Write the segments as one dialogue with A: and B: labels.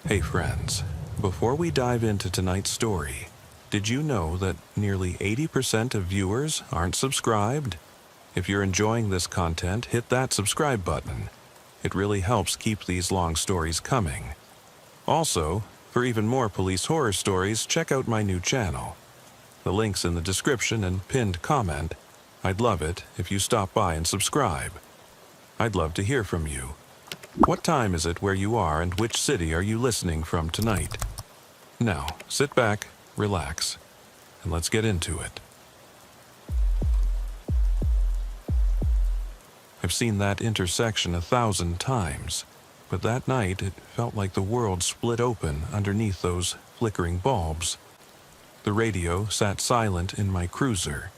A: Hey friends, before we dive into tonight's story, did you know that nearly 80% of viewers aren't subscribed? If you're enjoying this content, hit that subscribe button. It really helps keep these long stories coming. Also, for even more police horror stories, check out my new channel. The link's in the description and pinned comment. I'd love it if you stop by and subscribe. I'd love to hear from you. What time is it where you are and which city are you listening from tonight? Now, sit back, relax, and let's get into it. I've seen that intersection 1,000 times, but that night it felt like the world split open underneath those flickering bulbs. The radio sat silent in my cruiser,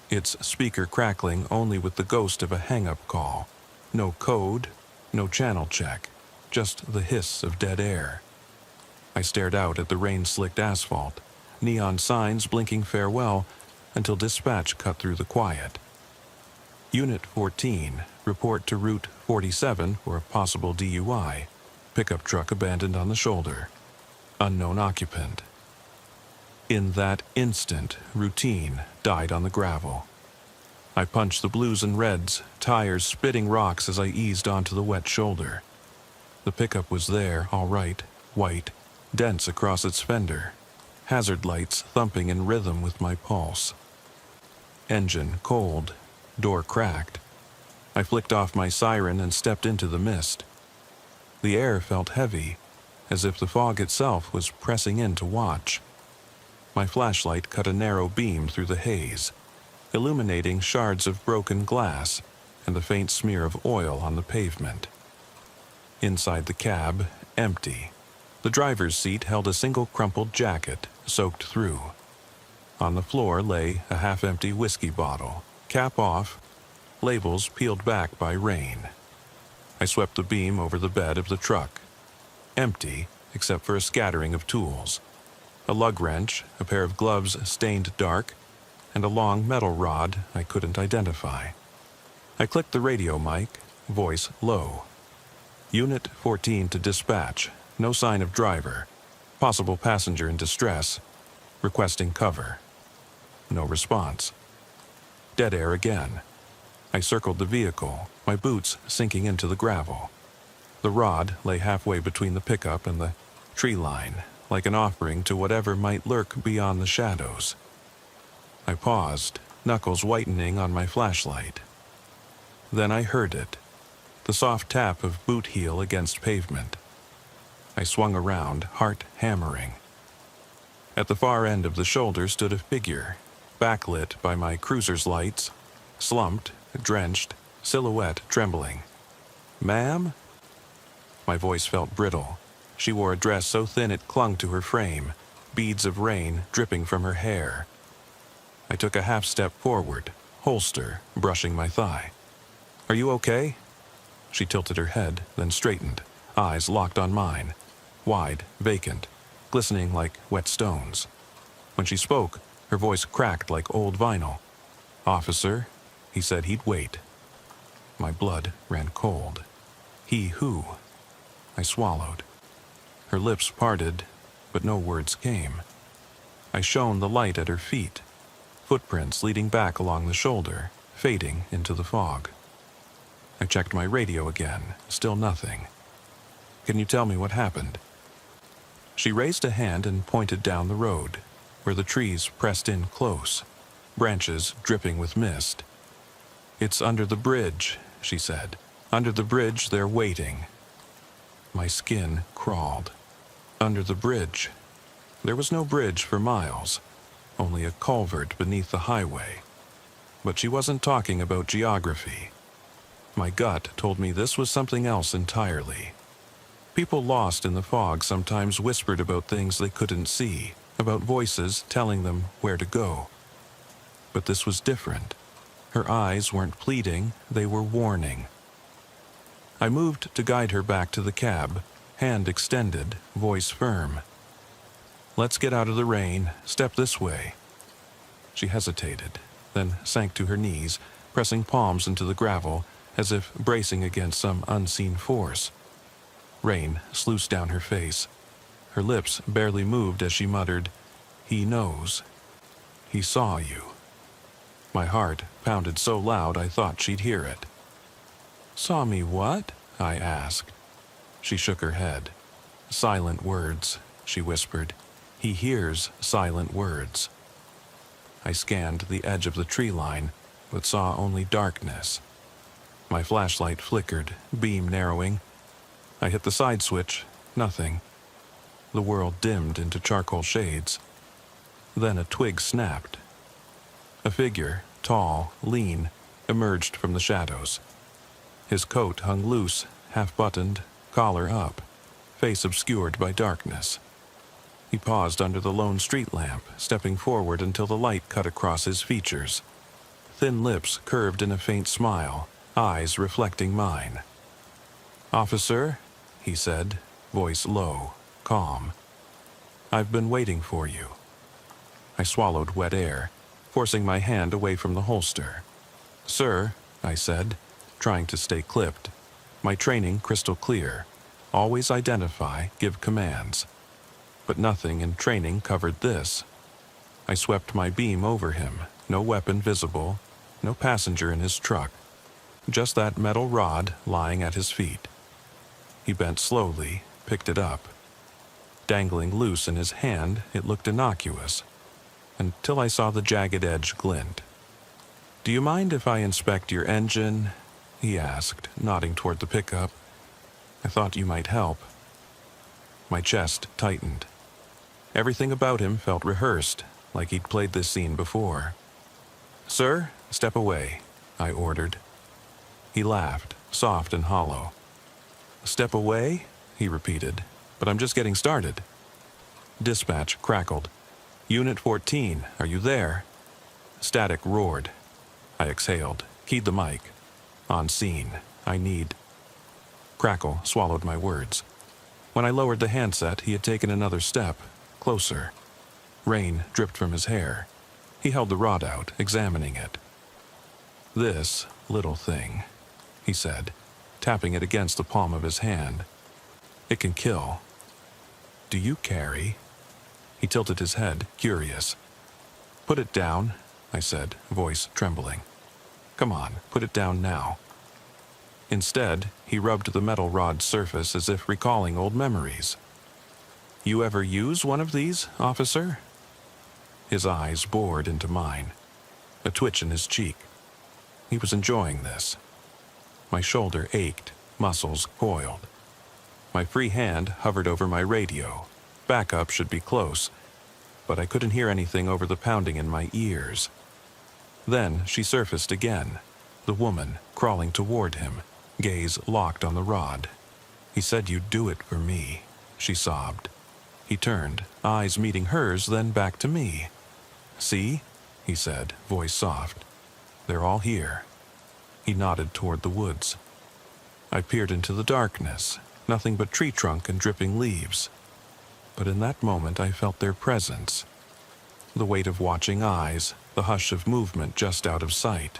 A: its speaker crackling only with the ghost of a hang-up call. No code, no channel check, just the hiss of dead air. I stared out at the rain-slicked asphalt, neon signs blinking farewell, until dispatch cut through the quiet. Unit 14, report to Route 47 for a possible DUI. Pickup truck abandoned on the shoulder. Unknown occupant. In that instant, routine died on the gravel. I punched the blues and reds, tires spitting rocks as I eased onto the wet shoulder. The pickup was there, all right, white, dense across its fender, hazard lights thumping in rhythm with my pulse. Engine cold, door cracked. I flicked off my siren and stepped into the mist. The air felt heavy, as if the fog itself was pressing in to watch. My flashlight cut a narrow beam through the haze, illuminating shards of broken glass and the faint smear of oil on the pavement. Inside the cab, empty. The driver's seat held a single crumpled jacket, soaked through. On the floor lay a half-empty whiskey bottle, cap off, labels peeled back by rain. I swept the beam over the bed of the truck. Empty, except for a scattering of tools. A lug wrench, a pair of gloves stained dark, and a long metal rod I couldn't identify. I clicked the radio mic, voice low. Unit 14 to dispatch, no sign of driver. Possible passenger in distress, requesting cover. No response. Dead air again. I circled the vehicle, my boots sinking into the gravel. The rod lay halfway between the pickup and the tree line, like an offering to whatever might lurk beyond the shadows. I paused, knuckles whitening on my flashlight. Then I heard it, the soft tap of boot heel against pavement. I swung around, heart hammering. At the far end of the shoulder stood a figure, backlit by my cruiser's lights, slumped, drenched, silhouette trembling. "Ma'am?" My voice felt brittle. She wore a dress so thin it clung to her frame, beads of rain dripping from her hair. I took a half step forward, holster brushing my thigh. "Are you okay?" She tilted her head, then straightened, eyes locked on mine, wide, vacant, glistening like wet stones. When she spoke, her voice cracked like old vinyl. "Officer," he said he'd wait. My blood ran cold. "He who?" I swallowed. Her lips parted, but no words came. I shone the light at her feet, footprints leading back along the shoulder, fading into the fog. I checked my radio again, still nothing. "Can you tell me what happened?" She raised a hand and pointed down the road, where the trees pressed in close, branches dripping with mist. "It's under the bridge," she said. "Under the bridge they're waiting." My skin crawled. Under the bridge. There was no bridge for miles, only a culvert beneath the highway. But she wasn't talking about geography. My gut told me this was something else entirely. People lost in the fog sometimes whispered about things they couldn't see, about voices telling them where to go. But this was different. Her eyes weren't pleading, they were warning. I moved to guide her back to the cab, hand extended, voice firm. "Let's get out of the rain. Step this way." She hesitated, then sank to her knees, pressing palms into the gravel, as if bracing against some unseen force. Rain sluiced down her face, Her lips barely moved as she muttered, "He knows. He saw you." My heart pounded so loud I thought she'd hear it. "Saw me what?" I asked. She shook her head. "Silent words," she whispered. "He hears silent words." I scanned the edge of the tree line, but saw only darkness. My flashlight flickered, beam narrowing. I hit the side switch. Nothing. The world dimmed into charcoal shades. Then a twig snapped. A figure, tall, lean, emerged from the shadows. His coat hung loose, half-buttoned, collar up, face obscured by darkness. He paused under the lone street lamp, stepping forward until the light cut across his features. Thin lips curved in a faint smile, eyes reflecting mine. "Officer," he said, voice low, calm. "I've been waiting for you." I swallowed wet air, forcing my hand away from the holster. "Sir," I said, trying to stay clipped. My training crystal clear. Always identify, give commands. But nothing in training covered this. I swept my beam over him, no weapon visible, no passenger in his truck. Just that metal rod lying at his feet. He bent slowly, picked it up. Dangling loose in his hand, it looked innocuous, until I saw the jagged edge glint. "Do you mind if I inspect your engine?" he asked, nodding toward the pickup. "I thought you might help." My chest tightened. Everything about him felt rehearsed, like he'd played this scene before. "Sir, step away," I ordered. He laughed, soft and hollow. "Step away?" he repeated. "But I'm just getting started." Dispatch crackled. "Unit 14, are you there?" Static roared. I exhaled, keyed the mic. "On scene. I need..." Crackle swallowed my words. When I lowered the handset, he had taken another step, closer. Rain dripped from his hair. He held the rod out, examining it. "This little thing," he said, tapping it against the palm of his hand. "It can kill. Do you carry?" He tilted his head, curious. "Put it down," I said, voice trembling. "Come on, put it down now." Instead, he rubbed the metal rod's surface as if recalling old memories. "You ever use one of these, officer?" His eyes bored into mine, a twitch in his cheek. He was enjoying this. My shoulder ached, muscles coiled. My free hand hovered over my radio. Backup should be close, but I couldn't hear anything over the pounding in my ears. Then she surfaced again, the woman crawling toward him, gaze locked on the rod. "He said you'd do it for me," she sobbed. He turned, eyes meeting hers, then back to me. "See?" he said, voice soft. "They're all here." He nodded toward the woods. I peered into the darkness, nothing but tree trunk and dripping leaves. But in that moment I felt their presence. The weight of watching eyes, the hush of movement just out of sight.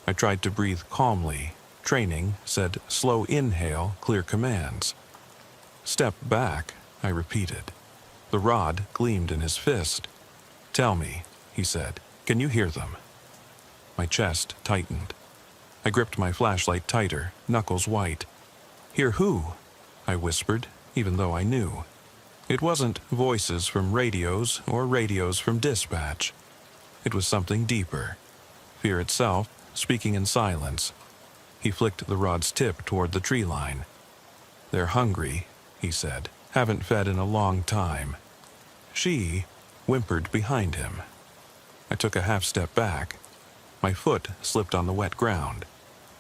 A: I tried to breathe calmly. Training said slow inhale, clear commands. "Step back," I repeated. The rod gleamed in his fist. "Tell me," he said, "can you hear them?" My chest tightened. I gripped my flashlight tighter, knuckles white. "Hear who?" I whispered, even though I knew. It wasn't voices from radios or radios from dispatch. It was something deeper. Fear itself, speaking in silence. He flicked the rod's tip toward the tree line. "They're hungry," he said. "Haven't fed in a long time." She whimpered behind him. I took a half step back. My foot slipped on the wet ground.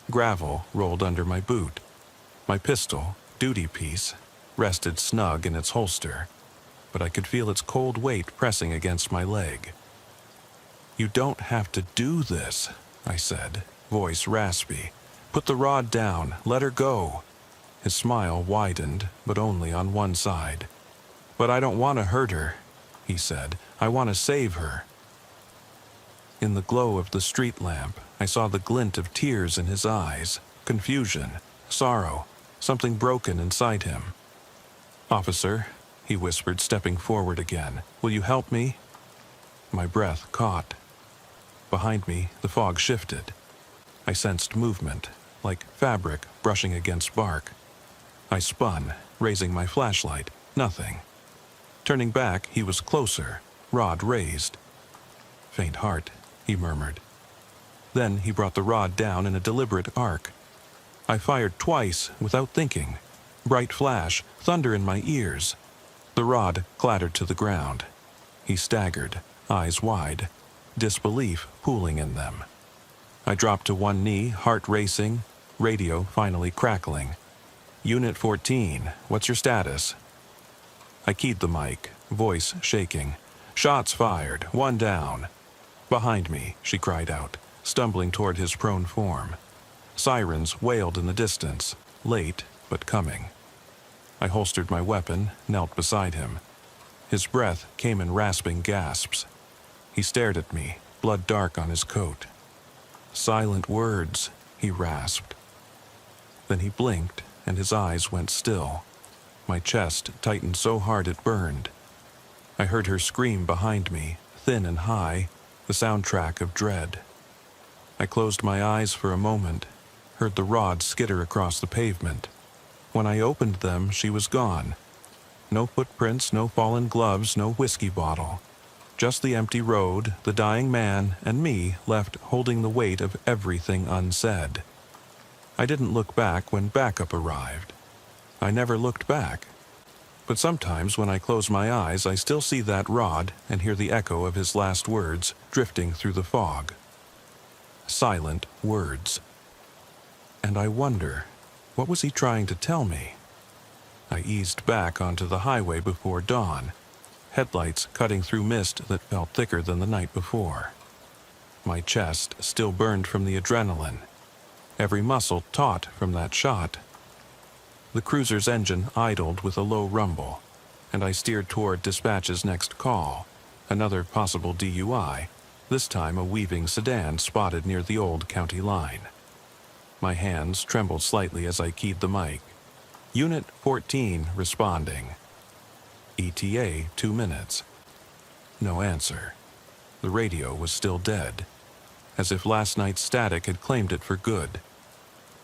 A: Gravel rolled under my boot. My pistol, duty piece, rested snug in its holster, but I could feel its cold weight pressing against my leg. "You don't have to do this," I said, voice raspy. "Put the rod down, let her go." His smile widened, but only on one side. "But I don't want to hurt her," he said. "I want to save her." In the glow of the street lamp, I saw the glint of tears in his eyes, confusion, sorrow, something broken inside him. "Officer," he whispered, stepping forward again. "Will you help me?" My breath caught. Behind me, the fog shifted. I sensed movement, like fabric brushing against bark. I spun, raising my flashlight. Nothing. Turning back, he was closer, rod raised. "Faint heart," he murmured. Then he brought the rod down in a deliberate arc. I fired twice, without thinking. Bright flash, thunder in my ears. The rod clattered to the ground. He staggered, eyes wide, disbelief pooling in them. I dropped to one knee, heart racing, radio finally crackling. "Unit 14, what's your status?" I keyed the mic, voice shaking. "Shots fired, one down." "Behind me," she cried out, stumbling toward his prone form. Sirens wailed in the distance, late but coming. I holstered my weapon, knelt beside him. His breath came in rasping gasps. He stared at me, blood dark on his coat. "Silent words," he rasped. Then he blinked, and his eyes went still. My chest tightened so hard it burned. I heard her scream behind me, thin and high, the soundtrack of dread. I closed my eyes for a moment, heard the rod skitter across the pavement. When I opened them, she was gone. No footprints, no fallen gloves, no whiskey bottle. Just the empty road, the dying man, and me left holding the weight of everything unsaid. I didn't look back when backup arrived. I never looked back. But sometimes when I close my eyes, I still see that rod and hear the echo of his last words drifting through the fog. Silent words. And I wonder, what was he trying to tell me? I eased back onto the highway before dawn, headlights cutting through mist that felt thicker than the night before. My chest still burned from the adrenaline, every muscle taut from that shot. The cruiser's engine idled with a low rumble, and I steered toward dispatch's next call, another possible DUI, this time a weaving sedan spotted near the old county line. My hands trembled slightly as I keyed the mic. Unit 14 responding. ETA 2 minutes. No answer. The radio was still dead, as if last night's static had claimed it for good.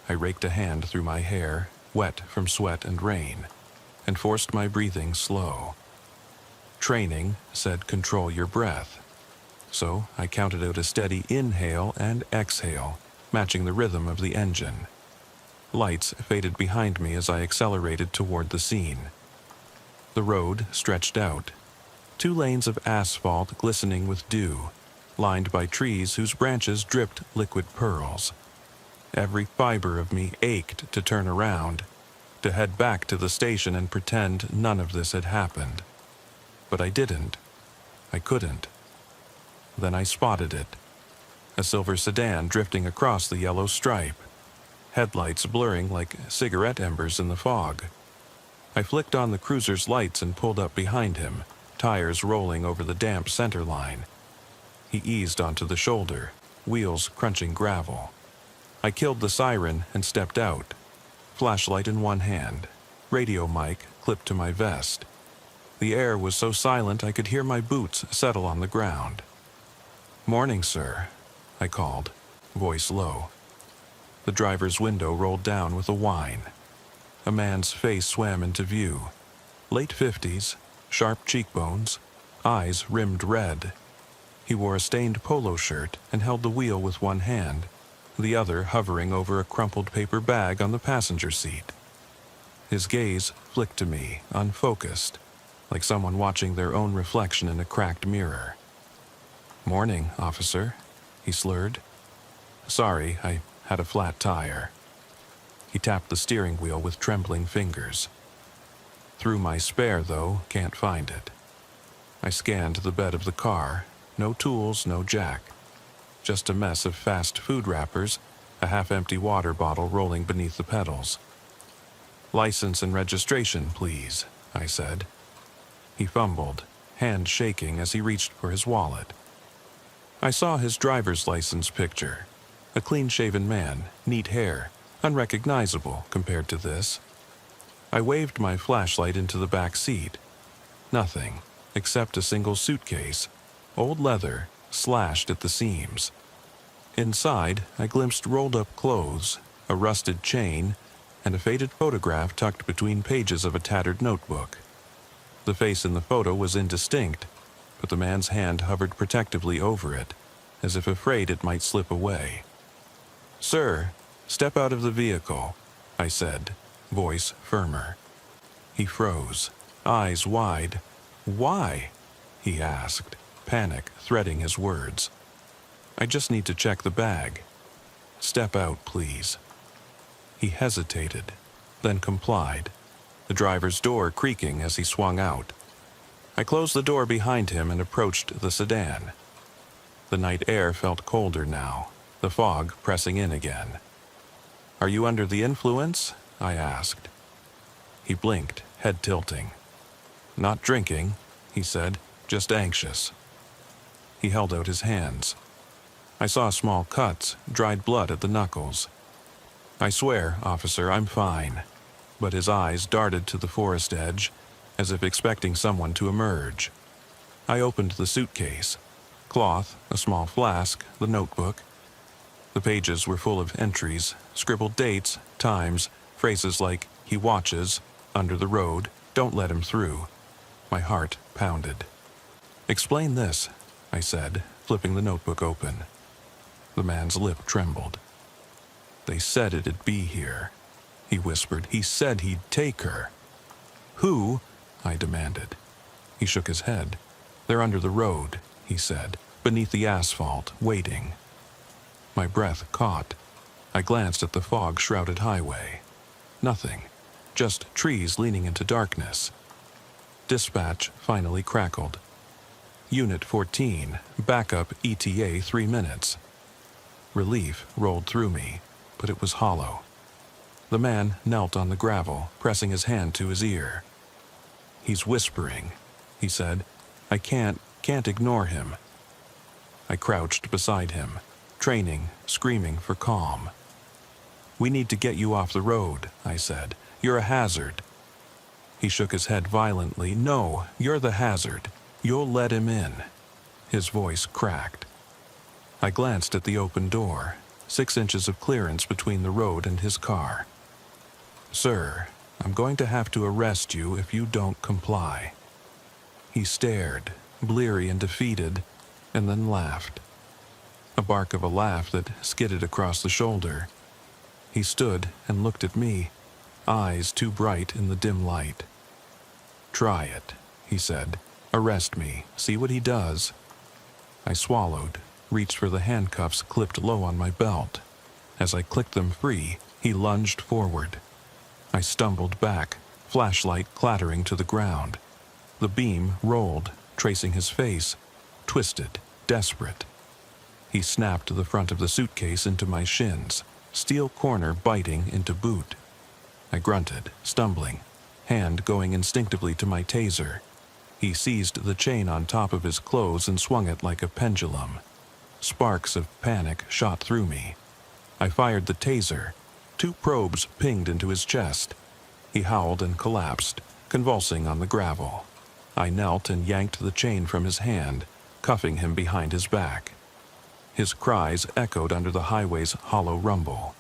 A: I raked a hand through my hair, wet from sweat and rain, and forced my breathing slow. Training said control your breath. So I counted out a steady inhale and exhale, matching the rhythm of the engine. Lights faded behind me as I accelerated toward the scene. The road stretched out, 2 lanes of asphalt glistening with dew, lined by trees whose branches dripped liquid pearls. Every fiber of me ached to turn around, to head back to the station and pretend none of this had happened. But I didn't. I couldn't. Then I spotted it. A silver sedan drifting across the yellow stripe, headlights blurring like cigarette embers in the fog. I flicked on the cruiser's lights and pulled up behind him, tires rolling over the damp center line. He eased onto the shoulder, wheels crunching gravel. I killed the siren and stepped out, flashlight in one hand, radio mic clipped to my vest. The air was so silent I could hear my boots settle on the ground. "Morning, sir," I called, voice low. The driver's window rolled down with a whine. A man's face swam into view. Late 50s, sharp cheekbones, eyes rimmed red. He wore a stained polo shirt and held the wheel with one hand, the other hovering over a crumpled paper bag on the passenger seat. His gaze flicked to me, unfocused, like someone watching their own reflection in a cracked mirror. "Morning, officer," he slurred. "Sorry, I had a flat tire." He tapped the steering wheel with trembling fingers. Through my spare, though, can't find it. I scanned the bed of the car, no tools, no jack. Just a mess of fast food wrappers, a half-empty water bottle rolling beneath the pedals. "License and registration, please," I said. He fumbled, hand shaking as he reached for his wallet. I saw his driver's license picture. A clean-shaven man, neat hair, unrecognizable compared to this. I waved my flashlight into the back seat. Nothing, except a single suitcase, old leather, slashed at the seams. Inside, I glimpsed rolled-up clothes, a rusted chain, and a faded photograph tucked between pages of a tattered notebook. The face in the photo was indistinct, but the man's hand hovered protectively over it, as if afraid it might slip away. "Sir, step out of the vehicle," I said, voice firmer. He froze, eyes wide. "Why?" he asked, panic threading his words. "I just need to check the bag." "Step out, please." He hesitated, then complied, the driver's door creaking as he swung out. I closed the door behind him and approached the sedan. The night air felt colder now, the fog pressing in again. "Are you under the influence?" I asked. He blinked, head tilting. "Not drinking," he said, "just anxious." He held out his hands. I saw small cuts, dried blood at the knuckles. "I swear, officer, I'm fine." But his eyes darted to the forest edge, as if expecting someone to emerge. I opened the suitcase. Cloth, a small flask, the notebook. The pages were full of entries, scribbled dates, times, phrases like, "He watches," "Under the road," "Don't let him through." My heart pounded. "Explain this," I said, flipping the notebook open. The man's lip trembled. "They said it'd be here," he whispered. "He said he'd take her." "Who?" I demanded. He shook his head. "They're under the road," he said, "beneath the asphalt, waiting." My breath caught. I glanced at the fog-shrouded highway. Nothing. Just trees leaning into darkness. Dispatch finally crackled. "Unit 14, backup ETA 3 minutes. Relief rolled through me, but it was hollow. The man knelt on the gravel, pressing his hand to his ear. "He's whispering," he said. "I can't ignore him." I crouched beside him, training, screaming for calm. "We need to get you off the road," I said. "You're a hazard." He shook his head violently. "No, you're the hazard. You'll let him in." His voice cracked. I glanced at the open door, 6 inches of clearance between the road and his car. "Sir, I'm going to have to arrest you if you don't comply." He stared, bleary and defeated, and then laughed. A bark of a laugh that skidded across the shoulder. He stood and looked at me, eyes too bright in the dim light. "Try it," he said. "Arrest me. See what he does." I swallowed, reached for the handcuffs clipped low on my belt. As I clicked them free, he lunged forward. I stumbled back, flashlight clattering to the ground. The beam rolled, tracing his face, twisted, desperate. He snapped the front of the suitcase into my shins, steel corner biting into boot. I grunted, stumbling, hand going instinctively to my taser. He seized the chain on top of his clothes and swung it like a pendulum. Sparks of panic shot through me. I fired the taser. 2 probes pinged into his chest. He howled and collapsed, convulsing on the gravel. I knelt and yanked the chain from his hand, cuffing him behind his back. His cries echoed under the highway's hollow rumble.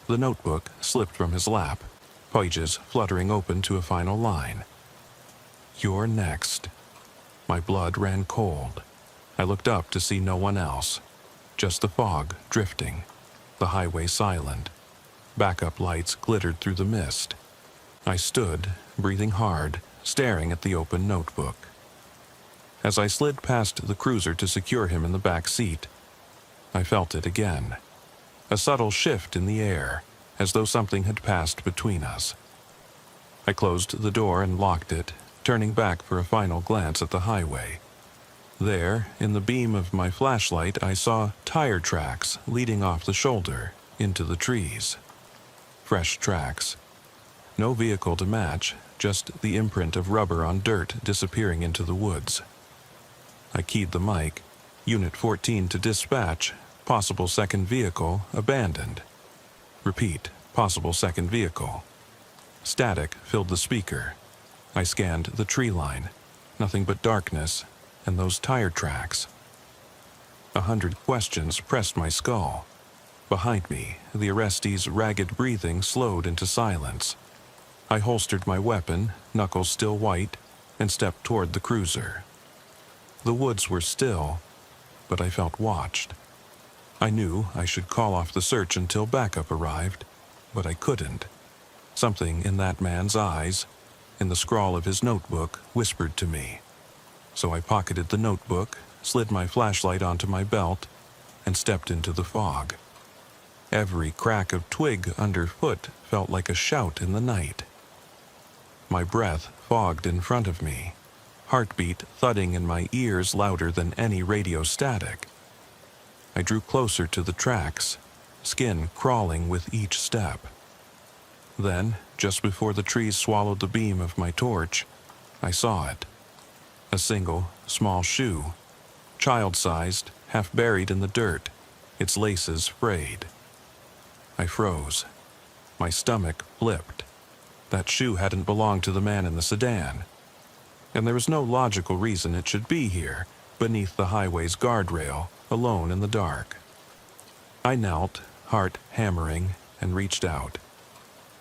A: The notebook slipped from his lap, pages fluttering open to a final line. "You're next." My blood ran cold. I looked up to see no one else, just the fog drifting, the highway silent. Backup lights glittered through the mist. I stood, breathing hard, staring at the open notebook. As I slid past the cruiser to secure him in the back seat, I felt it again. A subtle shift in the air, as though something had passed between us. I closed the door and locked it, turning back for a final glance at the highway. There, in the beam of my flashlight, I saw tire tracks leading off the shoulder into the trees. Fresh tracks. No vehicle to match, just the imprint of rubber on dirt disappearing into the woods. I keyed the mic. "Unit 14 to dispatch. Possible second vehicle abandoned." Repeat, "Possible second vehicle." Static filled the speaker. I scanned the tree line. Nothing but darkness and those tire tracks. 100 questions pressed my skull. Behind me, the arrestee's ragged breathing slowed into silence. I holstered my weapon, knuckles still white, and stepped toward the cruiser. The woods were still, but I felt watched. I knew I should call off the search until backup arrived, but I couldn't. Something in that man's eyes, in the scrawl of his notebook, whispered to me. So I pocketed the notebook, slid my flashlight onto my belt, and stepped into the fog. Every crack of twig underfoot felt like a shout in the night. My breath fogged in front of me, heartbeat thudding in my ears louder than any radio static. I drew closer to the tracks, skin crawling with each step. Then, just before the trees swallowed the beam of my torch, I saw it. A single, small shoe, child-sized, half buried in the dirt, its laces frayed. I froze. My stomach flipped. That shoe hadn't belonged to the man in the sedan. And there was no logical reason it should be here, beneath the highway's guardrail, alone in the dark. I knelt, heart hammering, and reached out.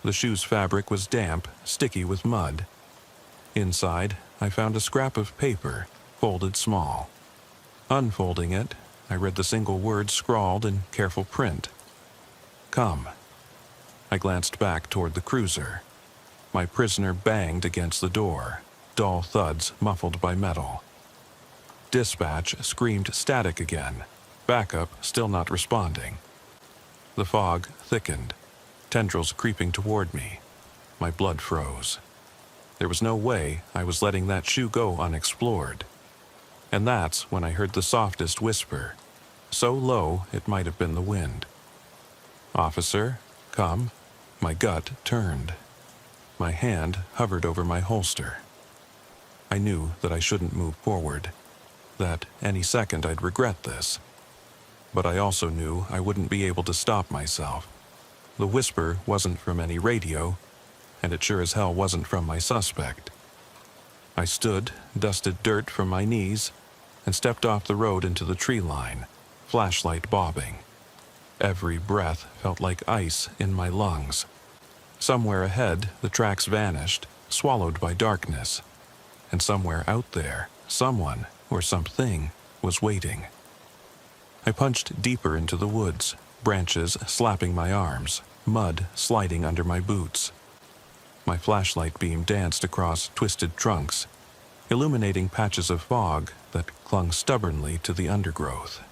A: The shoe's fabric was damp, sticky with mud. Inside, I found a scrap of paper, folded small. Unfolding it, I read the single word scrawled in careful print. Come. I glanced back toward the cruiser. My prisoner banged against the door, dull thuds muffled by metal. Dispatch screamed static again, backup still not responding. The fog thickened, tendrils creeping toward me. My blood froze. There was no way I was letting that shoe go unexplored. And that's when I heard the softest whisper, so low it might have been the wind. Officer, come. My gut turned. My hand hovered over my holster. I knew that I shouldn't move forward, that any second I'd regret this. But I also knew I wouldn't be able to stop myself. The whisper wasn't from any radio, and it sure as hell wasn't from my suspect. I stood, dusted dirt from my knees, and stepped off the road into the tree line, flashlight bobbing. Every breath felt like ice in my lungs. Somewhere ahead, the tracks vanished, swallowed by darkness. And somewhere out there, someone or something was waiting. I punched deeper into the woods, branches slapping my arms, mud sliding under my boots. My flashlight beam danced across twisted trunks, illuminating patches of fog that clung stubbornly to the undergrowth.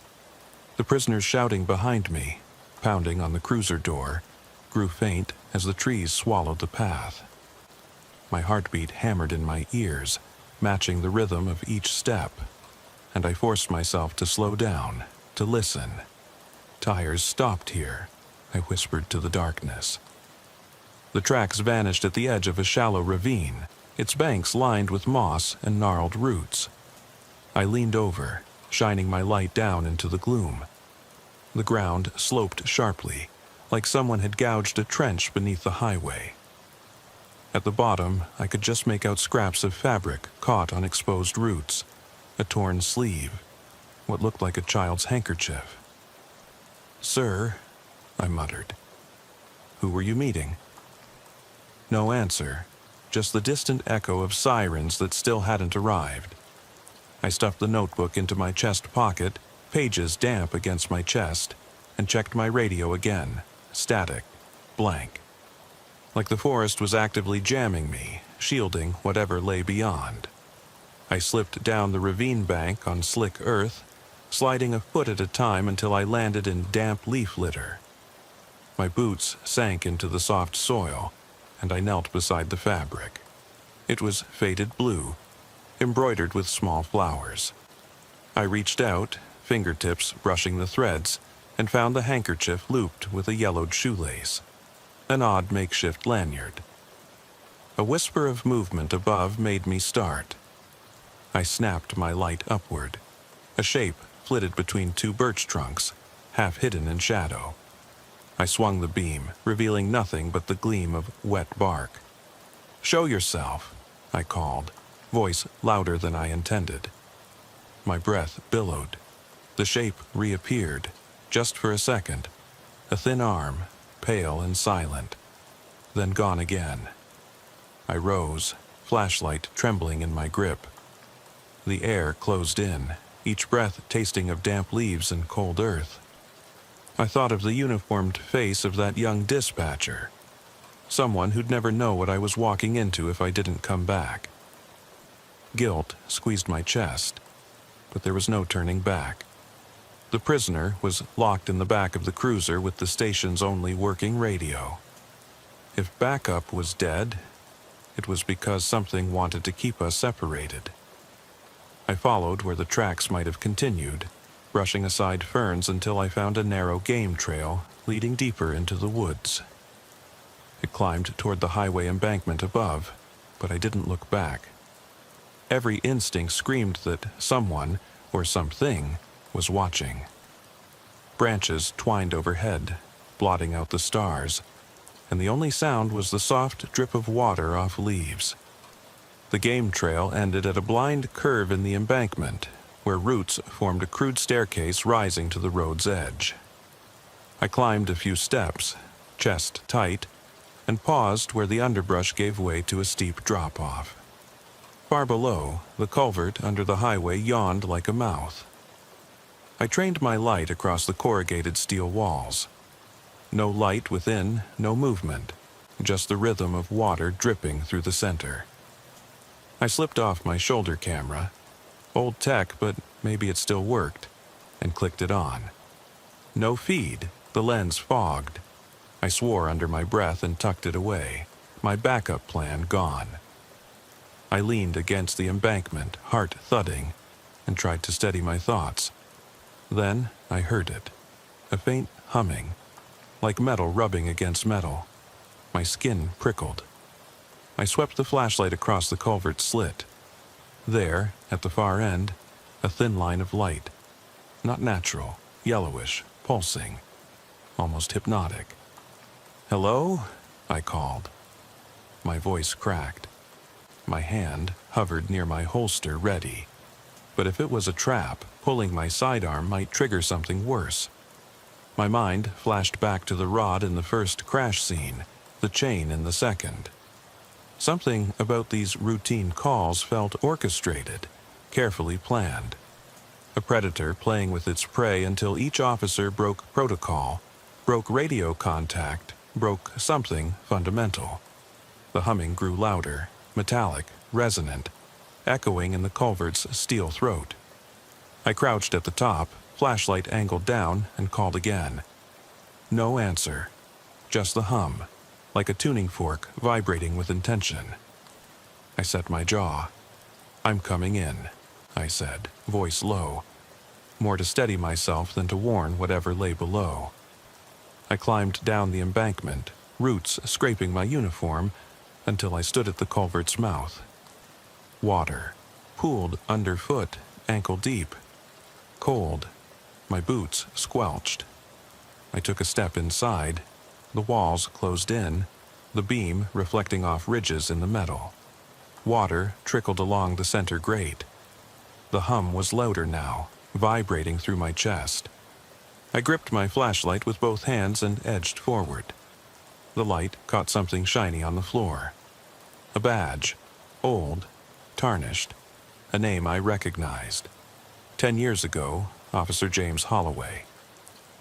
A: The prisoners shouting behind me, pounding on the cruiser door, grew faint as the trees swallowed the path. My heartbeat hammered in my ears, matching the rhythm of each step, and I forced myself to slow down, to listen. Tires stopped here, I whispered to the darkness. The tracks vanished at the edge of a shallow ravine, its banks lined with moss and gnarled roots. I leaned over, shining my light down into the gloom. The ground sloped sharply, like someone had gouged a trench beneath the highway. At the bottom, I could just make out scraps of fabric caught on exposed roots, a torn sleeve, what looked like a child's handkerchief. "Sir," I muttered. "Who were you meeting?" No answer, just the distant echo of sirens that still hadn't arrived. I stuffed the notebook into my chest pocket, pages damp against my chest, and checked my radio again, static, blank. Like the forest was actively jamming me, shielding whatever lay beyond. I slipped down the ravine bank on slick earth, sliding a foot at a time until I landed in damp leaf litter. My boots sank into the soft soil, and I knelt beside the fabric. It was faded blue, embroidered with small flowers. I reached out, fingertips brushing the threads, and found the handkerchief looped with a yellowed shoelace, an odd makeshift lanyard. A whisper of movement above made me start. I snapped my light upward. A shape flitted between two birch trunks, half hidden in shadow. I swung the beam, revealing nothing but the gleam of wet bark. "Show yourself," I called, voice louder than I intended. My breath billowed. The shape reappeared, just for a second. A thin arm, pale and silent, then gone again. I rose, flashlight trembling in my grip. The air closed in, each breath tasting of damp leaves and cold earth. I thought of the uniformed face of that young dispatcher, someone who'd never know what I was walking into if I didn't come back. Guilt squeezed my chest, but there was no turning back. The prisoner was locked in the back of the cruiser with the station's only working radio. If backup was dead, it was because something wanted to keep us separated. I followed where the tracks might have continued, brushing aside ferns until I found a narrow game trail leading deeper into the woods. It climbed toward the highway embankment above, but I didn't look back. Every instinct screamed that someone, or something, was watching. Branches twined overhead, blotting out the stars, and the only sound was the soft drip of water off leaves. The game trail ended at a blind curve in the embankment, where roots formed a crude staircase rising to the road's edge. I climbed a few steps, chest tight, and paused where the underbrush gave way to a steep drop-off. Far below, the culvert under the highway yawned like a mouth. I trained my light across the corrugated steel walls. No light within, no movement, just the rhythm of water dripping through the center. I slipped off my shoulder camera, old tech, but maybe it still worked, and clicked it on. No feed, the lens fogged. I swore under my breath and tucked it away, my backup plan gone. I leaned against the embankment, heart thudding, and tried to steady my thoughts. Then I heard it, a faint humming, like metal rubbing against metal. My skin prickled. I swept the flashlight across the culvert slit. There, at the far end, a thin line of light. Not natural, yellowish, pulsing, almost hypnotic. "Hello?" I called. My voice cracked. My hand hovered near my holster, ready. But if it was a trap, pulling my sidearm might trigger something worse. My mind flashed back to the rod in the first crash scene, the chain in the second. Something about these routine calls felt orchestrated, carefully planned. A predator playing with its prey until each officer broke protocol, broke radio contact, broke something fundamental. The humming grew louder, metallic, resonant, echoing in the culvert's steel throat. I crouched at the top, flashlight angled down, and called again. No answer, just the hum, like a tuning fork vibrating with intention. I set my jaw. "I'm coming in," I said, voice low, more to steady myself than to warn whatever lay below. I climbed down the embankment, roots scraping my uniform, until I stood at the culvert's mouth. Water, pooled underfoot, ankle deep. Cold, my boots squelched. I took a step inside. The walls closed in, the beam reflecting off ridges in the metal. Water trickled along the center grate. The hum was louder now, vibrating through my chest. I gripped my flashlight with both hands and edged forward. The light caught something shiny on the floor. A badge, old, tarnished, a name I recognized. 10 years ago, Officer James Holloway.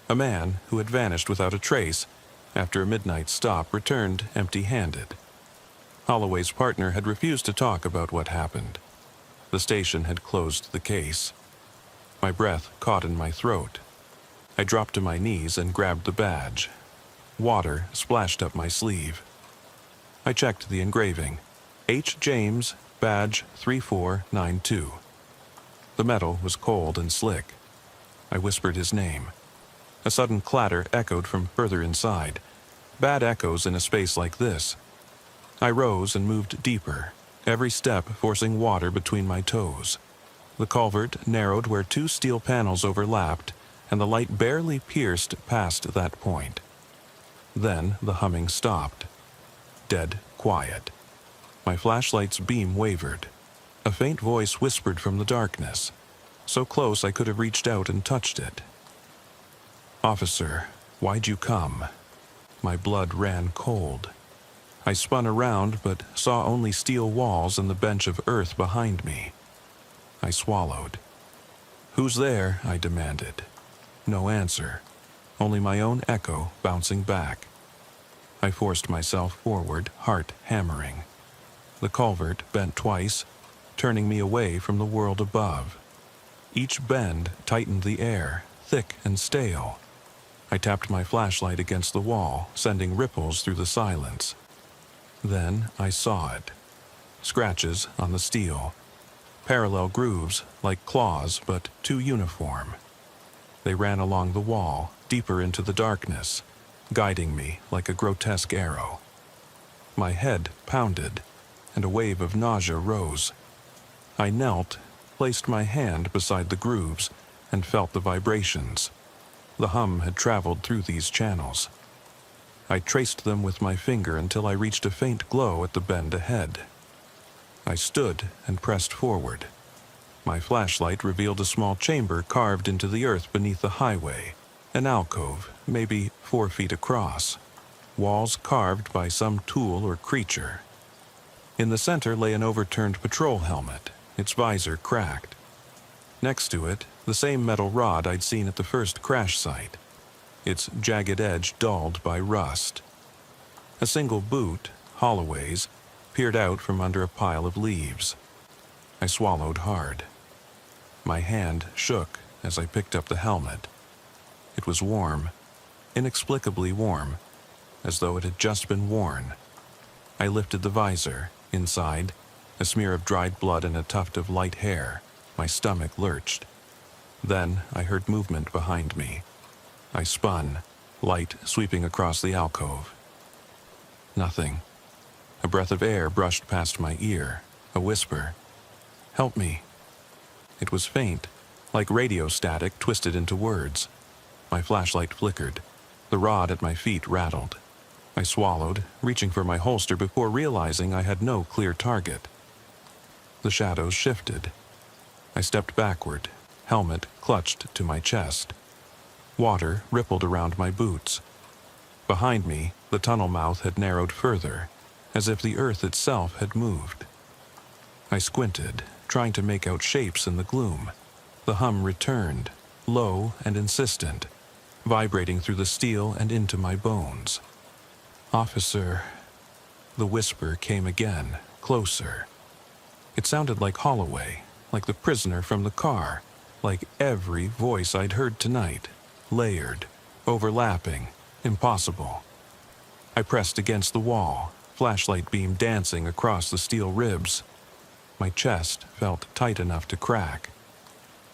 A: A man who had vanished without a trace after a midnight stop returned empty-handed. Holloway's partner had refused to talk about what happened. The station had closed the case. My breath caught in my throat. I dropped to my knees and grabbed the badge. Water splashed up my sleeve. I checked the engraving. H. James, badge 3492. The metal was cold and slick. I whispered his name. A sudden clatter echoed from further inside. Bad echoes in a space like this. I rose and moved deeper, every step forcing water between my toes. The culvert narrowed where two steel panels overlapped, and the light barely pierced past that point. Then the humming stopped. Dead quiet. My flashlight's beam wavered. A faint voice whispered from the darkness, so close I could have reached out and touched it. "Officer, why'd you come?" My blood ran cold. I spun around but saw only steel walls and the bench of earth behind me. I swallowed. "Who's there?" I demanded. No answer, only my own echo bouncing back. I forced myself forward, heart hammering. The culvert bent twice, turning me away from the world above. Each bend tightened the air, thick and stale. I tapped my flashlight against the wall, sending ripples through the silence. Then I saw it. Scratches on the steel. Parallel grooves, like claws, but too uniform. They ran along the wall, deeper into the darkness, guiding me like a grotesque arrow. My head pounded, and a wave of nausea rose. I knelt, placed my hand beside the grooves, and felt the vibrations. The hum had traveled through these channels. I traced them with my finger until I reached a faint glow at the bend ahead. I stood and pressed forward. My flashlight revealed a small chamber carved into the earth beneath the highway, an alcove, maybe 4 feet across, walls carved by some tool or creature. In the center lay an overturned patrol helmet, its visor cracked. Next to it, the same metal rod I'd seen at the first crash site, its jagged edge dulled by rust. A single boot, Holloway's, peered out from under a pile of leaves. I swallowed hard. My hand shook as I picked up the helmet. It was warm, inexplicably warm, as though it had just been worn. I lifted the visor. Inside, a smear of dried blood and a tuft of light hair. My stomach lurched. Then I heard movement behind me. I spun, light sweeping across the alcove. Nothing. A breath of air brushed past my ear, a whisper. "Help me." It was faint, like radio static twisted into words. My flashlight flickered. The rod at my feet rattled. I swallowed, reaching for my holster before realizing I had no clear target. The shadows shifted. I stepped backward, helmet clutched to my chest. Water rippled around my boots. Behind me, the tunnel mouth had narrowed further, as if the earth itself had moved. I squinted, trying to make out shapes in the gloom. The hum returned, low and insistent, vibrating through the steel and into my bones. "Officer," the whisper came again, closer. It sounded like Holloway, like the prisoner from the car, like every voice I'd heard tonight, layered, overlapping, impossible. I pressed against the wall, flashlight beam dancing across the steel ribs. My chest felt tight enough to crack.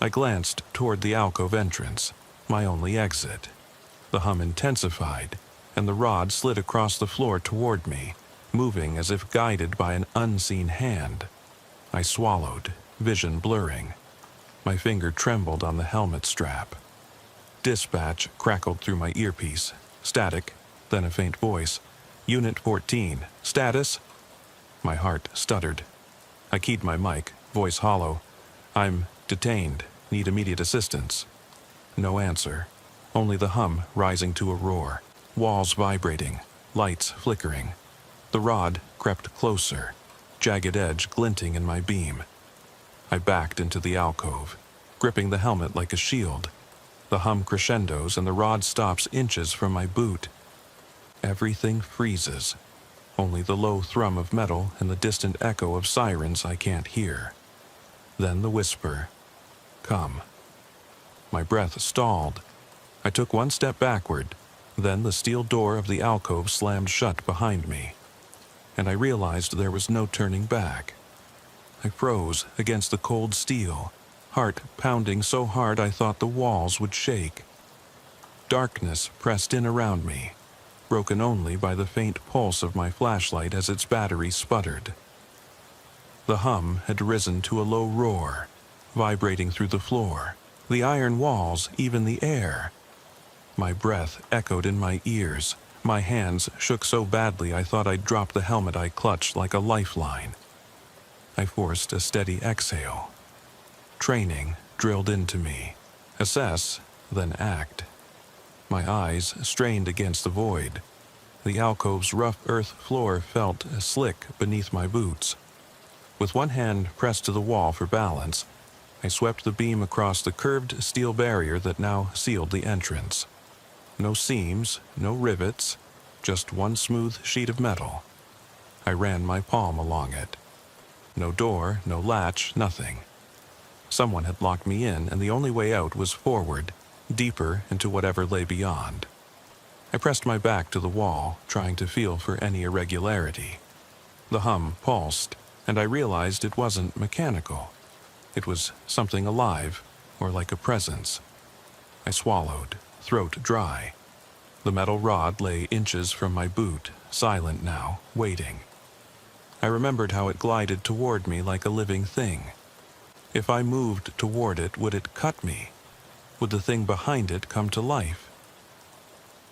A: I glanced toward the alcove entrance, my only exit. The hum intensified, and the rod slid across the floor toward me, moving as if guided by an unseen hand. I swallowed, vision blurring. My finger trembled on the helmet strap. Dispatch crackled through my earpiece. Static, then a faint voice. "Unit 14, status?" My heart stuttered. I keyed my mic, voice hollow. "I'm detained, need immediate assistance." No answer, only the hum rising to a roar. Walls vibrating, lights flickering. The rod crept closer, jagged edge glinting in my beam. I backed into the alcove, gripping the helmet like a shield. The hum crescendos and the rod stops inches from my boot. Everything freezes, only the low thrum of metal and the distant echo of sirens I can't hear. Then the whisper, "Come." My breath stalled. I took one step backward. Then the steel door of the alcove slammed shut behind me, and I realized there was no turning back. I froze against the cold steel, heart pounding so hard I thought the walls would shake. Darkness pressed in around me, broken only by the faint pulse of my flashlight as its battery sputtered. The hum had risen to a low roar, vibrating through the floor, the iron walls, even the air. My breath echoed in my ears. My hands shook so badly I thought I'd drop the helmet I clutched like a lifeline. I forced a steady exhale. Training drilled into me. Assess, then act. My eyes strained against the void. The alcove's rough earth floor felt slick beneath my boots. With one hand pressed to the wall for balance, I swept the beam across the curved steel barrier that now sealed the entrance. No seams, no rivets, just one smooth sheet of metal. I ran my palm along it. No door, no latch, nothing. Someone had locked me in, and the only way out was forward, deeper into whatever lay beyond. I pressed my back to the wall, trying to feel for any irregularity. The hum pulsed, and I realized it wasn't mechanical. It was something alive, or like a presence. I swallowed, throat dry. The metal rod lay inches from my boot, silent now, waiting. I remembered how it glided toward me like a living thing. If I moved toward it, would it cut me? Would the thing behind it come to life?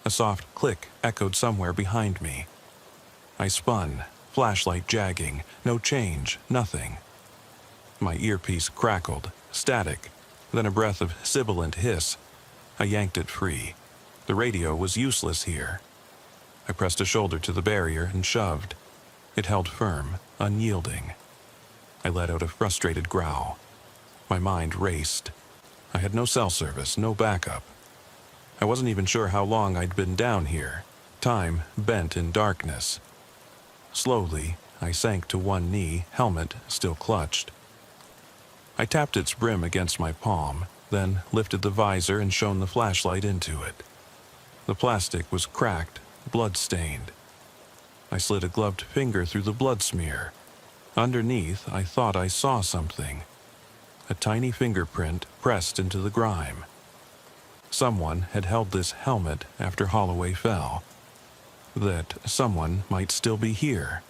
A: A soft click echoed somewhere behind me. I spun, flashlight jagging, no change, nothing. My earpiece crackled, static, then a breath of sibilant hiss. I yanked it free. The radio was useless here. I pressed a shoulder to the barrier and shoved. It held firm, unyielding. I let out a frustrated growl. My mind raced. I had no cell service, no backup. I wasn't even sure how long I'd been down here. Time bent in darkness. Slowly, I sank to one knee, helmet still clutched. I tapped its brim against my palm, then lifted the visor and shone the flashlight into it. The plastic was cracked, blood-stained. I slid a gloved finger through the blood smear. Underneath, I thought I saw something. A tiny fingerprint pressed into the grime. Someone had held this helmet after Holloway fell. That someone might still be here.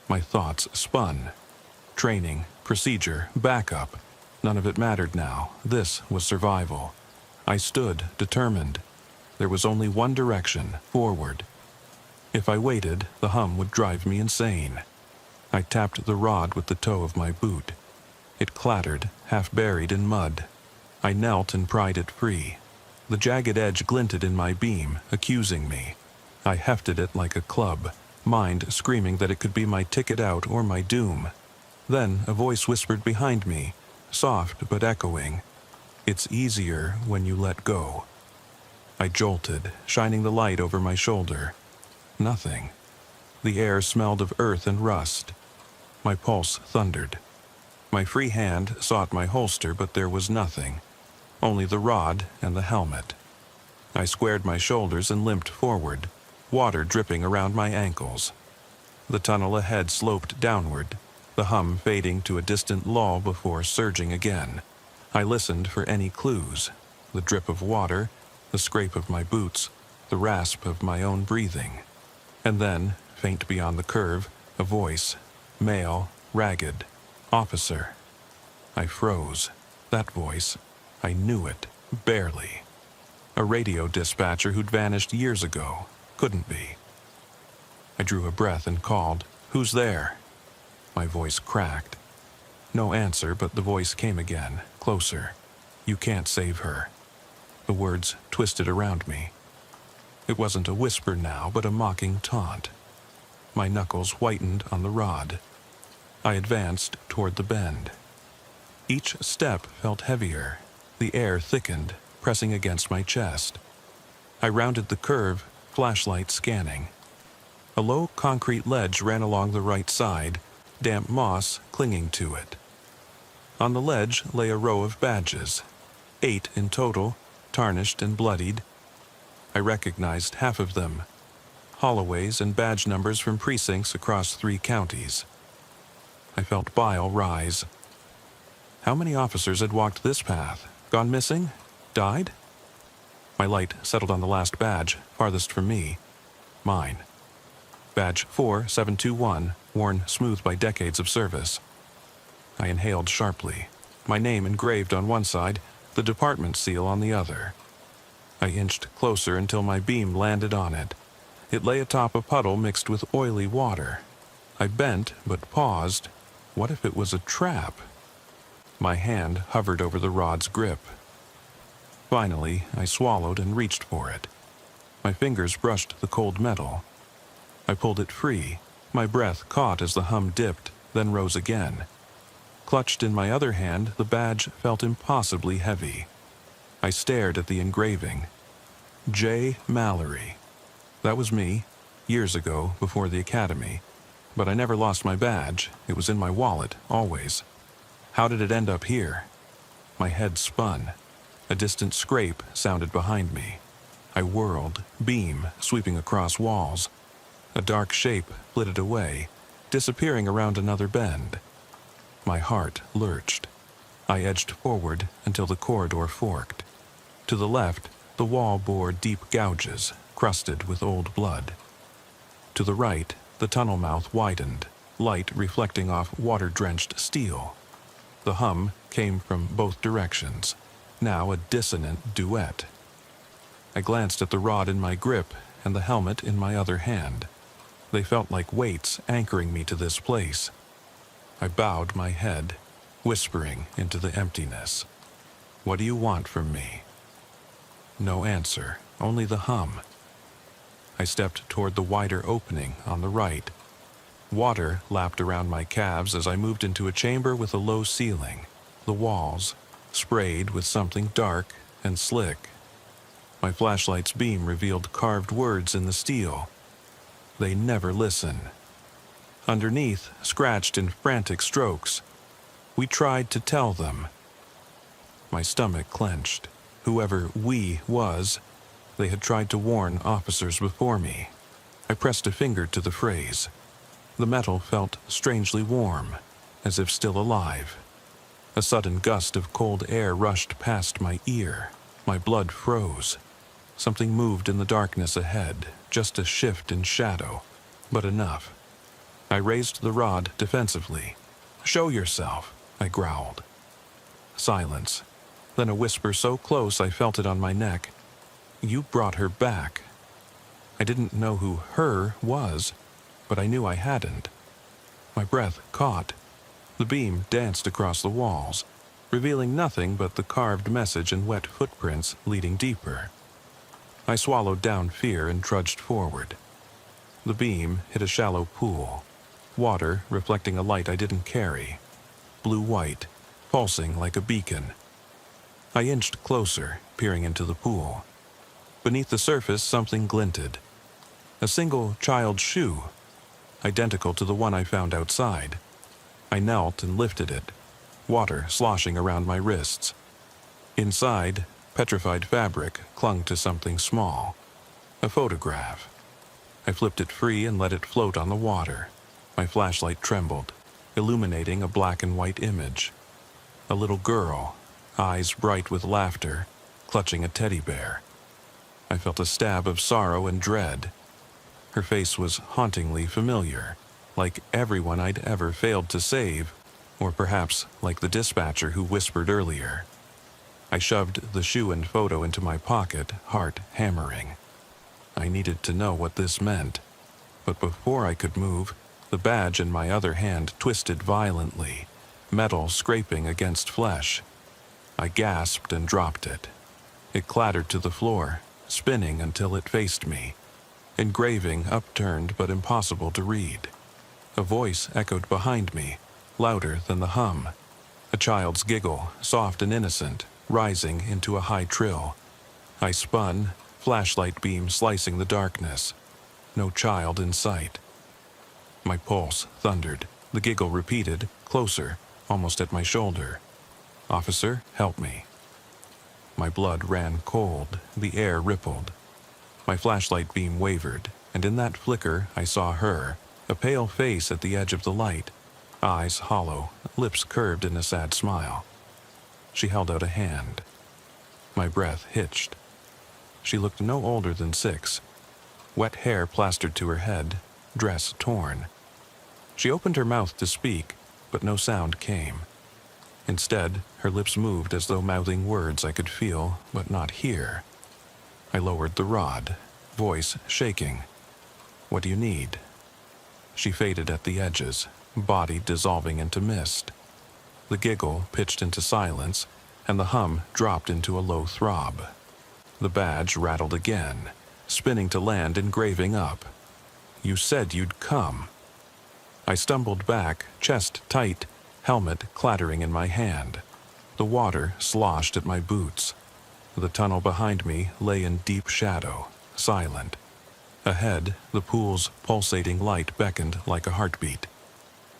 A: My thoughts spun. Training, procedure, backup. None of it mattered now. This was survival. I stood, determined. There was only one direction, forward. If I waited, the hum would drive me insane. I tapped the rod with the toe of my boot. It clattered, half buried in mud. I knelt and pried it free. The jagged edge glinted in my beam, accusing me. I hefted it like a club, mind screaming that it could be my ticket out or my doom. Then a voice whispered behind me, soft but echoing, "It's easier when you let go." I jolted, shining the light over my shoulder. Nothing. The air smelled of earth and rust. My pulse thundered. My free hand sought my holster, but there was nothing. Only the rod and the helmet. I squared my shoulders and limped forward, water dripping around my ankles. The tunnel ahead sloped downward, the hum fading to a distant lull before surging again. I listened for any clues, the drip of water, the scrape of my boots, the rasp of my own breathing. And then, faint beyond the curve, a voice, male, ragged, officer. I froze. That voice, I knew it, barely. A radio dispatcher who'd vanished years ago. Couldn't be. I drew a breath and called, "Who's there?" My voice cracked. No answer, but the voice came again, closer. "You can't save her." The words twisted around me. It wasn't a whisper now, but a mocking taunt. My knuckles whitened on the rod. I advanced toward the bend. Each step felt heavier. The air thickened, pressing against my chest. I rounded the curve, flashlight scanning. A low concrete ledge ran along the right side, damp moss clinging to it. On the ledge lay a row of badges, 8 in total, tarnished and bloodied. I recognized half of them, Holloway's and badge numbers from precincts across 3 counties. I felt bile rise. How many officers had walked this path? Gone missing? Died? My light settled on the last badge, farthest from me. Mine. Badge 4721, worn smooth by decades of service. I inhaled sharply, my name engraved on one side, the department seal on the other. I inched closer until my beam landed on it. It lay atop a puddle mixed with oily water. I bent, but paused, What if it was a trap? My hand hovered over the rod's grip. Finally, I swallowed and reached for it. My fingers brushed the cold metal. I pulled it free. My breath caught as the hum dipped, then rose again. Clutched in my other hand, the badge felt impossibly heavy. I stared at the engraving. J. Mallory. That was me, years ago, before the academy. But I never lost my badge. It was in my wallet, always. How did it end up here? My head spun. A distant scrape sounded behind me. I whirled, beam sweeping across walls. A dark shape flitted away, disappearing around another bend. My heart lurched. I edged forward until the corridor forked. To the left, the wall bore deep gouges, crusted with old blood. To the right, the tunnel mouth widened, light reflecting off water-drenched steel. The hum came from both directions, now a dissonant duet. I glanced at the rod in my grip and the helmet in my other hand. They felt like weights anchoring me to this place. I bowed my head, whispering into the emptiness. "What do you want from me?" No answer, only the hum. I stepped toward the wider opening on the right. Water lapped around my calves as I moved into a chamber with a low ceiling, the walls sprayed with something dark and slick. My flashlight's beam revealed carved words in the steel. They never listen. Underneath, scratched in frantic strokes, we tried to tell them. My stomach clenched. Whoever "we" was, they had tried to warn officers before me. I pressed a finger to the phrase. The metal felt strangely warm, as if still alive. A sudden gust of cold air rushed past my ear. My blood froze. Something moved in the darkness ahead, just a shift in shadow, but enough. I raised the rod defensively. "Show yourself," I growled. Silence. Then a whisper so close I felt it on my neck. "You brought her back." I didn't know who "her" was, but I knew I hadn't. My breath caught. The beam danced across the walls, revealing nothing but the carved message and wet footprints leading deeper. I swallowed down fear and trudged forward. The beam hit a shallow pool, water reflecting a light I didn't carry, blue-white, pulsing like a beacon. I inched closer, peering into the pool. Beneath the surface, something glinted. A single child's shoe, identical to the one I found outside. I knelt and lifted it, water sloshing around my wrists. Inside, petrified fabric clung to something small. A photograph. I flipped it free and let it float on the water. My flashlight trembled, illuminating a black and white image. A little girl, eyes bright with laughter, clutching a teddy bear. I felt a stab of sorrow and dread. Her face was hauntingly familiar, like everyone I'd ever failed to save, or perhaps like the dispatcher who whispered earlier. I shoved the shoe and photo into my pocket, heart hammering. I needed to know what this meant, but before I could move, the badge in my other hand twisted violently, metal scraping against flesh. I gasped and dropped it. It clattered to the floor, spinning until it faced me. Engraving upturned but impossible to read. A voice echoed behind me, louder than the hum. A child's giggle, soft and innocent, rising into a high trill. I spun, flashlight beam slicing the darkness. No child in sight. My pulse thundered. The giggle repeated, closer, almost at my shoulder. "Officer, help me." My blood ran cold, the air rippled. My flashlight beam wavered, and in that flicker I saw her, a pale face at the edge of the light, eyes hollow, lips curved in a sad smile. She held out a hand. My breath hitched. She looked no older than 6. Wet hair plastered to her head, dress torn. She opened her mouth to speak, but no sound came. Instead, her lips moved as though mouthing words I could feel but not hear. I lowered the rod, voice shaking. "What do you need?" She faded at the edges, body dissolving into mist. The giggle pitched into silence, and the hum dropped into a low throb. The badge rattled again, spinning to land engraving up. "You said you'd come." I stumbled back, chest tight, helmet clattering in my hand. The water sloshed at my boots. The tunnel behind me lay in deep shadow, silent. Ahead, the pool's pulsating light beckoned like a heartbeat.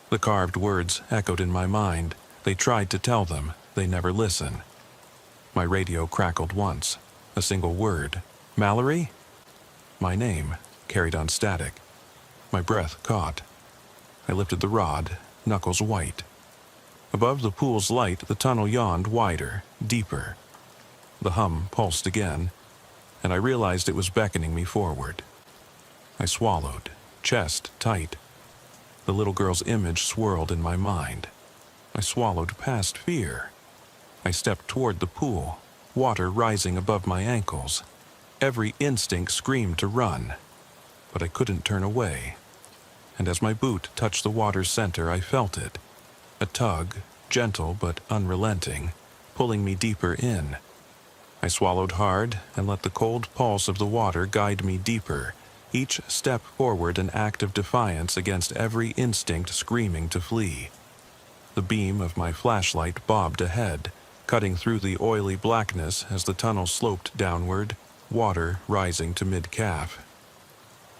A: The carved words echoed in my mind. They tried to tell them, they never listen. My radio crackled once, a single word. "Mallory?" My name, carried on static. My breath caught. I lifted the rod, knuckles white. Above the pool's light, the tunnel yawned wider, deeper. The hum pulsed again, and I realized it was beckoning me forward. I swallowed, chest tight. The little girl's image swirled in my mind. I swallowed past fear. I stepped toward the pool, water rising above my ankles. Every instinct screamed to run, but I couldn't turn away. And as my boot touched the water's center, I felt it. A tug, gentle but unrelenting, pulling me deeper in. I swallowed hard and let the cold pulse of the water guide me deeper, each step forward an act of defiance against every instinct screaming to flee. The beam of my flashlight bobbed ahead, cutting through the oily blackness as the tunnel sloped downward, water rising to mid-calf.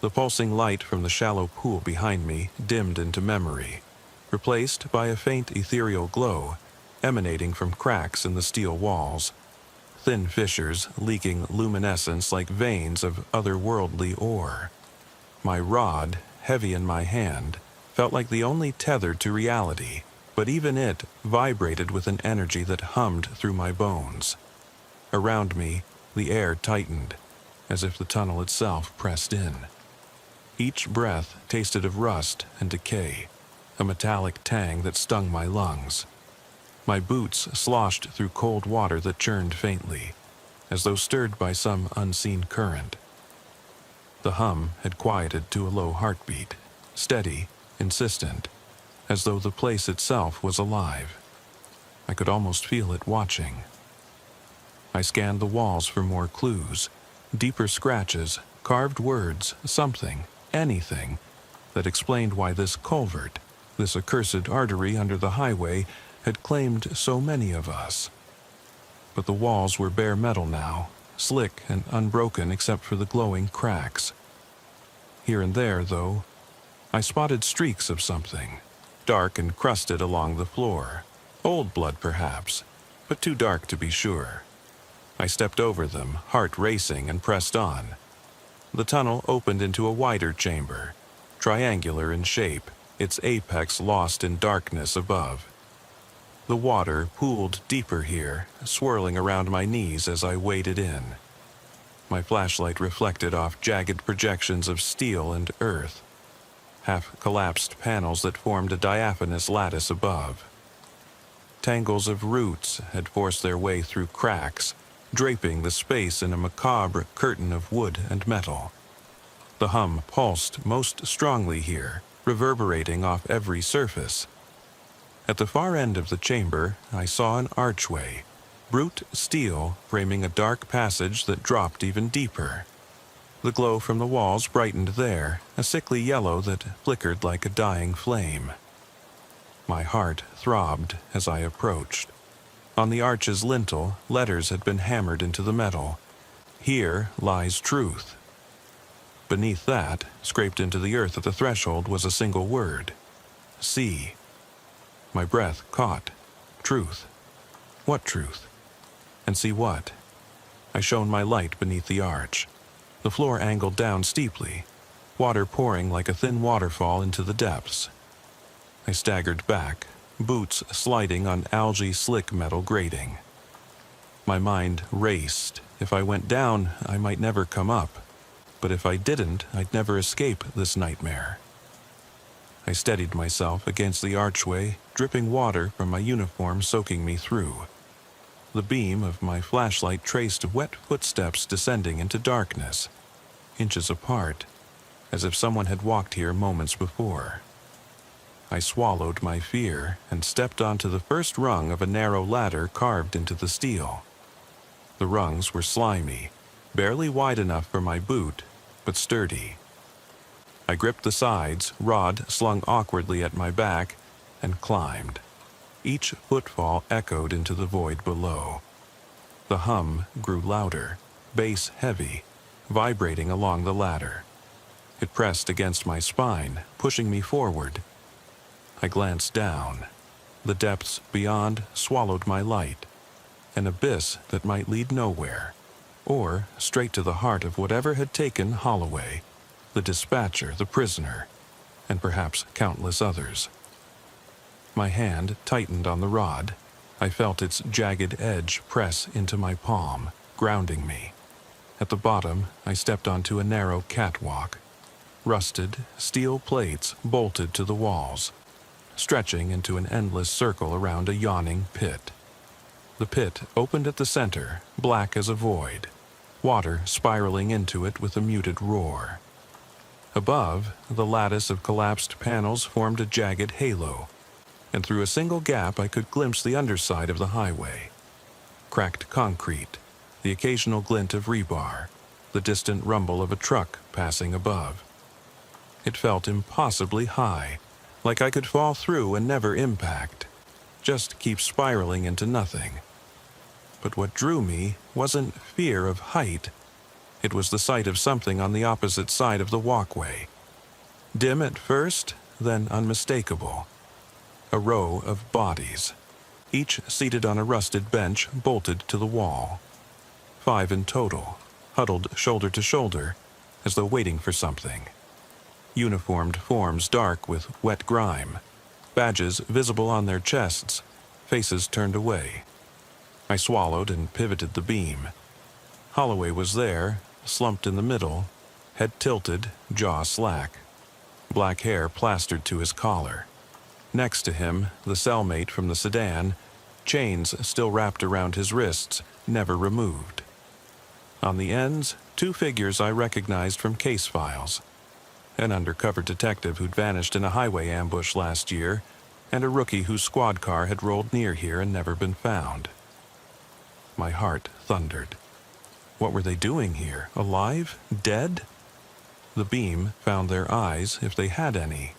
A: The pulsing light from the shallow pool behind me dimmed into memory, replaced by a faint ethereal glow emanating from cracks in the steel walls, thin fissures leaking luminescence like veins of otherworldly ore. My rod, heavy in my hand, felt like the only tether to reality, but even it vibrated with an energy that hummed through my bones. Around me, the air tightened, as if the tunnel itself pressed in. Each breath tasted of rust and decay, a metallic tang that stung my lungs. My boots sloshed through cold water that churned faintly, as though stirred by some unseen current. The hum had quieted to a low heartbeat, steady, insistent, as though the place itself was alive. I could almost feel it watching. I scanned the walls for more clues, deeper scratches, carved words, something, anything, that explained why this culvert, this accursed artery under the highway, had claimed so many of us. But the walls were bare metal now, slick and unbroken except for the glowing cracks. Here and there, though, I spotted streaks of something, dark and crusted along the floor. Old blood, perhaps, but too dark to be sure. I stepped over them, heart racing, and pressed on. The tunnel opened into a wider chamber, triangular in shape, its apex lost in darkness above. The water pooled deeper here, swirling around my knees as I waded in. My flashlight reflected off jagged projections of steel and earth, half-collapsed panels that formed a diaphanous lattice above. Tangles of roots had forced their way through cracks, draping the space in a macabre curtain of wood and metal. The hum pulsed most strongly here, reverberating off every surface. At the far end of the chamber, I saw an archway, brute steel framing a dark passage that dropped even deeper. The glow from the walls brightened there, a sickly yellow that flickered like a dying flame. My heart throbbed as I approached. On the arch's lintel, letters had been hammered into the metal. "Here lies truth." Beneath that, scraped into the earth at the threshold, was a single word: see. My breath caught. Truth. What truth? And see what? I shone my light beneath the arch. The floor angled down steeply, water pouring like a thin waterfall into the depths. I staggered back, boots sliding on algae-slick metal grating. My mind raced. If I went down, I might never come up. But if I didn't, I'd never escape this nightmare. I steadied myself against the archway, dripping water from my uniform soaking me through. The beam of my flashlight traced wet footsteps descending into darkness, inches apart, as if someone had walked here moments before. I swallowed my fear and stepped onto the first rung of a narrow ladder carved into the steel. The rungs were slimy, barely wide enough for my boot, but sturdy. I gripped the sides, rod slung awkwardly at my back, and climbed. Each footfall echoed into the void below. The hum grew louder, bass heavy, vibrating along the ladder. It pressed against my spine, pushing me forward. I glanced down. The depths beyond swallowed my light, an abyss that might lead nowhere, or straight to the heart of whatever had taken Holloway, the dispatcher, the prisoner, and perhaps countless others. My hand tightened on the rod. I felt its jagged edge press into my palm, grounding me. At the bottom, I stepped onto a narrow catwalk. Rusted, steel plates bolted to the walls, stretching into an endless circle around a yawning pit. The pit opened at the center, black as a void, water spiraling into it with a muted roar. Above, the lattice of collapsed panels formed a jagged halo, and through a single gap I could glimpse the underside of the highway. Cracked concrete, the occasional glint of rebar, the distant rumble of a truck passing above. It felt impossibly high, like I could fall through and never impact, just keep spiraling into nothing. But what drew me wasn't fear of height. It was the sight of something on the opposite side of the walkway. Dim at first, then unmistakable. A row of bodies, each seated on a rusted bench bolted to the wall. 5 in total, huddled shoulder to shoulder, as though waiting for something. Uniformed forms dark with wet grime, badges visible on their chests, faces turned away. I swallowed and pivoted the beam. Holloway was there, slumped in the middle, head tilted, jaw slack. Black hair plastered to his collar. Next to him, the cellmate from the sedan, chains still wrapped around his wrists, never removed. On the ends, 2 figures I recognized from case files. An undercover detective who'd vanished in a highway ambush last year, and a rookie whose squad car had rolled near here and never been found. My heart thundered. What were they doing here? Alive? Dead? The beam found their eyes, if they had any,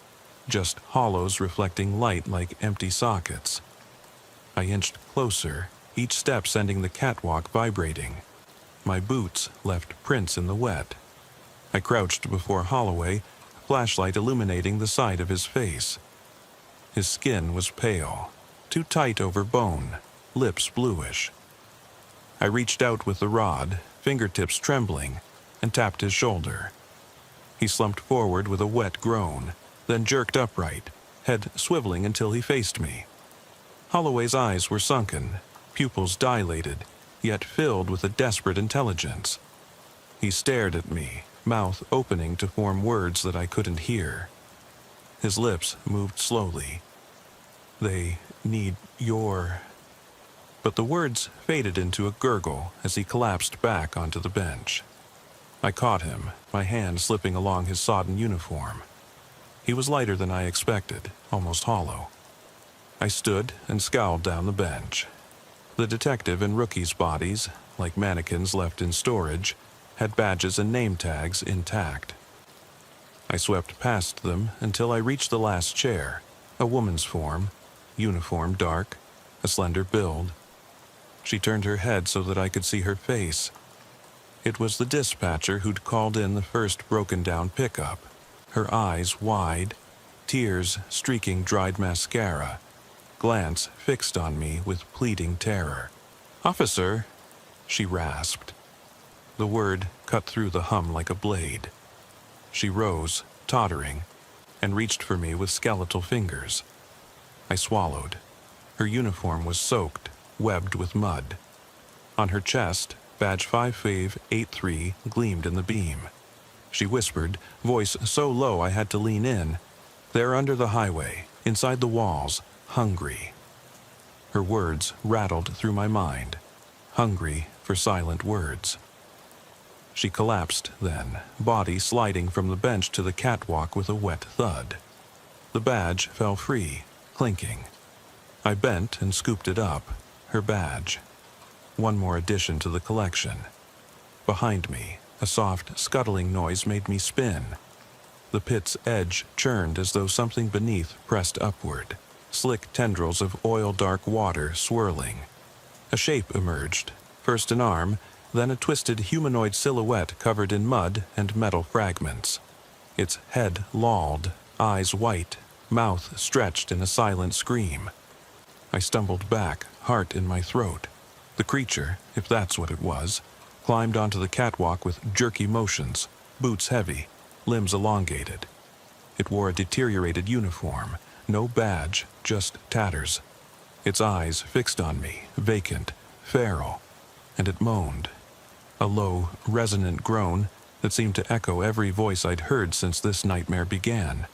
A: just hollows reflecting light like empty sockets. I inched closer, each step sending the catwalk vibrating. My boots left prints in the wet. I crouched before Holloway, flashlight illuminating the side of his face. His skin was pale, too tight over bone, lips bluish. I reached out with the rod, fingertips trembling, and tapped his shoulder. He slumped forward with a wet groan, then jerked upright, head swiveling until he faced me. Holloway's eyes were sunken, pupils dilated, yet filled with a desperate intelligence. He stared at me, mouth opening to form words that I couldn't hear. His lips moved slowly. "They need your..." But the words faded into a gurgle as he collapsed back onto the bench. I caught him, my hand slipping along his sodden uniform. He was lighter than I expected, almost hollow. I stood and scowled down the bench. The detective and rookie's bodies, like mannequins left in storage, had badges and name tags intact. I swept past them until I reached the last chair, a woman's form, uniform dark, a slender build. She turned her head so that I could see her face. It was the dispatcher who'd called in the first broken-down pickup, her eyes wide, tears streaking dried mascara, glance fixed on me with pleading terror. "Officer," she rasped. The word cut through the hum like a blade. She rose, tottering, and reached for me with skeletal fingers. I swallowed. Her uniform was soaked, webbed with mud. On her chest, badge 5583 gleamed in the beam. She whispered, voice so low I had to lean in, "They're under the highway, inside the walls, hungry." Her words rattled through my mind, hungry for silent words. She collapsed then, body sliding from the bench to the catwalk with a wet thud. The badge fell free, clinking. I bent and scooped it up, her badge. One more addition to the collection. Behind me, a soft, scuttling noise made me spin. The pit's edge churned as though something beneath pressed upward, slick tendrils of oil-dark water swirling. A shape emerged, first an arm, then a twisted humanoid silhouette covered in mud and metal fragments. Its head lolled, eyes white, mouth stretched in a silent scream. I stumbled back, heart in my throat. The creature, if that's what it was, climbed onto the catwalk with jerky motions, boots heavy, limbs elongated. It wore a deteriorated uniform, no badge, just tatters. Its eyes fixed on me, vacant, feral, and it moaned. A low, resonant groan that seemed to echo every voice I'd heard since this nightmare began.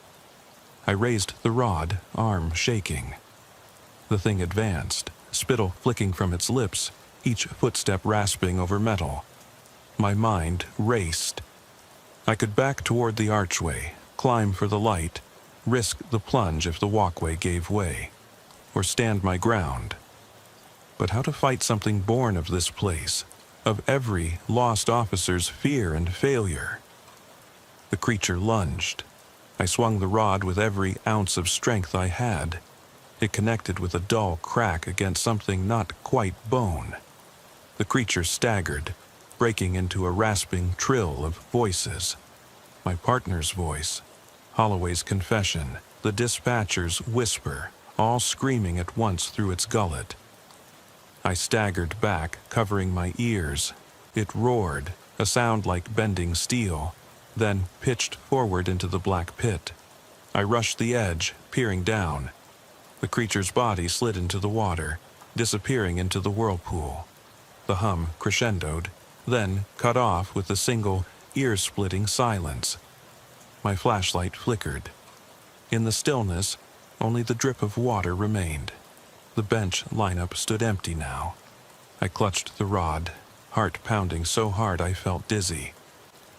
A: I raised the rod, arm shaking. The thing advanced, spittle flicking from its lips, each footstep rasping over metal. My mind raced. I could back toward the archway, climb for the light, risk the plunge if the walkway gave way, or stand my ground. But how to fight something born of this place, of every lost officer's fear and failure? The creature lunged. I swung the rod with every ounce of strength I had. It connected with a dull crack against something not quite bone. The creature staggered, breaking into a rasping trill of voices. My partner's voice, Holloway's confession, the dispatcher's whisper, all screaming at once through its gullet. I staggered back, covering my ears. It roared, a sound like bending steel, then pitched forward into the black pit. I rushed the edge, peering down. The creature's body slid into the water, disappearing into the whirlpool. The hum crescendoed, then cut off with a single, ear-splitting silence. My flashlight flickered. In the stillness, only the drip of water remained. The bench lineup stood empty now. I clutched the rod, heart pounding so hard I felt dizzy.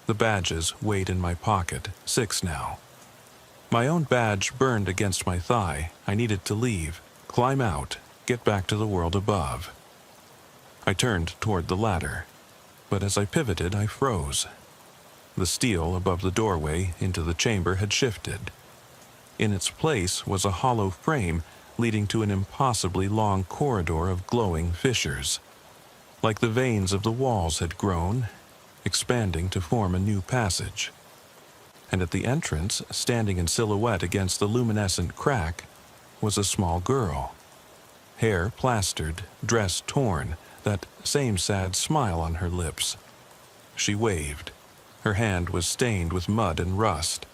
A: The badges weighed in my pocket, 6 now. My own badge burned against my thigh. I needed to leave, climb out, get back to the world above. I turned toward the ladder, but as I pivoted, I froze. The steel above the doorway into the chamber had shifted. In its place was a hollow frame leading to an impossibly long corridor of glowing fissures. Like the veins of the walls had grown, expanding to form a new passage. And at the entrance, standing in silhouette against the luminescent crack, was a small girl. Hair plastered, dress torn, that same sad smile on her lips. She waved. Her hand was stained with mud and rust.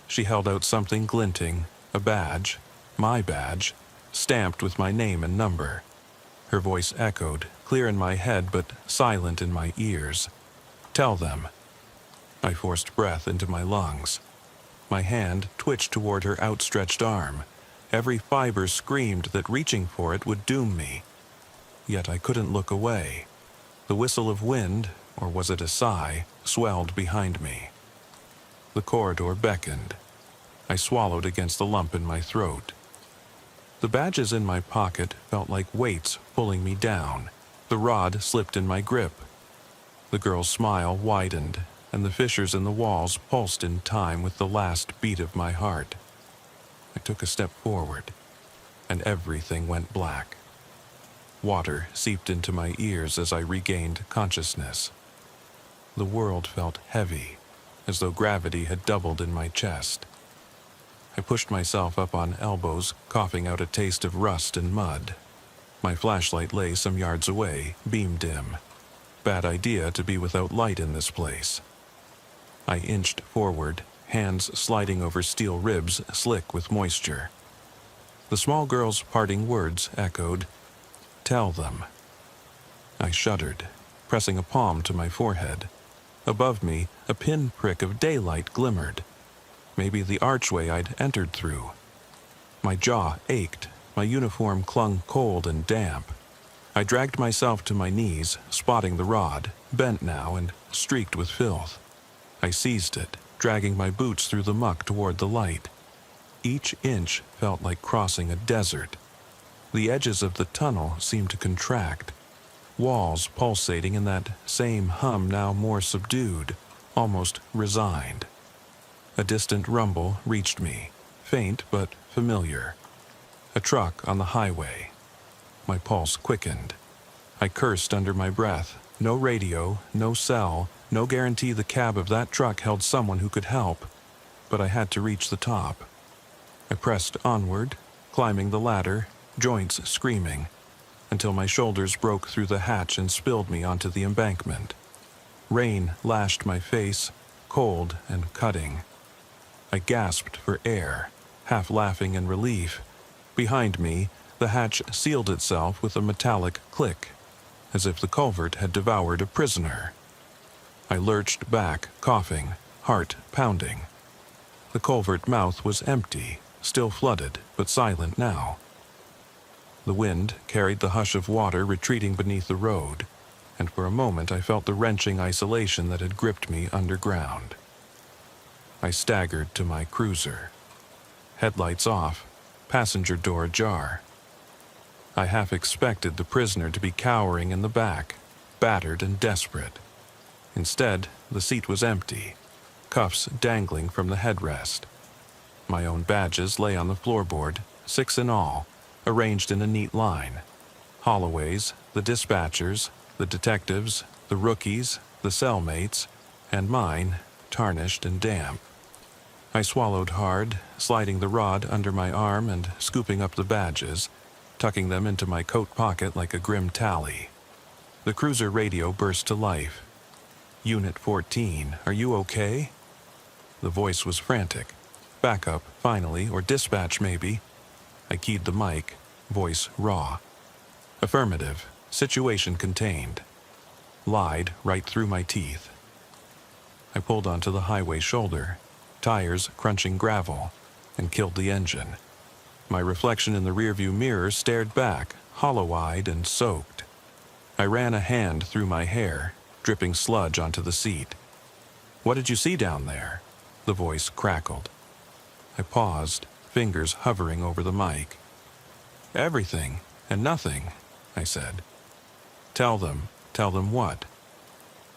A: She held out something glinting, a badge, my badge, stamped with my name and number. Her voice echoed, clear in my head but silent in my ears. "Tell them." I forced breath into my lungs. My hand twitched toward her outstretched arm. Every fiber screamed that reaching for it would doom me. Yet I couldn't look away. The whistle of wind, or was it a sigh, swelled behind me. The corridor beckoned. I swallowed against the lump in my throat. The badges in my pocket felt like weights pulling me down. The rod slipped in my grip. The girl's smile widened, and the fissures in the walls pulsed in time with the last beat of my heart. I took a step forward, and everything went black. Water seeped into my ears as I regained consciousness. The world felt heavy, as though gravity had doubled in my chest. I pushed myself up on elbows, coughing out a taste of rust and mud. My flashlight lay some yards away, beam dim. Bad idea to be without light in this place. I inched forward, hands sliding over steel ribs slick with moisture. The small girl's parting words echoed, "Tell them." I shuddered, pressing a palm to my forehead. Above me, a pinprick of daylight glimmered. Maybe the archway I'd entered through. My jaw ached, my uniform clung cold and damp. I dragged myself to my knees, spotting the rod, bent now and streaked with filth. I seized it, dragging my boots through the muck toward the light. Each inch felt like crossing a desert. The edges of the tunnel seemed to contract, walls pulsating in that same hum, now more subdued, almost resigned. A distant rumble reached me, faint but familiar. A truck on the highway. My pulse quickened. I cursed under my breath. No radio, no cell, no guarantee the cab of that truck held someone who could help. But I had to reach the top. I pressed onward, climbing the ladder, joints screaming, until my shoulders broke through the hatch and spilled me onto the embankment. Rain lashed my face, cold and cutting. I gasped for air, half laughing in relief. Behind me, the hatch sealed itself with a metallic click, as if the culvert had devoured a prisoner. I lurched back, coughing, heart pounding. The culvert mouth was empty, still flooded, but silent now. The wind carried the hush of water retreating beneath the road, and for a moment I felt the wrenching isolation that had gripped me underground. I staggered to my cruiser. Headlights off, passenger door ajar. I half expected the prisoner to be cowering in the back, battered and desperate. Instead, the seat was empty, cuffs dangling from the headrest. My own badges lay on the floorboard, 6 in all, arranged in a neat line. Holloway's, the dispatchers, the detectives, the rookies, the cellmates, and mine, tarnished and damp. I swallowed hard, sliding the rod under my arm and scooping up the badges, tucking them into my coat pocket like a grim tally. The cruiser radio burst to life. "Unit 14, are you okay?" The voice was frantic. "Backup, finally, or dispatch maybe." I keyed the mic, voice raw. "Affirmative, situation contained." Lied right through my teeth. I pulled onto the highway shoulder, tires crunching gravel, and killed the engine. My reflection in the rearview mirror stared back, hollow-eyed and soaked. I ran a hand through my hair, dripping sludge onto the seat. "What did you see down there?" The voice crackled. I paused, fingers hovering over the mic. "Everything and nothing," I said. Tell them what?"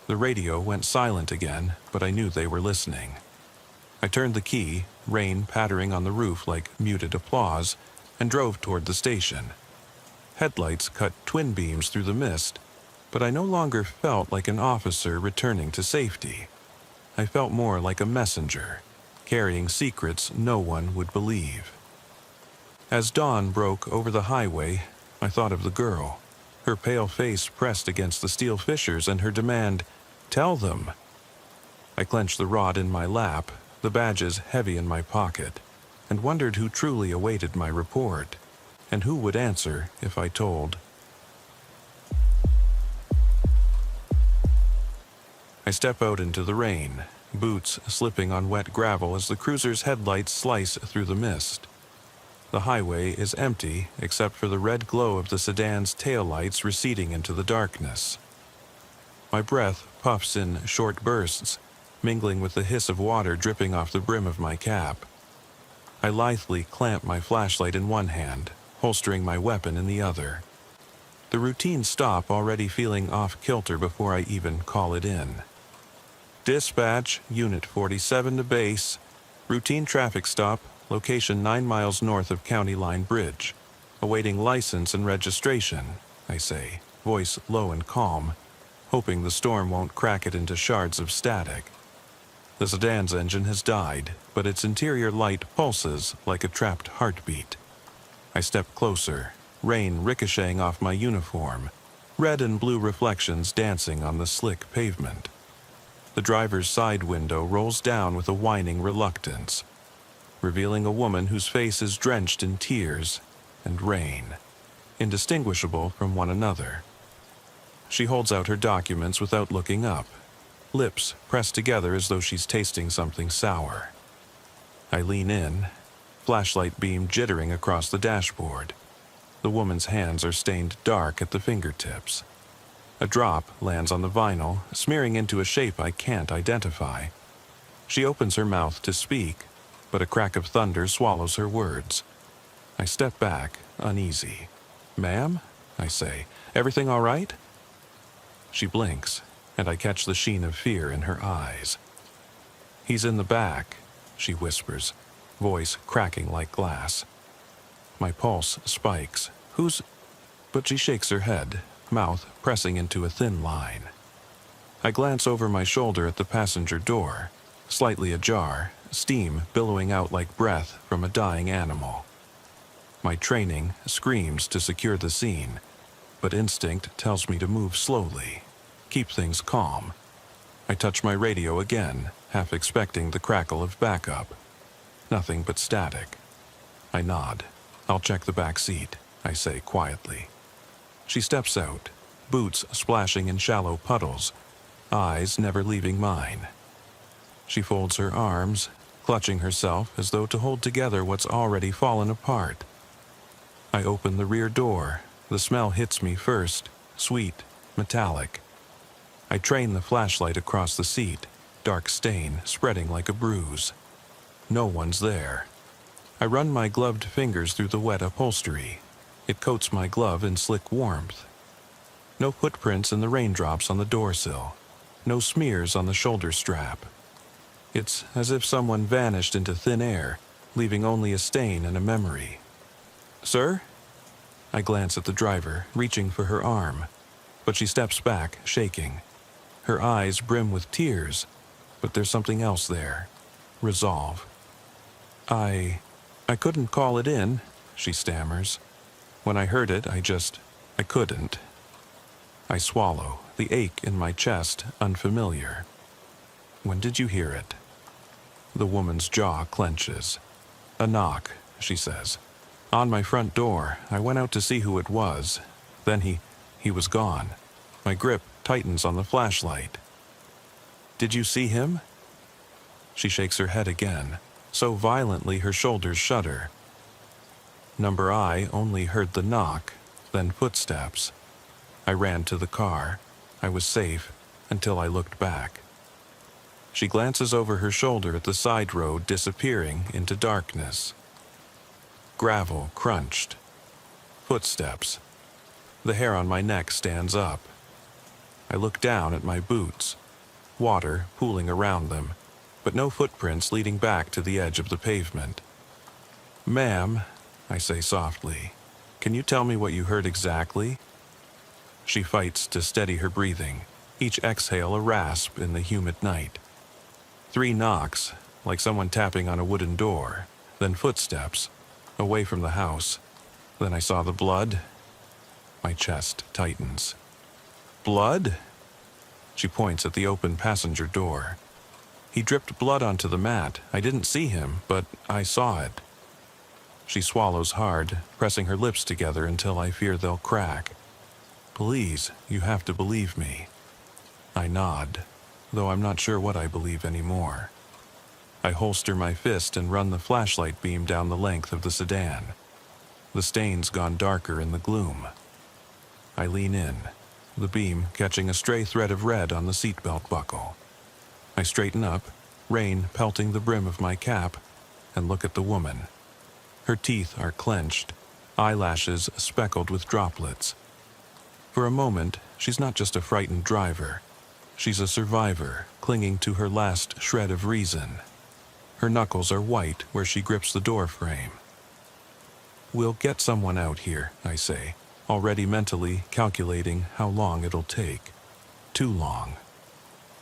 A: The radio went silent again, but I knew they were listening. I turned the key, rain pattering on the roof like muted applause, and drove toward the station. Headlights cut twin beams through the mist, but I no longer felt like an officer returning to safety. I felt more like a messenger, carrying secrets no one would believe. As dawn broke over the highway, I thought of the girl, her pale face pressed against the steel fissures, and her demand, "Tell them." I clenched the rod in my lap, the badges heavy in my pocket, and wondered who truly awaited my report, and who would answer if I told. I step out into the rain, boots slipping on wet gravel as the cruiser's headlights slice through the mist. The highway is empty except for the red glow of the sedan's taillights receding into the darkness. My breath puffs in short bursts, mingling with the hiss of water dripping off the brim of my cap. I lithely clamp my flashlight in one hand, holstering my weapon in the other. The routine stop already feeling off-kilter before I even call it in. "Dispatch, Unit 47 to base. Routine traffic stop, location 9 miles north of County Line Bridge. Awaiting license and registration," I say, voice low and calm, hoping the storm won't crack it into shards of static. The sedan's engine has died, but its interior light pulses like a trapped heartbeat. I step closer, rain ricocheting off my uniform, red and blue reflections dancing on the slick pavement. The driver's side window rolls down with a whining reluctance, revealing a woman whose face is drenched in tears and rain, indistinguishable from one another. She holds out her documents without looking up, lips pressed together as though she's tasting something sour. I lean in, flashlight beam jittering across the dashboard. The woman's hands are stained dark at the fingertips. A drop lands on the vinyl, smearing into a shape I can't identify. She opens her mouth to speak, but a crack of thunder swallows her words. I step back, uneasy. "Ma'am?" I say. "Everything all right?" She blinks, and I catch the sheen of fear in her eyes. "He's in the back," she whispers, voice cracking like glass. My pulse spikes. "Who's—" But she shakes her head, mouth pressing into a thin line. I glance over my shoulder at the passenger door, slightly ajar, steam billowing out like breath from a dying animal. My training screams to secure the scene, but instinct tells me to move slowly, keep things calm. I touch my radio again, half expecting the crackle of backup. Nothing but static. I nod. "I'll check the back seat," I say quietly. She steps out, boots splashing in shallow puddles, eyes never leaving mine. She folds her arms, clutching herself as though to hold together what's already fallen apart. I open the rear door. The smell hits me first, sweet, metallic. I train the flashlight across the seat, dark stain spreading like a bruise. No one's there. I run my gloved fingers through the wet upholstery. It coats my glove in slick warmth. No footprints in the raindrops on the doorsill. No smears on the shoulder strap. It's as if someone vanished into thin air, leaving only a stain and a memory. "Sir?" I glance at the driver, reaching for her arm, but she steps back, shaking. Her eyes brim with tears, but there's something else there. Resolve. I couldn't call it in," she stammers. "When I heard it, I couldn't." I swallow, the ache in my chest unfamiliar. "When did you hear it?" The woman's jaw clenches. "A knock," she says. "On my front door. I went out to see who it was. Then he was gone." My grip tightens on the flashlight. "Did you see him?" She shakes her head again, so violently her shoulders shudder. Number I only heard the knock, then footsteps. I ran to the car. I was safe until I looked back. She glances over her shoulder at the side road disappearing into darkness. Gravel crunched. Footsteps. The hair on my neck stands up. I look down at my boots. Water pooling around them, but no footprints leading back to the edge of the pavement. "Ma'am," I say softly, "can you tell me what you heard exactly?" She fights to steady her breathing, each exhale a rasp in the humid night. 3 knocks, like someone tapping on a wooden door, then footsteps, away from the house. Then I saw the blood. My chest tightens. "Blood?" She points at the open passenger door. "He dripped blood onto the mat. I didn't see him, but I saw it." She swallows hard, pressing her lips together until I fear they'll crack. "Please, you have to believe me." I nod, though I'm not sure what I believe anymore. I holster my fist and run the flashlight beam down the length of the sedan. The stain's gone darker in the gloom. I lean in, the beam catching a stray thread of red on the seatbelt buckle. I straighten up, rain pelting the brim of my cap, and look at the woman. Her teeth are clenched, eyelashes speckled with droplets. For a moment, she's not just a frightened driver. She's a survivor, clinging to her last shred of reason. Her knuckles are white where she grips the door frame. "We'll get someone out here," I say, already mentally calculating how long it'll take. Too long.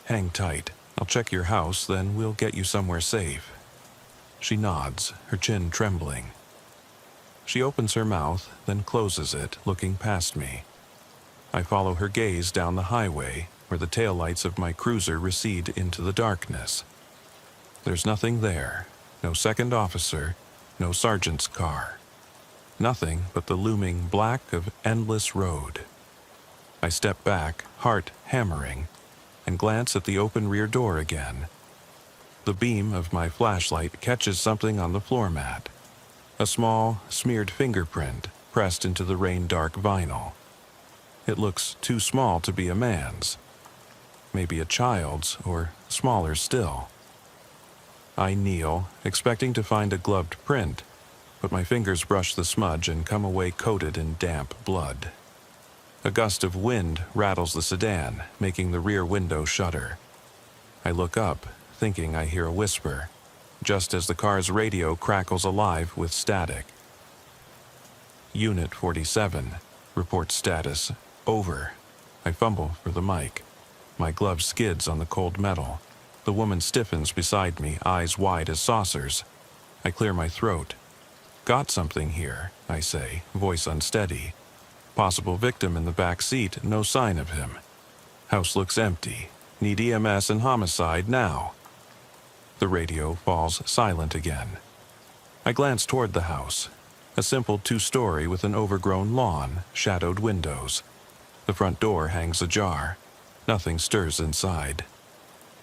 A: "Hang tight. I'll check your house, then we'll get you somewhere safe." She nods, her chin trembling. She opens her mouth, then closes it, looking past me. I follow her gaze down the highway, where the taillights of my cruiser recede into the darkness. There's nothing there. No second officer, no sergeant's car. Nothing but the looming black of endless road. I step back, heart hammering, and glance at the open rear door again. The beam of my flashlight catches something on the floor mat. A small, smeared fingerprint pressed into the rain-dark vinyl. It looks too small to be a man's. Maybe a child's, or smaller still. I kneel, expecting to find a gloved print, but my fingers brush the smudge and come away coated in damp blood. A gust of wind rattles the sedan, making the rear window shudder. I look up, thinking I hear a whisper, just as the car's radio crackles alive with static. Unit 47, report status, over. I fumble for the mic. My glove skids on the cold metal. The woman stiffens beside me, eyes wide as saucers. I clear my throat. Got something here, I say, voice unsteady. Possible victim in the back seat, no sign of him. House looks empty. Need EMS and homicide now. The radio falls silent again. I glance toward the house. A simple two-story with an overgrown lawn, shadowed windows. The front door hangs ajar. Nothing stirs inside.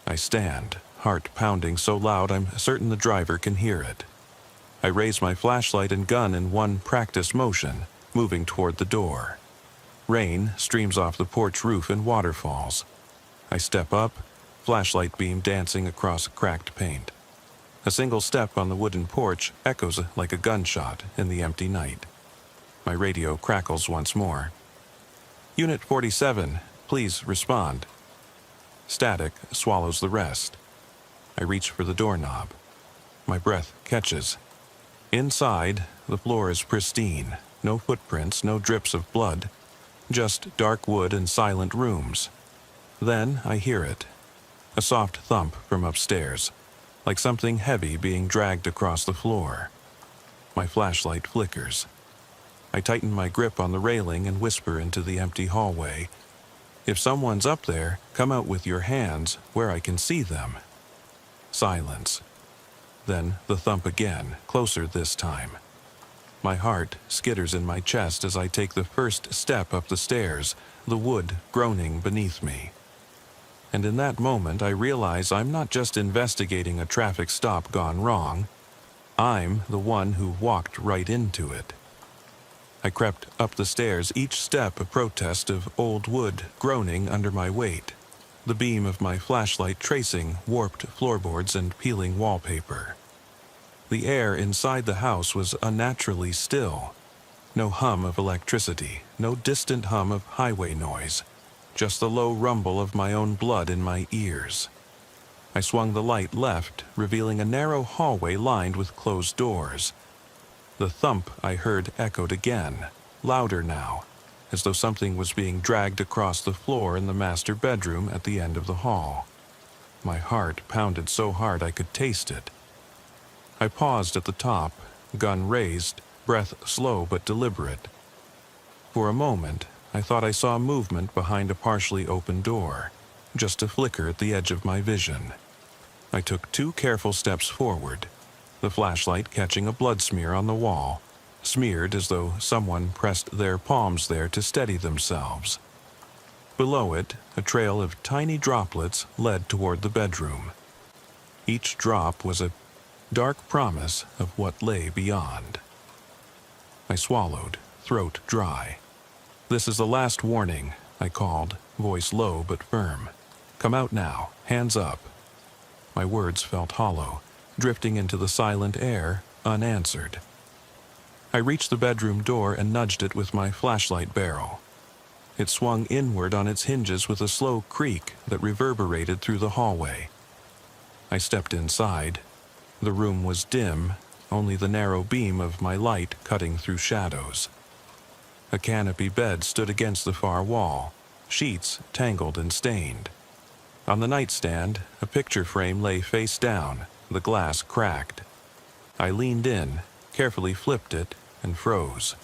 A: I stand, heart pounding so loud I'm certain the driver can hear it. I raise my flashlight and gun in one practiced motion, moving toward the door. Rain streams off the porch roof in waterfalls. I step up, flashlight beam dancing across cracked paint. A single step on the wooden porch echoes like a gunshot in the empty night. My radio crackles once more. Unit 47, please respond. Static swallows the rest. I reach for the doorknob. My breath catches. Inside, the floor is pristine. No footprints, no drips of blood. Just dark wood and silent rooms. Then I hear it. A soft thump from upstairs, like something heavy being dragged across the floor. My flashlight flickers. I tighten my grip on the railing and whisper into the empty hallway. If someone's up there, come out with your hands where I can see them. Silence. Then the thump again, closer this time. My heart skitters in my chest as I take the first step up the stairs, the wood groaning beneath me. And in that moment I realize I'm not just investigating a traffic stop gone wrong. I'm the one who walked right into it. I crept up the stairs, each step a protest of old wood groaning under my weight, the beam of my flashlight tracing warped floorboards and peeling wallpaper. The air inside the house was unnaturally still. No hum of electricity, no distant hum of highway noise, just the low rumble of my own blood in my ears. I swung the light left, revealing a narrow hallway lined with closed doors. The thump I heard echoed again, louder now, as though something was being dragged across the floor in the master bedroom at the end of the hall. My heart pounded so hard I could taste it. I paused at the top, gun raised, breath slow but deliberate. For a moment, I thought I saw movement behind a partially open door, just a flicker at the edge of my vision. I took 2 careful steps forward, the flashlight catching a blood smear on the wall, smeared as though someone pressed their palms there to steady themselves. Below it, a trail of tiny droplets led toward the bedroom. Each drop was a dark promise of what lay beyond. I swallowed, throat dry. "This is the last warning," I called, voice low but firm. "Come out now, hands up." My words felt hollow, drifting into the silent air, unanswered. I reached the bedroom door and nudged it with my flashlight barrel. It swung inward on its hinges with a slow creak that reverberated through the hallway. I stepped inside. The room was dim, only the narrow beam of my light cutting through shadows. A canopy bed stood against the far wall, sheets tangled and stained. On the nightstand, a picture frame lay face down, the glass cracked. I leaned in, carefully flipped it, and froze.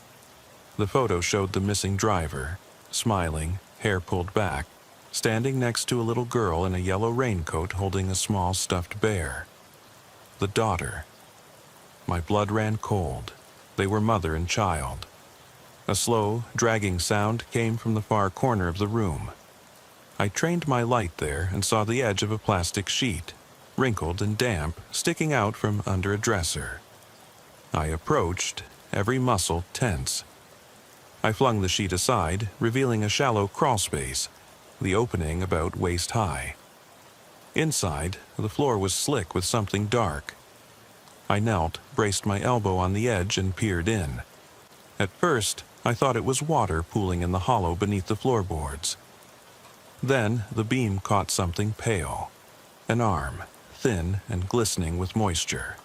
A: The photo showed the missing driver, smiling, hair pulled back, standing next to a little girl in a yellow raincoat holding a small stuffed bear. The daughter. My blood ran cold. They were mother and child. A slow, dragging sound came from the far corner of the room. I trained my light there and saw the edge of a plastic sheet, wrinkled and damp, sticking out from under a dresser. I approached, every muscle tense. I flung the sheet aside, revealing a shallow crawl space, the opening about waist high. Inside, the floor was slick with something dark. I knelt, braced my elbow on the edge, and peered in. At first, I thought it was water pooling in the hollow beneath the floorboards. Then the beam caught something pale, an arm, thin and glistening with moisture.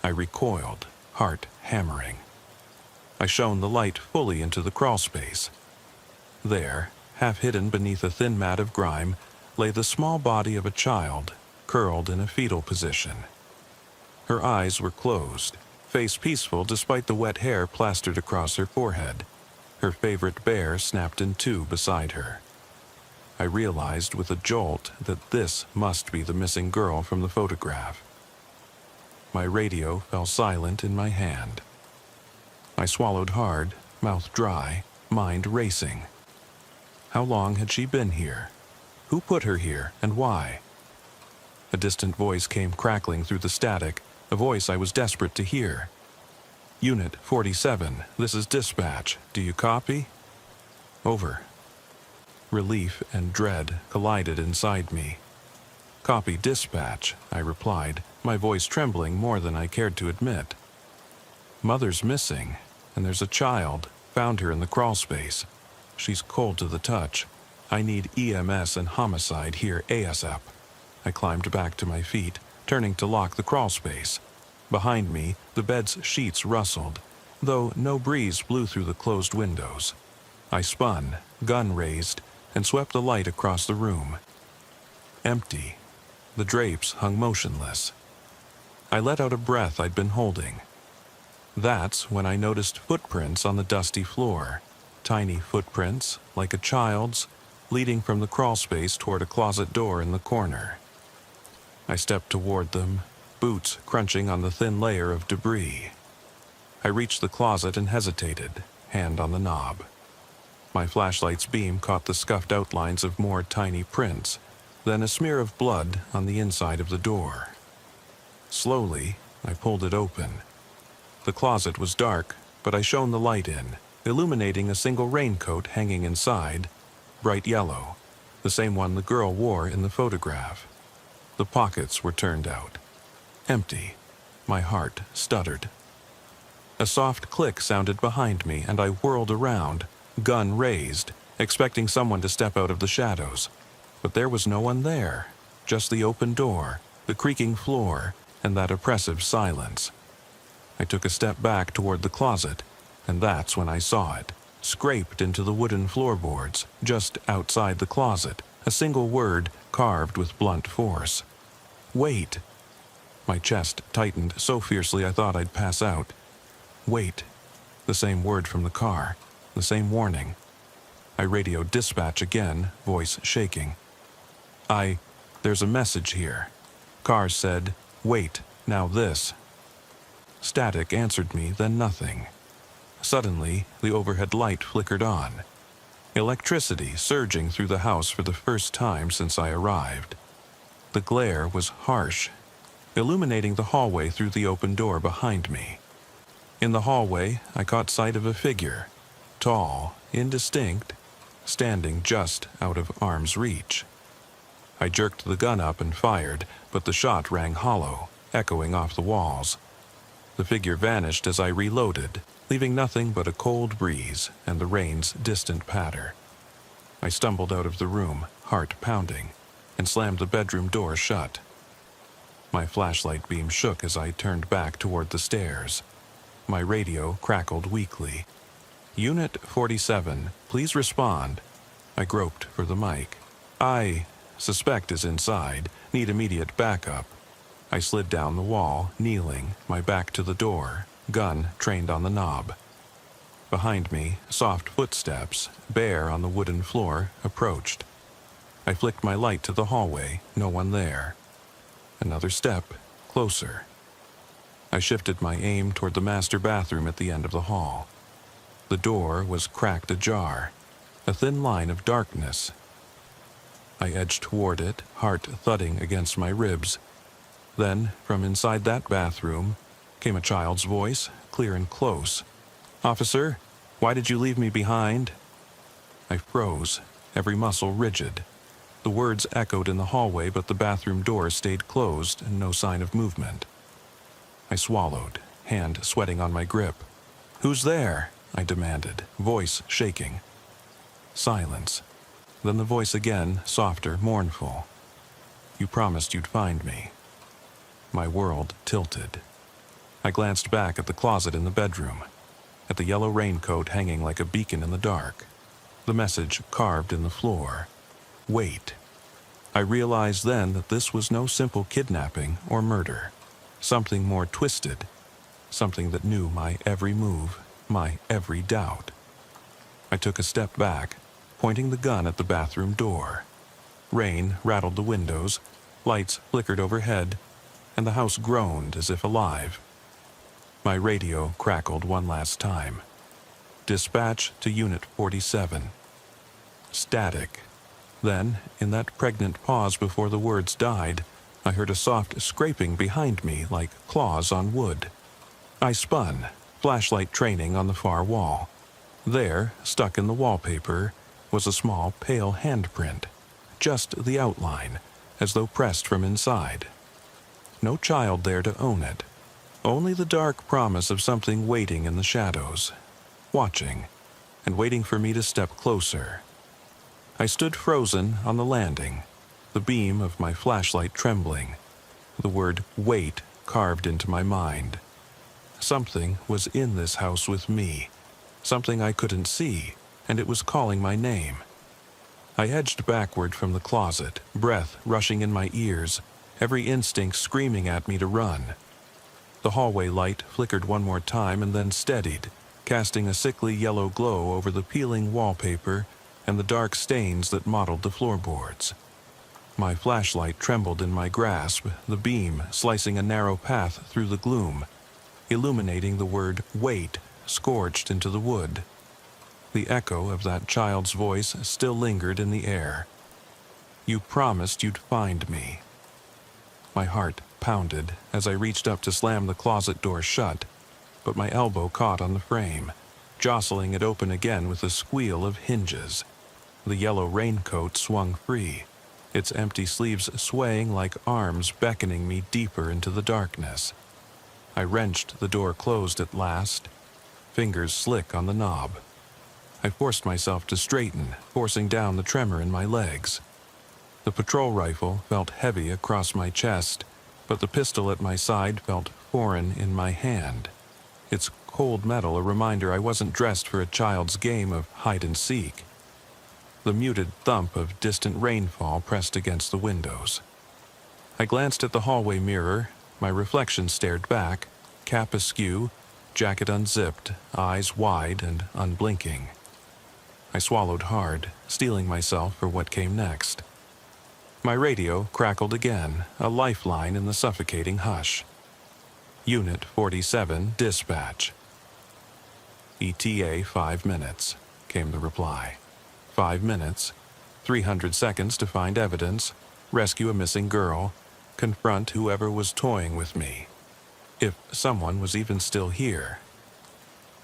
A: I recoiled, heart hammering. I shone the light fully into the crawlspace. There, half hidden beneath a thin mat of grime, lay the small body of a child, curled in a fetal position. Her eyes were closed, face peaceful despite the wet hair plastered across her forehead. Her favorite bear snapped in two beside her. I realized with a jolt that this must be the missing girl from the photograph. My radio fell silent in my hand. I swallowed hard, mouth dry, mind racing. How long had she been here? Who put her here, and why? A distant voice came crackling through the static, a voice I was desperate to hear. Unit 47, this is dispatch. Do you copy? Over. Relief and dread collided inside me. Copy dispatch, I replied, my voice trembling more than I cared to admit. Mother's missing, and there's a child. Found her in the crawlspace. She's cold to the touch. I need EMS and homicide here ASAP. I climbed back to my feet, turning to lock the crawlspace. Behind me, the bed's sheets rustled, though no breeze blew through the closed windows. I spun, gun raised, and swept the light across the room. Empty. The drapes hung motionless. I let out a breath I'd been holding. That's when I noticed footprints on the dusty floor. Tiny footprints, like a child's, leading from the crawlspace toward a closet door in the corner. I stepped toward them, boots crunching on the thin layer of debris. I reached the closet and hesitated, hand on the knob. My flashlight's beam caught the scuffed outlines of more tiny prints, then a smear of blood on the inside of the door. Slowly, I pulled it open. The closet was dark, but I shone the light in, illuminating a single raincoat hanging inside, bright yellow, the same one the girl wore in the photograph. The pockets were turned out. Empty. My heart stuttered. A soft click sounded behind me, and I whirled around, gun raised, expecting someone to step out of the shadows. But there was no one there, just the open door, the creaking floor, and that oppressive silence. I took a step back toward the closet, and that's when I saw it, scraped into the wooden floorboards, just outside the closet, a single word carved with blunt force. Wait. My chest tightened so fiercely I thought I'd pass out. Wait. The same word from the car, the same warning. I radioed dispatch again, voice shaking. There's a message here. Car said, wait, now this. Static answered me, then nothing. Suddenly, the overhead light flickered on. Electricity surging through the house for the first time since I arrived. The glare was harsh, illuminating the hallway through the open door behind me. In the hallway, I caught sight of a figure, tall, indistinct, standing just out of arm's reach. I jerked the gun up and fired, but the shot rang hollow, echoing off the walls. The figure vanished as I reloaded, leaving nothing but a cold breeze and the rain's distant patter. I stumbled out of the room, heart pounding, and slammed the bedroom door shut. My flashlight beam shook as I turned back toward the stairs. My radio crackled weakly. Unit 47, please respond. I groped for the mic. Suspect is inside. Need immediate backup. I slid down the wall, kneeling, my back to the door, gun trained on the knob. Behind me, soft footsteps, bare on the wooden floor, approached. I flicked my light to the hallway, no one there. Another step, closer. I shifted my aim toward the master bathroom at the end of the hall. The door was cracked ajar, a thin line of darkness. I edged toward it, heart thudding against my ribs. Then, from inside that bathroom, came a child's voice, clear and close. "Officer, why did you leave me behind?" I froze, every muscle rigid. The words echoed in the hallway, but the bathroom door stayed closed and no sign of movement. I swallowed, hand sweating on my grip. "Who's there?" I demanded, voice shaking. Silence. Then the voice again, softer, mournful. "You promised you'd find me." My world tilted. I glanced back at the closet in the bedroom, at the yellow raincoat hanging like a beacon in the dark, the message carved in the floor. Wait. I realized then that this was no simple kidnapping or murder. Something more twisted. Something that knew my every move, my every doubt. I took a step back, pointing the gun at the bathroom door. Rain rattled the windows, lights flickered overhead, and the house groaned as if alive. My radio crackled one last time. "Dispatch to Unit 47. Static. Then, in that pregnant pause before the words died, I heard a soft scraping behind me like claws on wood. I spun, flashlight training on the far wall. There, stuck in the wallpaper, was a small, pale handprint. Just the outline, as though pressed from inside. No child there to own it. Only the dark promise of something waiting in the shadows. Watching, and waiting for me to step closer. I stood frozen on the landing, the beam of my flashlight trembling, the word "wait" carved into my mind. Something was in this house with me, something I couldn't see, and it was calling my name. I edged backward from the closet, breath rushing in my ears, every instinct screaming at me to run. The hallway light flickered one more time and then steadied, casting a sickly yellow glow over the peeling wallpaper and the dark stains that mottled the floorboards. My flashlight trembled in my grasp, the beam slicing a narrow path through the gloom, illuminating the word "wait" scorched into the wood. The echo of that child's voice still lingered in the air. "You promised you'd find me." My heart pounded as I reached up to slam the closet door shut, but my elbow caught on the frame, jostling it open again with a squeal of hinges. The yellow raincoat swung free, its empty sleeves swaying like arms beckoning me deeper into the darkness. I wrenched the door closed at last, fingers slick on the knob. I forced myself to straighten, forcing down the tremor in my legs. The patrol rifle felt heavy across my chest, but the pistol at my side felt foreign in my hand. Its cold metal a reminder I wasn't dressed for a child's game of hide-and-seek. The muted thump of distant rainfall pressed against the windows. I glanced at the hallway mirror, my reflection stared back, cap askew, jacket unzipped, eyes wide and unblinking. I swallowed hard, steeling myself for what came next. My radio crackled again, a lifeline in the suffocating hush. "Unit 47, dispatch." "ETA 5 minutes, came the reply. 5 minutes, 300 seconds to find evidence, rescue a missing girl, confront whoever was toying with me. If someone was even still here.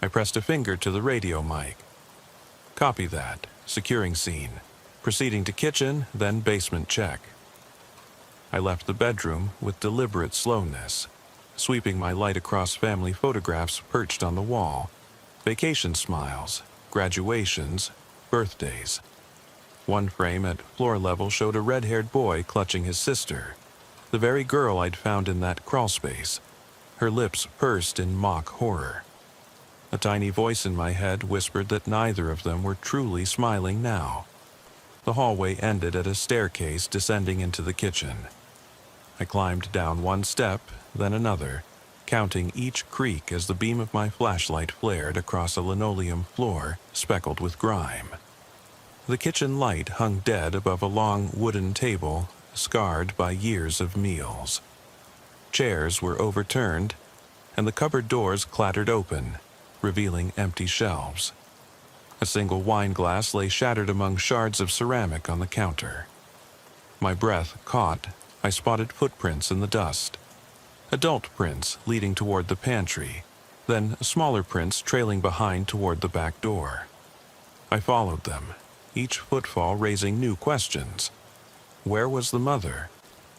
A: I pressed a finger to the radio mic. "Copy that, securing scene. Proceeding to kitchen, then basement check." I left the bedroom with deliberate slowness, sweeping my light across family photographs perched on the wall, vacation smiles, graduations, birthdays. One frame at floor level showed a red-haired boy clutching his sister, the very girl I'd found in that crawlspace, her lips pursed in mock horror. A tiny voice in my head whispered that neither of them were truly smiling now. The hallway ended at a staircase descending into the kitchen. I climbed down one step, then another, counting each creak as the beam of my flashlight flared across a linoleum floor speckled with grime. The kitchen light hung dead above a long wooden table, scarred by years of meals. Chairs were overturned, and the cupboard doors clattered open, revealing empty shelves. A single wine glass lay shattered among shards of ceramic on the counter. My breath caught. I spotted footprints in the dust. Adult prints leading toward the pantry, then smaller prints trailing behind toward the back door. I followed them, each footfall raising new questions. Where was the mother?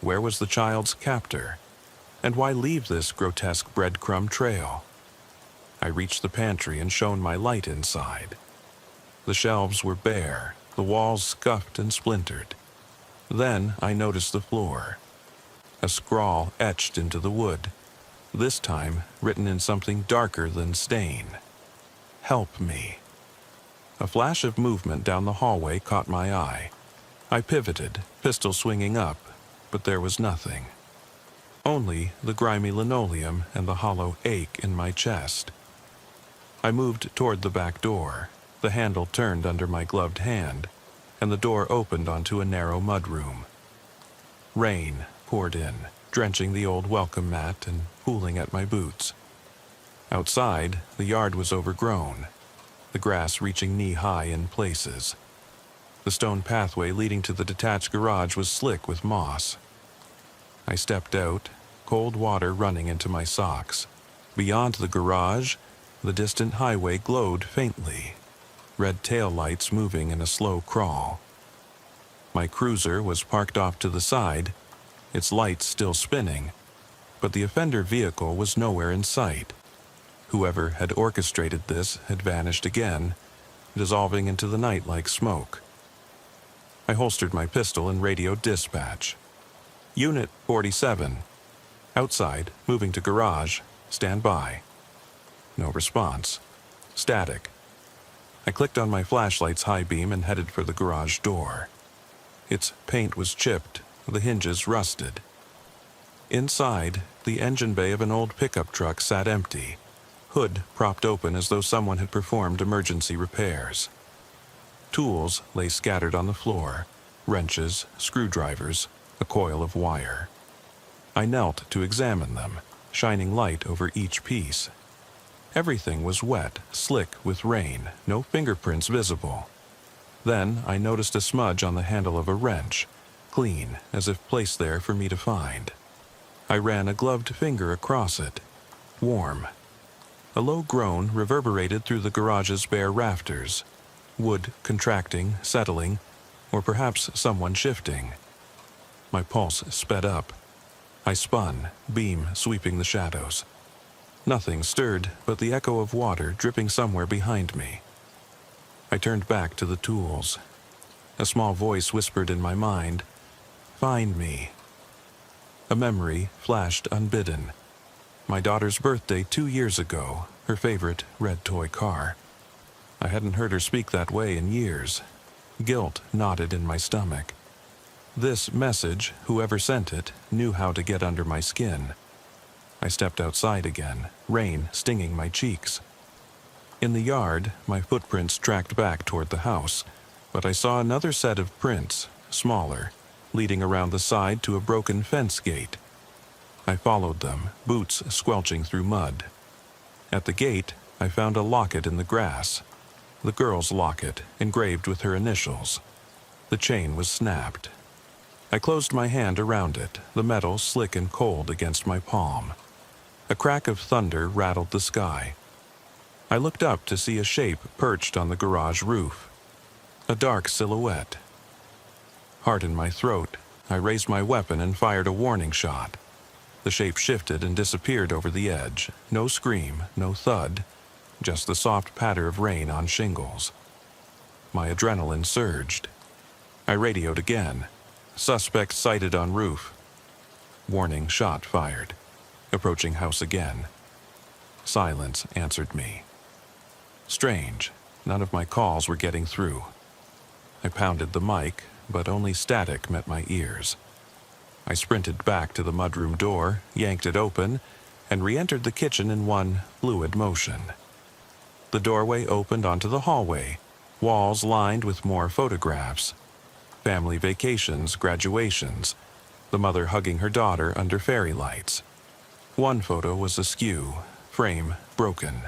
A: Where was the child's captor? And why leave this grotesque breadcrumb trail? I reached the pantry and shone my light inside. The shelves were bare, the walls scuffed and splintered. Then I noticed the floor. A scrawl etched into the wood, this time written in something darker than stain. Help me. A flash of movement down the hallway caught my eye. I pivoted, pistol swinging up, but there was nothing. Only the grimy linoleum and the hollow ache in my chest. I moved toward the back door. The handle turned under my gloved hand, and the door opened onto a narrow mudroom. Rain poured in, drenching the old welcome mat and pooling at my boots. Outside, the yard was overgrown, the grass reaching knee-high in places. The stone pathway leading to the detached garage was slick with moss. I stepped out, cold water running into my socks. Beyond the garage, the distant highway glowed faintly, red taillights moving in a slow crawl. My cruiser was parked off to the side, its lights still spinning, but the offender vehicle was nowhere in sight. Whoever had orchestrated this had vanished again, dissolving into the night like smoke. I holstered my pistol and radioed dispatch. Unit 47. Outside, moving to garage, stand by. No response. Static. I clicked on my flashlight's high beam and headed for the garage door. Its paint was chipped, the hinges rusted. Inside, the engine bay of an old pickup truck sat empty, hood propped open as though someone had performed emergency repairs. Tools lay scattered on the floor, wrenches, screwdrivers, a coil of wire. I knelt to examine them, shining light over each piece. Everything was wet, slick with rain, no fingerprints visible. Then I noticed a smudge on the handle of a wrench, clean, as if placed there for me to find. I ran a gloved finger across it. Warm. A low groan reverberated through the garage's bare rafters. Wood contracting, settling, or perhaps someone shifting. My pulse sped up. I spun, beam sweeping the shadows. Nothing stirred but the echo of water dripping somewhere behind me. I turned back to the tools. A small voice whispered in my mind, "Find me." A memory flashed unbidden. My daughter's birthday 2 years ago, her favorite red toy car. I hadn't heard her speak that way in years. Guilt knotted in my stomach. This message, whoever sent it, knew how to get under my skin. I stepped outside again, rain stinging my cheeks. In the yard, my footprints tracked back toward the house, but I saw another set of prints, smaller, leading around the side to a broken fence gate. I followed them, boots squelching through mud. At the gate, I found a locket in the grass. The girl's locket, engraved with her initials. The chain was snapped. I closed my hand around it, the metal slick and cold against my palm. A crack of thunder rattled the sky. I looked up to see a shape perched on the garage roof. A dark silhouette. Heart in my throat, I raised my weapon and fired a warning shot. The shape shifted and disappeared over the edge. No scream, no thud, just the soft patter of rain on shingles. My adrenaline surged. I radioed again. Suspect sighted on roof. Warning shot fired. Approaching house again. Silence answered me. Strange, none of my calls were getting through. I pounded the mic, but only static met my ears. I sprinted back to the mudroom door, yanked it open, and re-entered the kitchen in one fluid motion. The doorway opened onto the hallway, walls lined with more photographs. Family vacations, graduations, the mother hugging her daughter under fairy lights. One photo was askew, frame broken.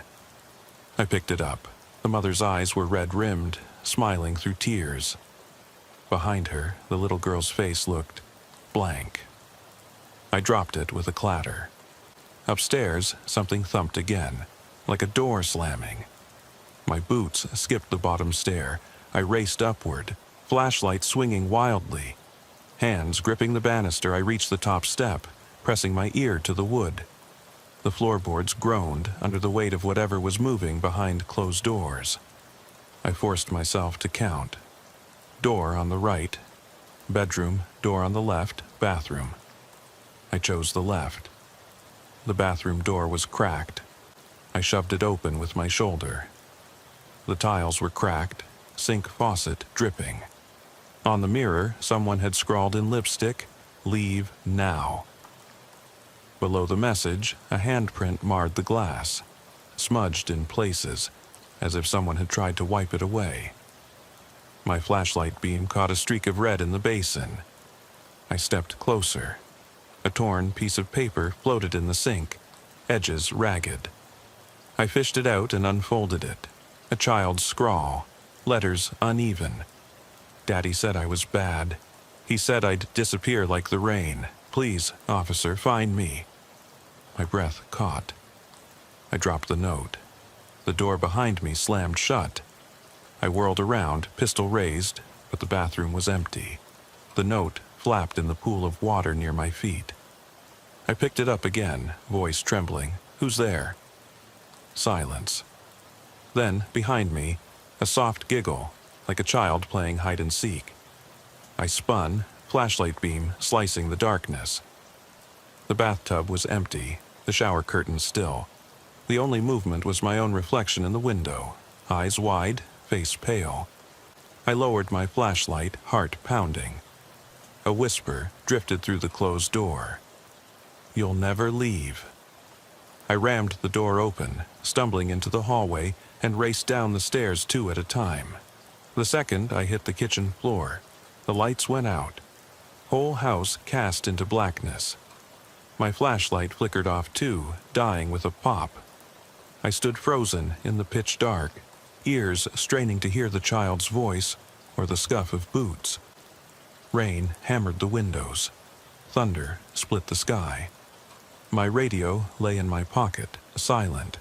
A: I picked it up. The mother's eyes were red-rimmed, smiling through tears. Behind her, the little girl's face looked blank. I dropped it with a clatter. Upstairs, something thumped again, like a door slamming. My boots skipped the bottom stair. I raced upward, flashlight swinging wildly. Hands gripping the banister, I reached the top step, pressing my ear to the wood. The floorboards groaned under the weight of whatever was moving behind closed doors. I forced myself to count. Door on the right, bedroom, door on the left, bathroom. I chose the left. The bathroom door was cracked. I shoved it open with my shoulder. The tiles were cracked, sink faucet dripping. On the mirror, someone had scrawled in lipstick, "Leave now." Below the message, a handprint marred the glass, smudged in places, as if someone had tried to wipe it away. My flashlight beam caught a streak of red in the basin. I stepped closer. A torn piece of paper floated in the sink, edges ragged. I fished it out and unfolded it. A child's scrawl, letters uneven. Daddy said I was bad. He said I'd disappear like the rain. Please, officer, find me. My breath caught. I dropped the note. The door behind me slammed shut. I whirled around, pistol raised, but the bathroom was empty. The note flapped in the pool of water near my feet. I picked it up again, voice trembling. "Who's there?" Silence. Then, behind me, a soft giggle, like a child playing hide-and-seek. I spun, flashlight beam slicing the darkness. The bathtub was empty, the shower curtains still. The only movement was my own reflection in the window, eyes wide, face pale. I lowered my flashlight, heart pounding. A whisper drifted through the closed door. "You'll never leave." I rammed the door open, stumbling into the hallway, and raced down the stairs 2 at a time. The second I hit the kitchen floor, the lights went out. Whole house cast into blackness. My flashlight flickered off too, dying with a pop. I stood frozen in the pitch dark, ears straining to hear the child's voice or the scuff of boots. Rain hammered the windows. Thunder split the sky. My radio lay in my pocket, silent.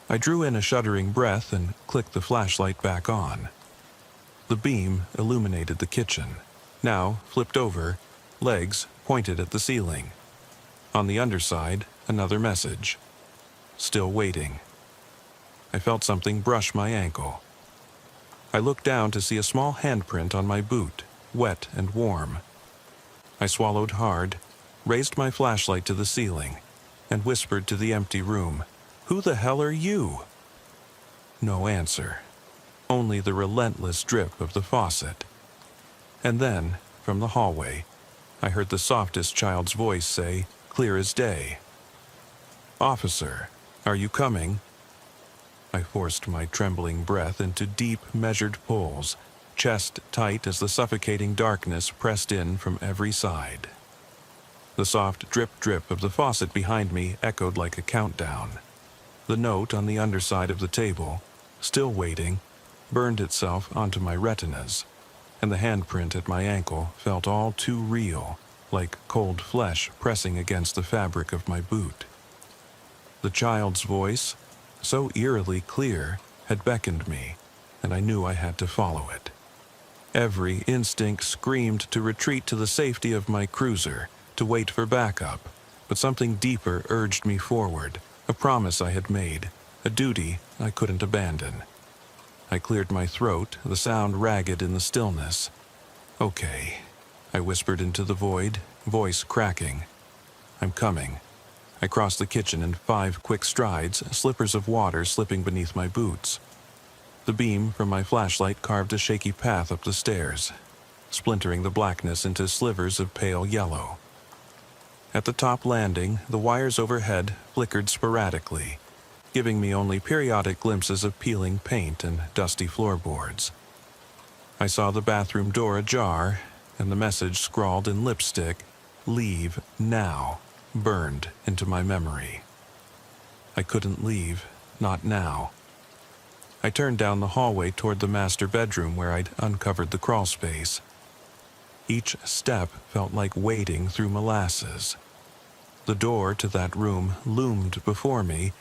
A: I drew in a shuddering breath and clicked the flashlight back on. The beam illuminated the kitchen, now flipped over, legs pointed at the ceiling. On the underside, another message. Still waiting. I felt something brush my ankle. I looked down to see a small handprint on my boot, wet and warm. I swallowed hard, raised my flashlight to the ceiling, and whispered to the empty room, "Who the hell are you?" No answer. Only the relentless drip of the faucet. And then, from the hallway, I heard the softest child's voice say, clear as day, "Officer, are you coming?" I forced my trembling breath into deep, measured pulls, chest tight as the suffocating darkness pressed in from every side. The soft drip-drip of the faucet behind me echoed like a countdown. The note on the underside of the table, still waiting, burned itself onto my retinas, and the handprint at my ankle felt all too real, like cold flesh pressing against the fabric of my boot. The child's voice, so eerily clear, had beckoned me, and I knew I had to follow it. Every instinct screamed to retreat to the safety of my cruiser, to wait for backup, but something deeper urged me forward, a promise I had made, a duty I couldn't abandon. I cleared my throat, the sound ragged in the stillness. "Okay," I whispered into the void, voice cracking. "I'm coming." I crossed the kitchen in 5 quick strides, slippers of water slipping beneath my boots. The beam from my flashlight carved a shaky path up the stairs, splintering the blackness into slivers of pale yellow. At the top landing, the wires overhead flickered sporadically, giving me only periodic glimpses of peeling paint and dusty floorboards. I saw the bathroom door ajar, and the message scrawled in lipstick, "Leave now," burned into my memory. I couldn't leave, not now. I turned down the hallway toward the master bedroom where I'd uncovered the crawl space. Each step felt like wading through molasses. The door to that room loomed before me,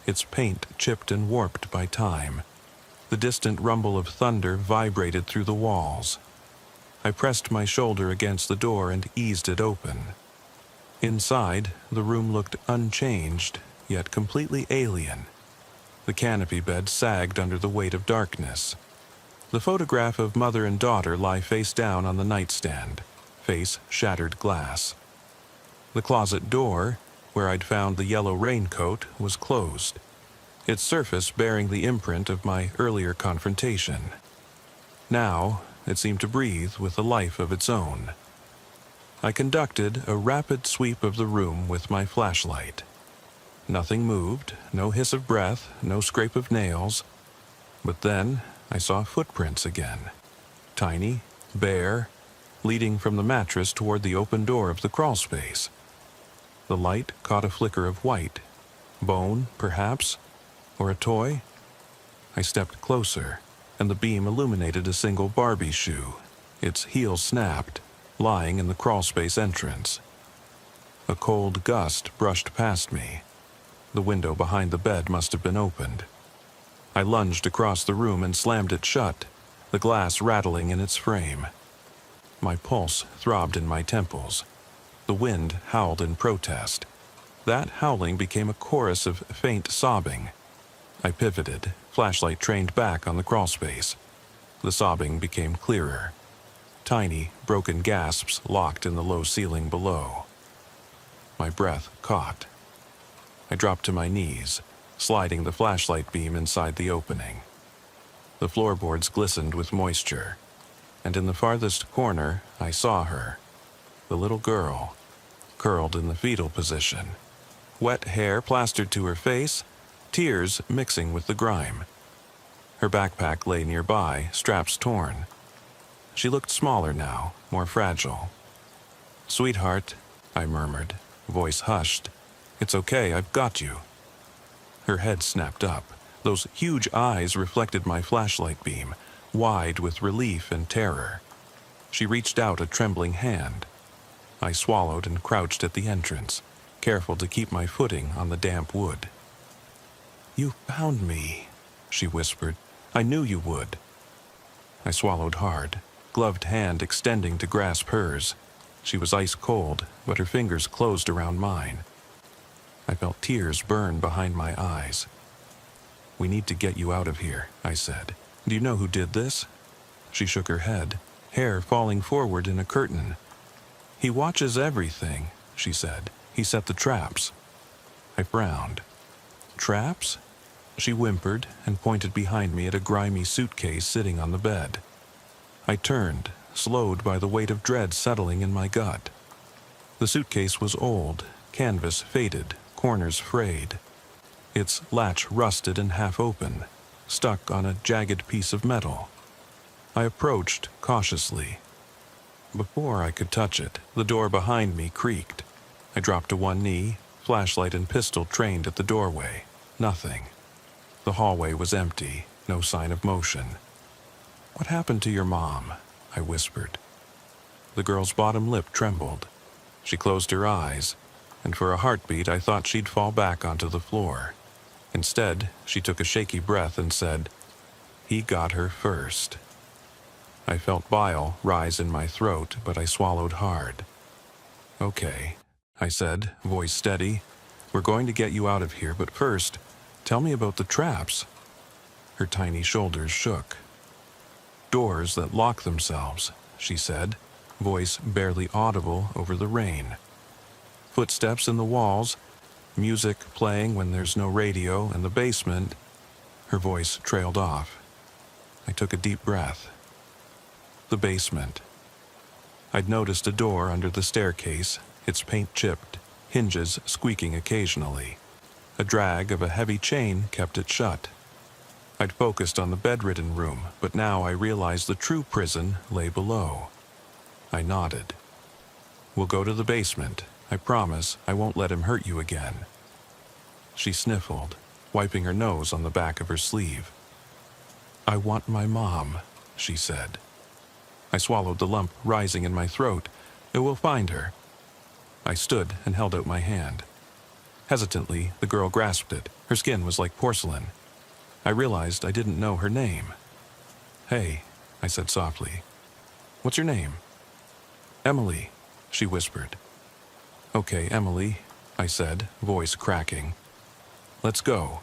A: its paint chipped and warped by time. The distant rumble of thunder vibrated through the walls. I pressed my shoulder against the door and eased it open. Inside, the room looked unchanged, yet completely alien. The canopy bed sagged under the weight of darkness. The photograph of mother and daughter lie face down on the nightstand, face shattered glass. The closet door, where I'd found the yellow raincoat, was closed, its surface bearing the imprint of my earlier confrontation. Now, it seemed to breathe with a life of its own. I conducted a rapid sweep of the room with my flashlight. Nothing moved, no hiss of breath, no scrape of nails. But then I saw footprints again, tiny, bare, leading from the mattress toward the open door of the crawlspace. The light caught a flicker of white, bone, perhaps, or a toy. I stepped closer, and the beam illuminated a single Barbie shoe, its heel snapped, lying in the crawlspace entrance. A cold gust brushed past me. The window behind the bed must have been opened. I lunged across the room and slammed it shut, the glass rattling in its frame. My pulse throbbed in my temples. The wind howled in protest. That howling became a chorus of faint sobbing. I pivoted, flashlight trained back on the crawlspace. The sobbing became clearer. Tiny, broken gasps locked in the low ceiling below. My breath caught. I dropped to my knees, sliding the flashlight beam inside the opening. The floorboards glistened with moisture, and in the farthest corner I saw her, the little girl, curled in the fetal position, wet hair plastered to her face, tears mixing with the grime. Her backpack lay nearby, straps torn. She looked smaller now, more fragile. "Sweetheart," I murmured, voice hushed. "It's okay, I've got you." Her head snapped up. Those huge eyes reflected my flashlight beam, wide with relief and terror. She reached out a trembling hand. I swallowed and crouched at the entrance, careful to keep my footing on the damp wood. "You found me," she whispered. "I knew you would." I swallowed hard, gloved hand extending to grasp hers. She was ice cold, but her fingers closed around mine. I felt tears burn behind my eyes. "We need to get you out of here," I said. "Do you know who did this?" She shook her head, hair falling forward in a curtain. "He watches everything," she said. "He set the traps." I frowned. "Traps?" She whimpered and pointed behind me at a grimy suitcase sitting on the bed. I turned, slowed by the weight of dread settling in my gut. The suitcase was old, canvas faded, corners frayed. Its latch rusted and half open, stuck on a jagged piece of metal. I approached cautiously. Before I could touch it, the door behind me creaked. I dropped to one knee, flashlight and pistol trained at the doorway. Nothing. The hallway was empty, no sign of motion. "What happened to your mom?" I whispered. The girl's bottom lip trembled. She closed her eyes, and for a heartbeat I thought she'd fall back onto the floor. Instead, she took a shaky breath and said, "He got her first." I felt bile rise in my throat, but I swallowed hard. "Okay," I said, voice steady. "We're going to get you out of here, but first, tell me about the traps." Her tiny shoulders shook. "Doors that lock themselves," she said, voice barely audible over the rain. "Footsteps in the walls, music playing when there's no radio in the basement." Her voice trailed off. I took a deep breath. The basement. I'd noticed a door under the staircase, its paint chipped, hinges squeaking occasionally. A drag of a heavy chain kept it shut. I'd focused on the bedridden room, but now I realized the true prison lay below. I nodded. "We'll go to the basement. I promise I won't let him hurt you again." She sniffled, wiping her nose on the back of her sleeve. "I want my mom," she said. I swallowed the lump rising in my throat. "We'll find her." I stood and held out my hand. Hesitantly, the girl grasped it. Her skin was like porcelain. I realized I didn't know her name. "Hey," I said softly. What's your name?" "Emily," she whispered. "Okay, Emily," I said, voice cracking. "Let's go."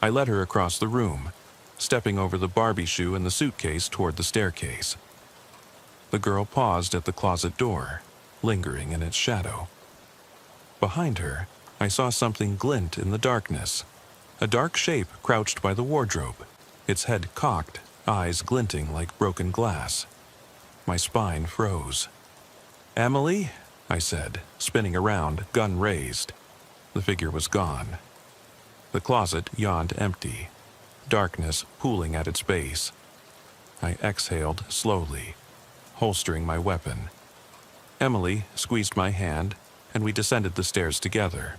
A: I led her across the room, stepping over the Barbie shoe and the suitcase toward the staircase. The girl paused at the closet door, lingering in its shadow. Behind her, I saw something glint in the darkness. A dark shape crouched by the wardrobe, its head cocked, eyes glinting like broken glass. My spine froze. "Emily?" I said, spinning around, gun raised. The figure was gone. The closet yawned empty, darkness pooling at its base. I exhaled slowly, holstering my weapon. Emily squeezed my hand, and we descended the stairs together.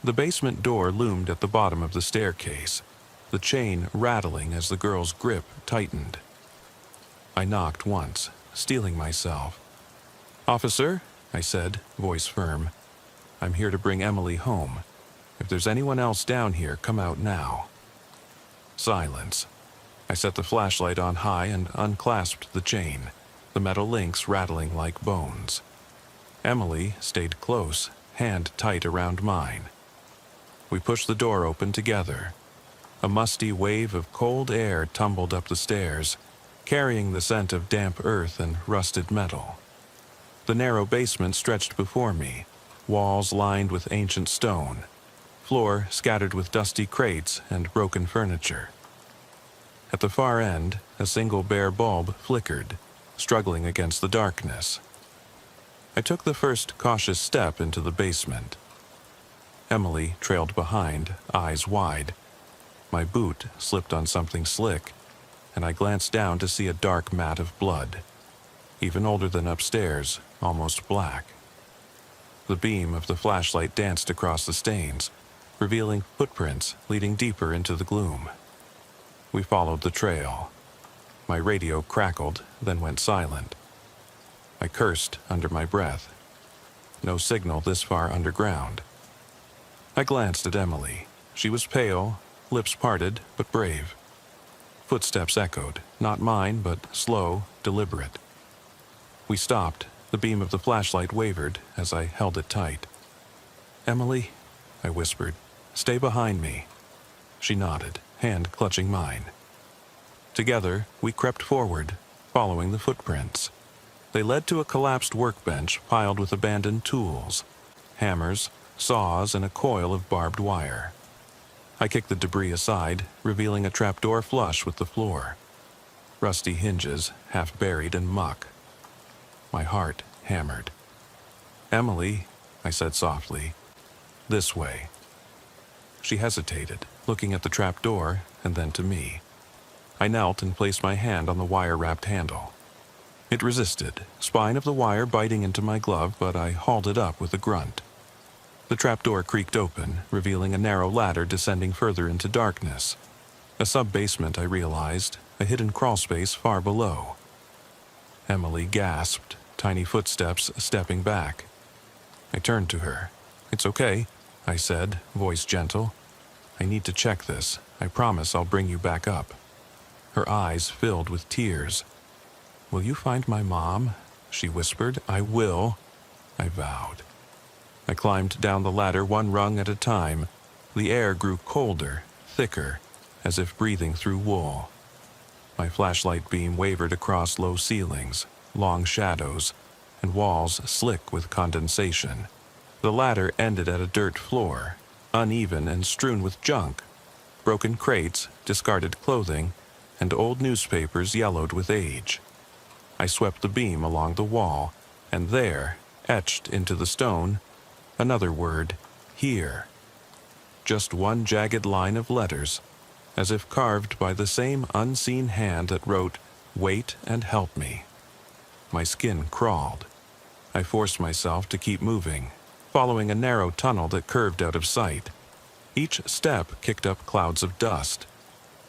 A: The basement door loomed at the bottom of the staircase, the chain rattling as the girl's grip tightened. I knocked once, steeling myself. "Officer," I said, voice firm. "I'm here to bring Emily home. If there's anyone else down here, come out now." Silence. I set the flashlight on high and unclasped the chain, the metal links rattling like bones. Emily stayed close, hand tight around mine. We pushed the door open together. A musty wave of cold air tumbled up the stairs, carrying the scent of damp earth and rusted metal. The narrow basement stretched before me, walls lined with ancient stone, floor scattered with dusty crates and broken furniture. At the far end, a single bare bulb flickered, struggling against the darkness. I took the first cautious step into the basement. Emily trailed behind, eyes wide. My boot slipped on something slick, and I glanced down to see a dark mat of blood, even older than upstairs, almost black. The beam of the flashlight danced across the stains, revealing footprints leading deeper into the gloom. We followed the trail. My radio crackled, then went silent. I cursed under my breath. No signal this far underground. I glanced at Emily. She was pale, lips parted, but brave. Footsteps echoed, not mine, but slow, deliberate. We stopped. The beam of the flashlight wavered as I held it tight. "Emily," I whispered, "stay behind me." She nodded, hand clutching mine. Together, we crept forward, following the footprints. They led to a collapsed workbench piled with abandoned tools, hammers, saws, and a coil of barbed wire. I kicked the debris aside, revealing a trapdoor flush with the floor. Rusty hinges, half buried in muck. My heart hammered. "Emily," I said softly, "this way." She hesitated, looking at the trapdoor and then to me. I knelt and placed my hand on the wire-wrapped handle. It resisted, spine of the wire biting into my glove, but I hauled it up with a grunt. The trapdoor creaked open, revealing a narrow ladder descending further into darkness. A sub-basement, I realized, a hidden crawlspace far below. Emily gasped, tiny footsteps stepping back. I turned to her. "It's okay," I said, voice gentle. "I need to check this. I promise I'll bring you back up." Her eyes filled with tears. "Will you find my mom?" she whispered. "I will," I vowed. I climbed down the ladder one rung at a time. The air grew colder, thicker, as if breathing through wool. My flashlight beam wavered across low ceilings, long shadows, and walls slick with condensation. The ladder ended at a dirt floor, uneven and strewn with junk, broken crates, discarded clothing, and old newspapers yellowed with age. I swept the beam along the wall, and there, etched into the stone, another word, "Here." Just one jagged line of letters, as if carved by the same unseen hand that wrote, "Wait and help me." My skin crawled. I forced myself to keep moving, following a narrow tunnel that curved out of sight. Each step kicked up clouds of dust.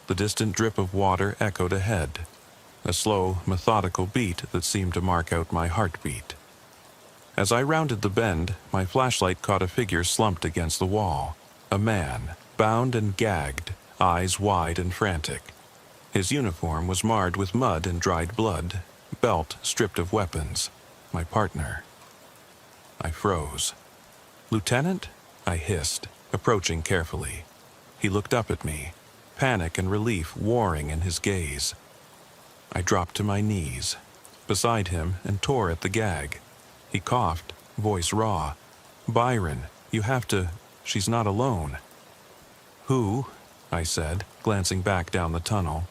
A: The distant drip of water echoed ahead, a slow, methodical beat that seemed to mark out my heartbeat. As I rounded the bend, my flashlight caught a figure slumped against the wall. A man, bound and gagged, eyes wide and frantic. His uniform was marred with mud and dried blood, belt stripped of weapons. My partner. I froze. "Lieutenant?" I hissed, approaching carefully. He looked up at me, panic and relief warring in his gaze. I dropped to my knees beside him and tore at the gag. He coughed, voice raw. "Byron, you have to. She's not alone." "Who?" I said, glancing back down the tunnel.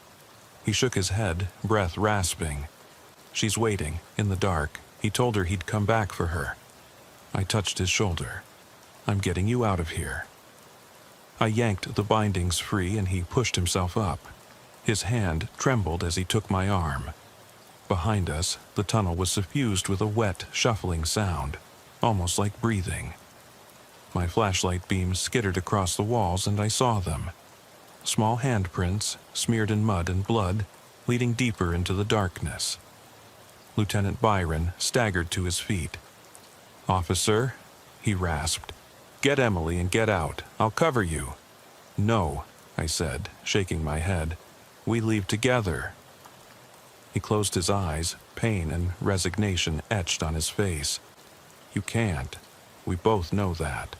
A: He shook his head, breath rasping. "She's waiting, in the dark. He told her he'd come back for her." I touched his shoulder. "I'm getting you out of here." I yanked the bindings free and he pushed himself up. His hand trembled as he took my arm. Behind us, the tunnel was suffused with a wet, shuffling sound, almost like breathing. My flashlight beam skittered across the walls and I saw them. Small handprints, smeared in mud and blood, leading deeper into the darkness. Lieutenant Byron staggered to his feet. "Officer," he rasped, "get Emily and get out. I'll cover you." "No," I said, shaking my head. "We leave together." He closed his eyes, pain and resignation etched on his face. "You can't. We both know that."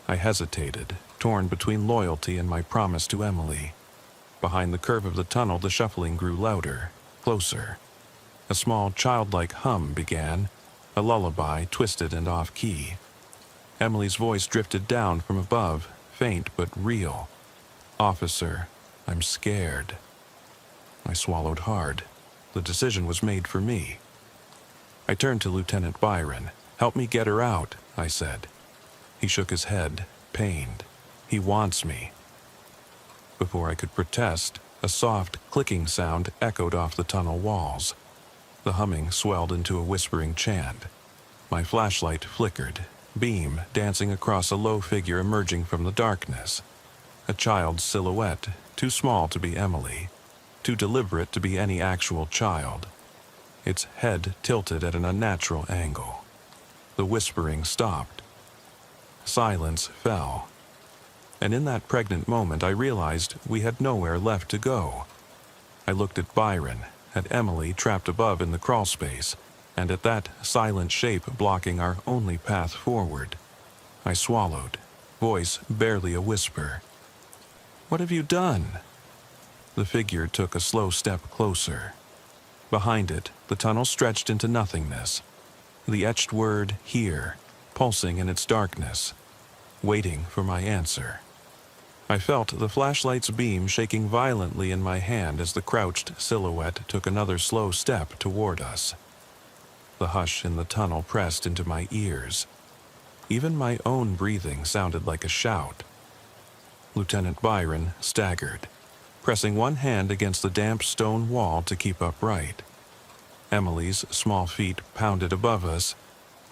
A: I hesitated, torn between loyalty and my promise to Emily. Behind the curve of the tunnel, the shuffling grew louder, closer. A small, childlike hum began, a lullaby twisted and off-key. Emily's voice drifted down from above, faint but real. "Officer, I'm scared." I swallowed hard. The decision was made for me. I turned to Lieutenant Byron. "Help me get her out," I said. He shook his head, pained. "He wants me." Before I could protest, a soft, clicking sound echoed off the tunnel walls. The humming swelled into a whispering chant. My flashlight flickered, beam dancing across a low figure emerging from the darkness. A child's silhouette, too small to be Emily, too deliberate to be any actual child. Its head tilted at an unnatural angle. The whispering stopped. Silence fell. And in that pregnant moment I realized we had nowhere left to go. I looked at Byron, at Emily trapped above in the crawlspace, and at that silent shape blocking our only path forward. I swallowed, voice barely a whisper. "What have you done?" The figure took a slow step closer. Behind it, the tunnel stretched into nothingness. The etched word, "Here," pulsing in its darkness, waiting for my answer. I felt the flashlight's beam shaking violently in my hand as the crouched silhouette took another slow step toward us. The hush in the tunnel pressed into my ears. Even my own breathing sounded like a shout. Lieutenant Byron staggered, pressing one hand against the damp stone wall to keep upright. Emily's small feet pounded above us,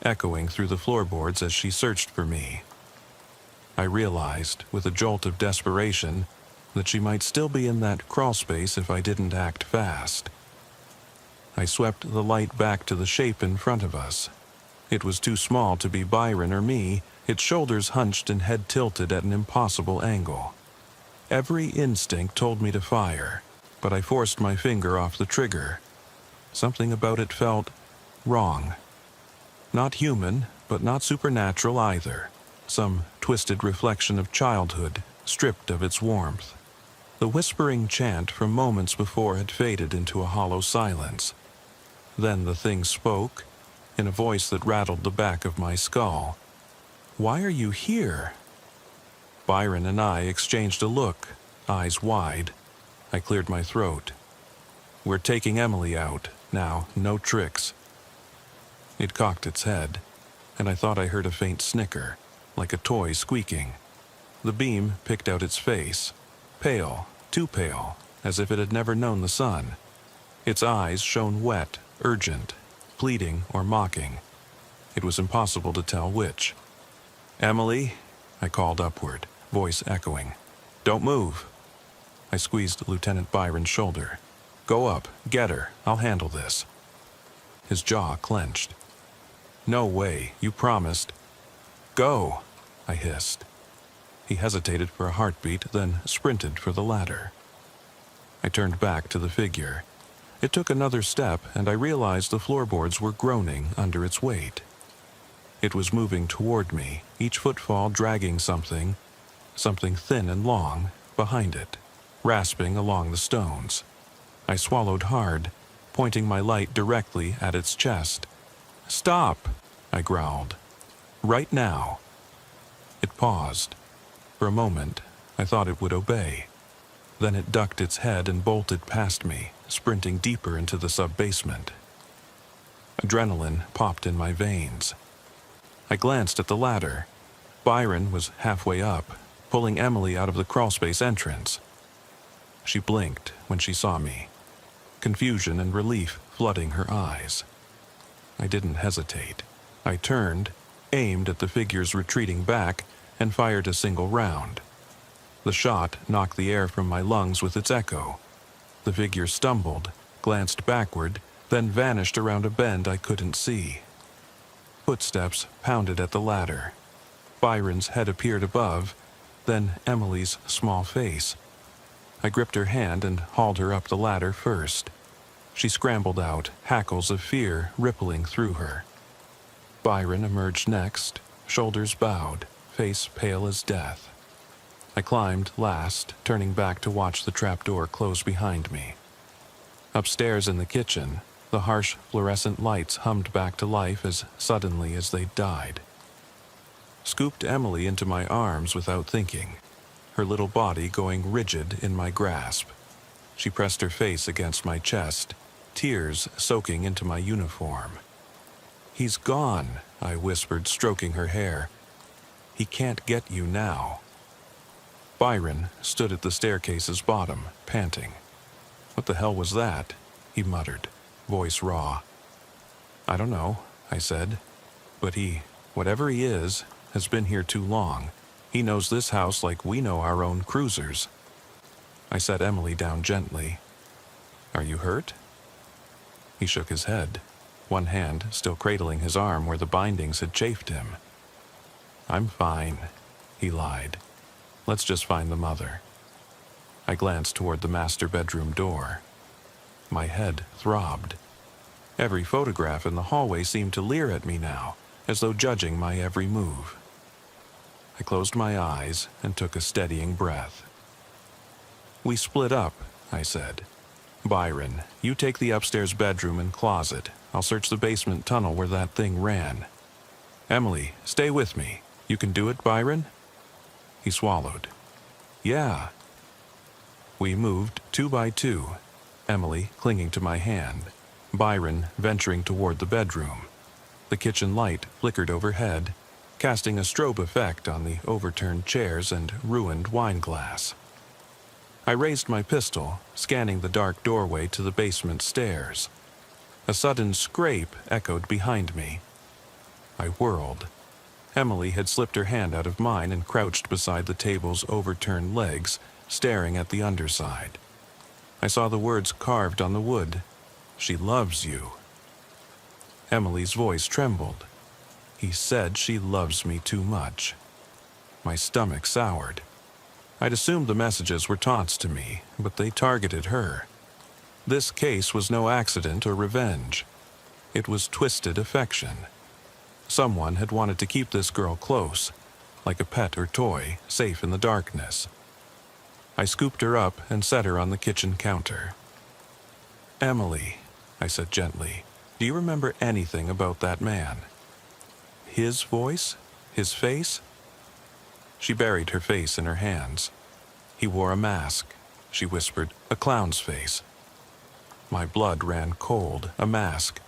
A: echoing through the floorboards as she searched for me. I realized, with a jolt of desperation, that she might still be in that crawlspace if I didn't act fast. I swept the light back to the shape in front of us. It was too small to be Byron or me, its shoulders hunched and head tilted at an impossible angle. Every instinct told me to fire, but I forced my finger off the trigger. Something about it felt wrong. Not human, but not supernatural either. Some twisted reflection of childhood, stripped of its warmth. The whispering chant from moments before had faded into a hollow silence. Then the thing spoke, in a voice that rattled the back of my skull. "Why are you here?" Byron and I exchanged a look, eyes wide. I cleared my throat. "We're taking Emily out. Now, no tricks." It cocked its head, and I thought I heard a faint snicker, like a toy squeaking. The beam picked out its face, pale, too pale, as if it had never known the sun. Its eyes shone wet, urgent, pleading or mocking. It was impossible to tell which. "Emily," I called upward, voice echoing. "Don't move." I squeezed Lieutenant Byron's shoulder. "Go up, get her, I'll handle this." His jaw clenched. "No way, you promised." "Go," I hissed. He hesitated for a heartbeat, then sprinted for the ladder. I turned back to the figure. It took another step, and I realized the floorboards were groaning under its weight. It was moving toward me, each footfall dragging something thin and long, behind it, rasping along the stones. I swallowed hard, pointing my light directly at its chest. "Stop!" I growled. "Right now." It paused. For a moment, I thought it would obey. Then it ducked its head and bolted past me, sprinting deeper into the sub-basement. Adrenaline popped in my veins. I glanced at the ladder. Byron was halfway up, pulling Emily out of the crawlspace entrance. She blinked when she saw me, confusion and relief flooding her eyes. I didn't hesitate. I turned, aimed at the figure's retreating back, and fired a single round. The shot knocked the air from my lungs with its echo. The figure stumbled, glanced backward, then vanished around a bend I couldn't see. Footsteps pounded at the ladder. Byron's head appeared above, then Emily's small face. I gripped her hand and hauled her up the ladder first. She scrambled out, hackles of fear rippling through her. Byron emerged next, shoulders bowed, face pale as death. I climbed last, turning back to watch the trapdoor close behind me. Upstairs in the kitchen, the harsh fluorescent lights hummed back to life as suddenly as they'd died. Scooped Emily into my arms without thinking, her little body going rigid in my grasp. She pressed her face against my chest, tears soaking into my uniform. "He's gone," I whispered, stroking her hair. "He can't get you now." Byron stood at the staircase's bottom, panting. "What the hell was that?" he muttered, voice raw. "I don't know," I said. "But whatever he is, has been here too long. He knows this house like we know our own cruisers." I set Emily down gently. "Are you hurt?" He shook his head, one hand still cradling his arm where the bindings had chafed him. "I'm fine," he lied. "Let's just find the mother." I glanced toward the master bedroom door. My head throbbed. Every photograph in the hallway seemed to leer at me now, as though judging my every move. I closed my eyes and took a steadying breath. "We split up," I said. "Byron, you take the upstairs bedroom and closet. I'll search the basement tunnel where that thing ran. Emily, stay with me. You can do it, Byron?" He swallowed. "Yeah." We moved 2 by 2, Emily clinging to my hand, Byron venturing toward the bedroom. The kitchen light flickered overhead, casting a strobe effect on the overturned chairs and ruined wine glass. I raised my pistol, scanning the dark doorway to the basement stairs. A sudden scrape echoed behind me. I whirled. Emily had slipped her hand out of mine and crouched beside the table's overturned legs, staring at the underside. I saw the words carved on the wood. "She loves you." Emily's voice trembled. "He said she loves me too much." My stomach soured. I'd assumed the messages were taunts to me, but they targeted her. This case was no accident or revenge. It was twisted affection. Someone had wanted to keep this girl close, like a pet or toy, safe in the darkness. I scooped her up and set her on the kitchen counter. "Emily," I said gently, "do you remember anything about that man? His voice? His face?" She buried her face in her hands. "He wore a mask," she whispered, "a clown's face." My blood ran cold. A mask.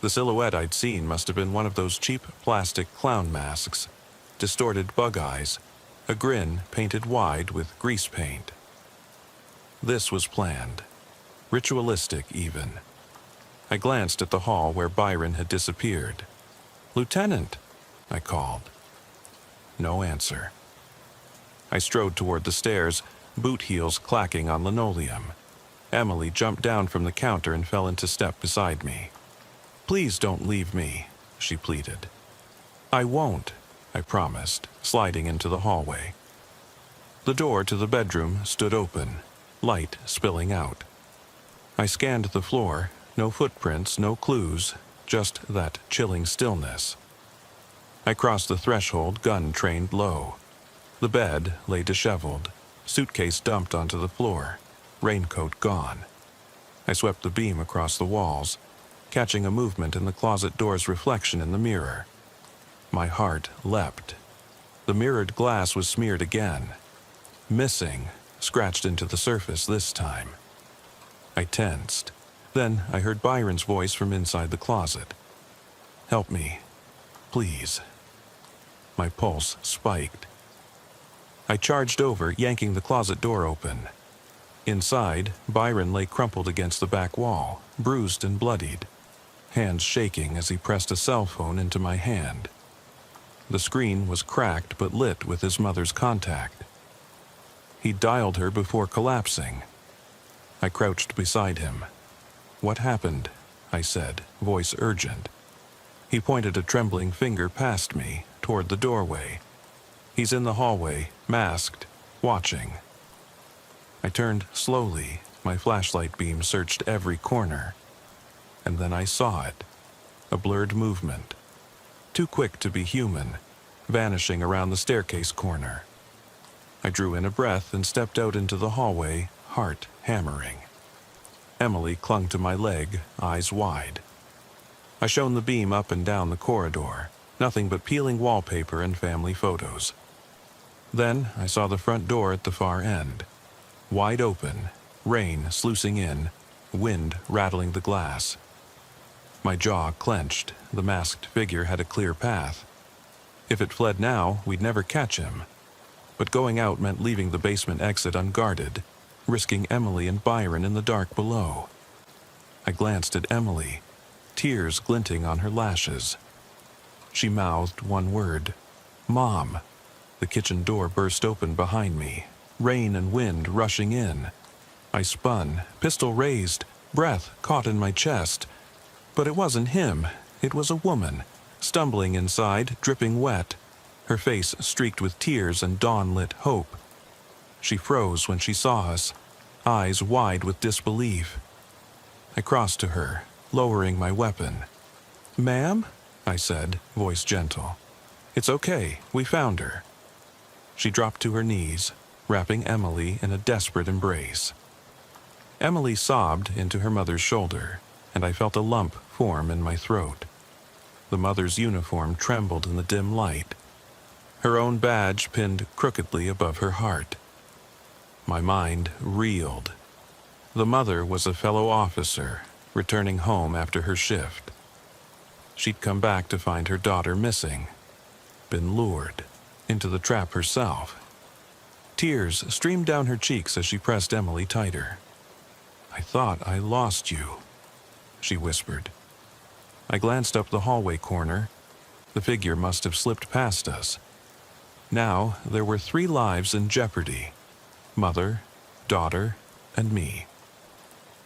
A: The silhouette I'd seen must have been one of those cheap plastic clown masks. Distorted bug eyes. A grin painted wide with grease paint. This was planned. Ritualistic, even. I glanced at the hall where Byron had disappeared. "Lieutenant!" I called. No answer. I strode toward the stairs, boot heels clacking on linoleum. Emily jumped down from the counter and fell into step beside me. "Please don't leave me," she pleaded. "I won't," I promised, sliding into the hallway. The door to the bedroom stood open, light spilling out. I scanned the floor, no footprints, no clues, just that chilling stillness. I crossed the threshold, gun trained low. The bed lay disheveled, suitcase dumped onto the floor, raincoat gone. I swept the beam across the walls, catching a movement in the closet door's reflection in the mirror. My heart leapt. The mirrored glass was smeared again. Missing, scratched into the surface this time. I tensed. Then I heard Byron's voice from inside the closet. "Help me, please." My pulse spiked. I charged over, yanking the closet door open. Inside, Byron lay crumpled against the back wall, bruised and bloodied, hands shaking as he pressed a cell phone into my hand. The screen was cracked but lit with his mother's contact. He dialed her before collapsing. I crouched beside him. "What happened?" I said, voice urgent. He pointed a trembling finger past me, toward the doorway. "He's in the hallway, masked, watching." I turned slowly. My flashlight beam searched every corner. And then I saw it. A blurred movement. Too quick to be human, vanishing around the staircase corner. I drew in a breath and stepped out into the hallway, heart hammering. Emily clung to my leg, eyes wide. I shone the beam up and down the corridor, nothing but peeling wallpaper and family photos. Then I saw the front door at the far end. Wide open, rain sluicing in, wind rattling the glass. My jaw clenched. The masked figure had a clear path. If it fled now, we'd never catch him. But going out meant leaving the basement exit unguarded, risking Emily and Byron in the dark below. I glanced at Emily, tears glinting on her lashes. She mouthed one word, "Mom." The kitchen door burst open behind me, rain and wind rushing in. I spun, pistol raised, breath caught in my chest. But it wasn't him. It was a woman, stumbling inside, dripping wet, her face streaked with tears and dawn-lit hope. She froze when she saw us, eyes wide with disbelief. I crossed to her, lowering my weapon. "Ma'am?" I said, voice gentle. "It's okay, we found her." She dropped to her knees, wrapping Emily in a desperate embrace. Emily sobbed into her mother's shoulder, and I felt a lump form in my throat. The mother's uniform trembled in the dim light, her own badge pinned crookedly above her heart. My mind reeled. The mother was a fellow officer, returning home after her shift. She'd come back to find her daughter missing, been lured into the trap herself. Tears streamed down her cheeks as she pressed Emily tighter. "I thought I lost you," she whispered. I glanced up the hallway corner. The figure must have slipped past us. Now there were 3 lives in jeopardy: mother, daughter, and me.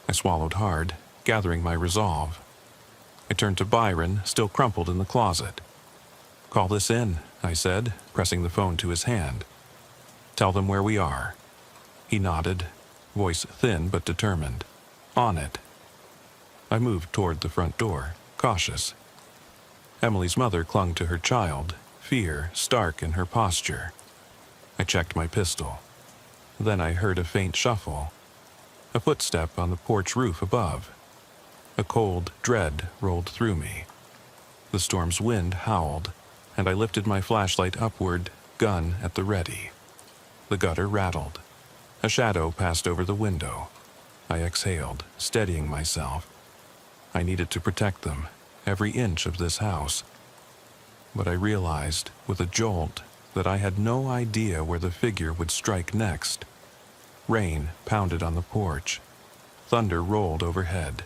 A: I swallowed hard, gathering my resolve. I turned to Byron, still crumpled in the closet. "Call this in," I said, pressing the phone to his hand. "Tell them where we are." He nodded, voice thin but determined. "On it." I moved toward the front door, cautious. Emily's mother clung to her child, fear stark in her posture. I checked my pistol. Then I heard a faint shuffle, a footstep on the porch roof above. A cold dread rolled through me. The storm's wind howled, and I lifted my flashlight upward, gun at the ready. The gutter rattled. A shadow passed over the window. I exhaled, steadying myself. I needed to protect them, every inch of this house. But I realized, with a jolt, that I had no idea where the figure would strike next. Rain pounded on the porch. Thunder rolled overhead.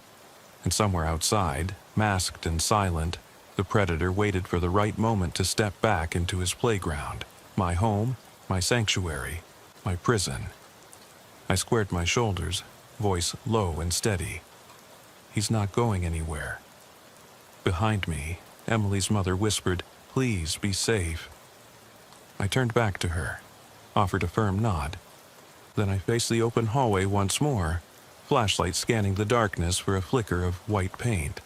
A: And somewhere outside, masked and silent, the predator waited for the right moment to step back into his playground. My home, my sanctuary, my prison. I squared my shoulders, voice low and steady. "He's not going anywhere." Behind me, Emily's mother whispered, "Please be safe." I turned back to her, offered a firm nod. Then I faced the open hallway once more, flashlight scanning the darkness for a flicker of white paint.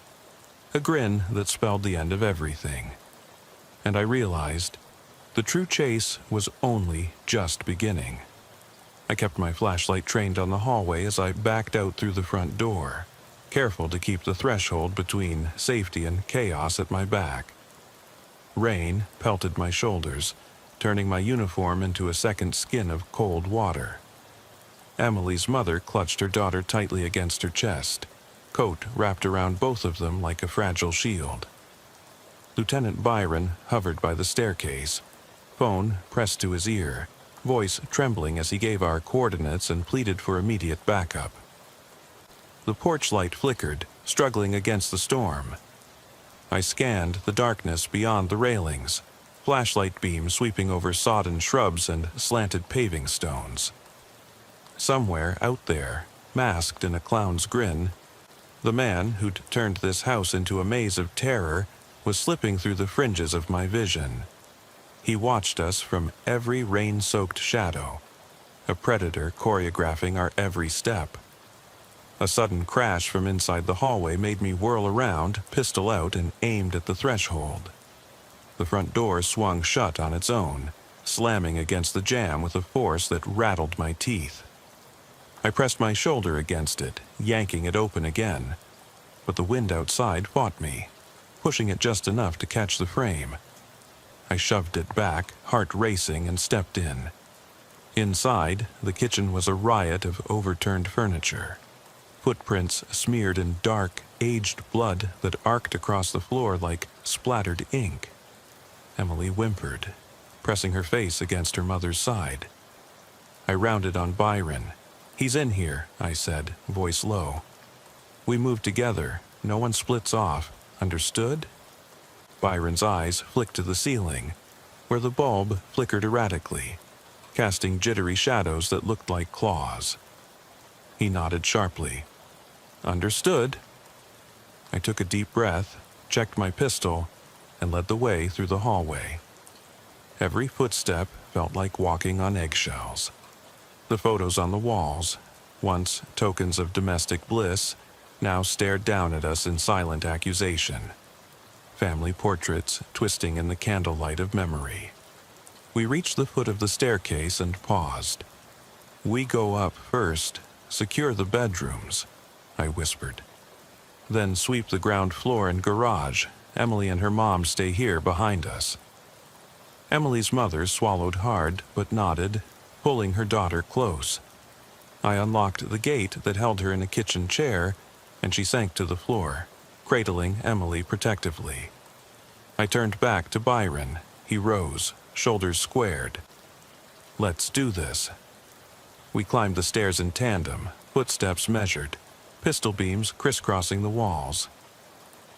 A: A grin that spelled the end of everything. And I realized the true chase was only just beginning. I kept my flashlight trained on the hallway as I backed out through the front door, careful to keep the threshold between safety and chaos at my back. Rain pelted my shoulders, turning my uniform into a second skin of cold water. Emily's mother clutched her daughter tightly against her chest, coat wrapped around both of them like a fragile shield. Lieutenant Byron hovered by the staircase, phone pressed to his ear, voice trembling as he gave our coordinates and pleaded for immediate backup. The porch light flickered, struggling against the storm. I scanned the darkness beyond the railings, flashlight beams sweeping over sodden shrubs and slanted paving stones. Somewhere out there, masked in a clown's grin, the man who'd turned this house into a maze of terror was slipping through the fringes of my vision. He watched us from every rain-soaked shadow, a predator choreographing our every step. A sudden crash from inside the hallway made me whirl around, pistol out, and aimed at the threshold. The front door swung shut on its own, slamming against the jamb with a force that rattled my teeth. I pressed my shoulder against it, yanking it open again, but the wind outside fought me, pushing it just enough to catch the frame. I shoved it back, heart racing, and stepped in. Inside, the kitchen was a riot of overturned furniture. Footprints smeared in dark, aged blood that arced across the floor like splattered ink. Emily whimpered, pressing her face against her mother's side. I rounded on Byron. "He's in here," I said, voice low. We moved together. No one splits off. Understood? Byron's eyes flicked to the ceiling, where the bulb flickered erratically, casting jittery shadows that looked like claws. He nodded sharply. Understood. I took a deep breath, checked my pistol, and led the way through the hallway. Every footstep felt like walking on eggshells. The photos on the walls, once tokens of domestic bliss, now stared down at us in silent accusation. Family portraits twisting in the candlelight of memory. We reached the foot of the staircase and paused. "We go up first, secure the bedrooms," I whispered. "Then sweep the ground floor and garage. Emily and her mom stay here behind us." Emily's mother swallowed hard but nodded, pulling her daughter close. I unlocked the gate that held her in a kitchen chair, and she sank to the floor, cradling Emily protectively. I turned back to Byron. He rose, shoulders squared. "Let's do this." We climbed the stairs in tandem, footsteps measured, pistol beams crisscrossing the walls.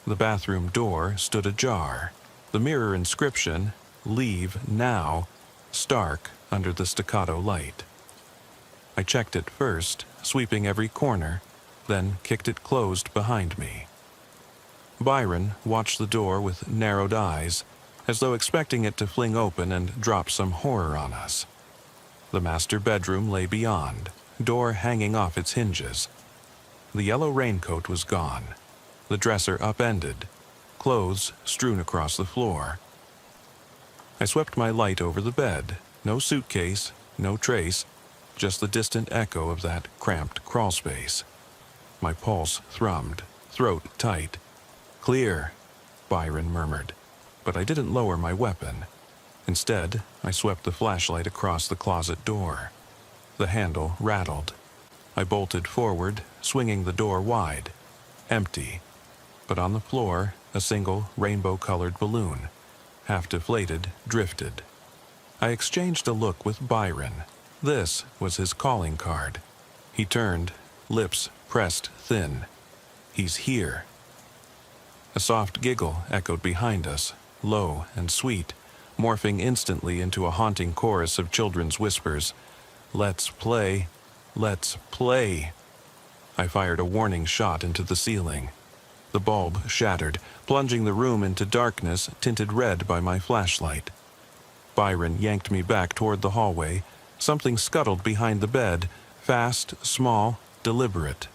A: The bathroom door stood ajar, the mirror inscription, "Leave now," stark under the staccato light. I checked it first, sweeping every corner, then kicked it closed behind me. Byron watched the door with narrowed eyes, as though expecting it to fling open and drop some horror on us. The master bedroom lay beyond, door hanging off its hinges. The yellow raincoat was gone, the dresser upended, clothes strewn across the floor. I swept my light over the bed, no suitcase, no trace, just the distant echo of that cramped crawlspace. My pulse thrummed, throat tight. "Clear," Byron murmured, but I didn't lower my weapon. Instead, I swept the flashlight across the closet door. The handle rattled. I bolted forward, swinging the door wide. Empty, but on the floor, a single rainbow-colored balloon, half deflated, drifted. I exchanged a look with Byron. This was his calling card. He turned, lips pressed thin. "He's here." A soft giggle echoed behind us, low and sweet, morphing instantly into a haunting chorus of children's whispers. "Let's play. Let's play." I fired a warning shot into the ceiling. The bulb shattered, plunging the room into darkness tinted red by my flashlight. Byron yanked me back toward the hallway. Something scuttled behind the bed, fast, small, deliberate.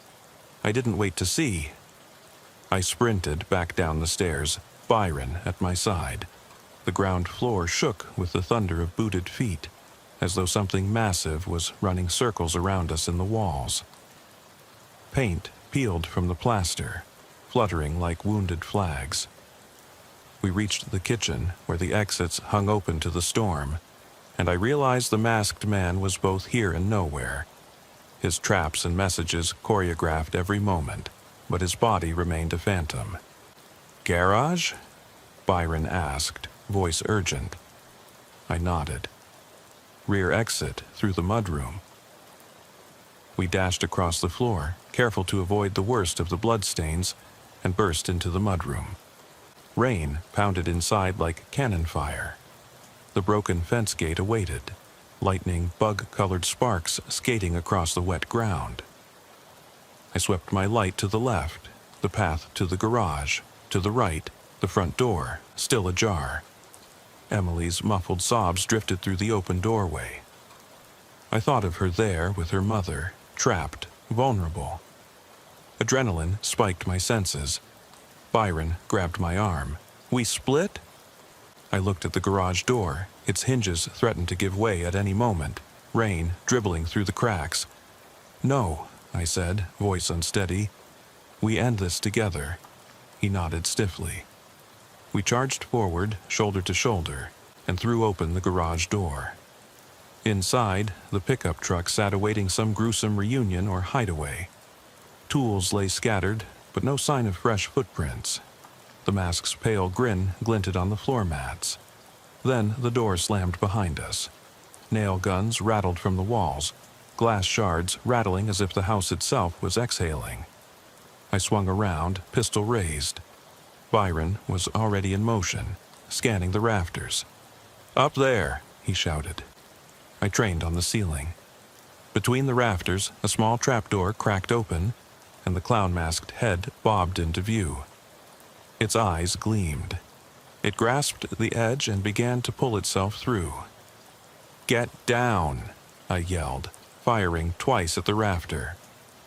A: I didn't wait to see. I sprinted back down the stairs, Byron at my side. The ground floor shook with the thunder of booted feet, as though something massive was running circles around us in the walls. Paint peeled from the plaster, fluttering like wounded flags. We reached the kitchen, where the exits hung open to the storm, and I realized the masked man was both here and nowhere. His traps and messages choreographed every moment, but his body remained a phantom. "Garage?" Byron asked, voice urgent. I nodded. "Rear exit through the mudroom." We dashed across the floor, careful to avoid the worst of the bloodstains, and burst into the mudroom. Rain pounded inside like cannon fire. The broken fence gate awaited, lightning bug-colored sparks skating across the wet ground. I swept my light to the left, the path to the garage, to the right, the front door, still ajar. Emily's muffled sobs drifted through the open doorway. I thought of her there with her mother, trapped, vulnerable. Adrenaline spiked my senses. Byron grabbed my arm. "We split?" I looked at the garage door. Its hinges threatened to give way at any moment, rain dribbling through the cracks. "No," I said, voice unsteady. "We end this together." He nodded stiffly. We charged forward, shoulder to shoulder, and threw open the garage door. Inside, the pickup truck sat awaiting some gruesome reunion or hideaway. Tools lay scattered, but no sign of fresh footprints. The mask's pale grin glinted on the floor mats. Then the door slammed behind us. Nail guns rattled from the walls, glass shards rattling as if the house itself was exhaling. I swung around, pistol raised. Byron was already in motion, scanning the rafters. "Up there!" he shouted. I trained on the ceiling. Between the rafters, a small trapdoor cracked open, and the clown-masked head bobbed into view. Its eyes gleamed. It grasped the edge and began to pull itself through. "Get down!" I yelled, firing twice at the rafter.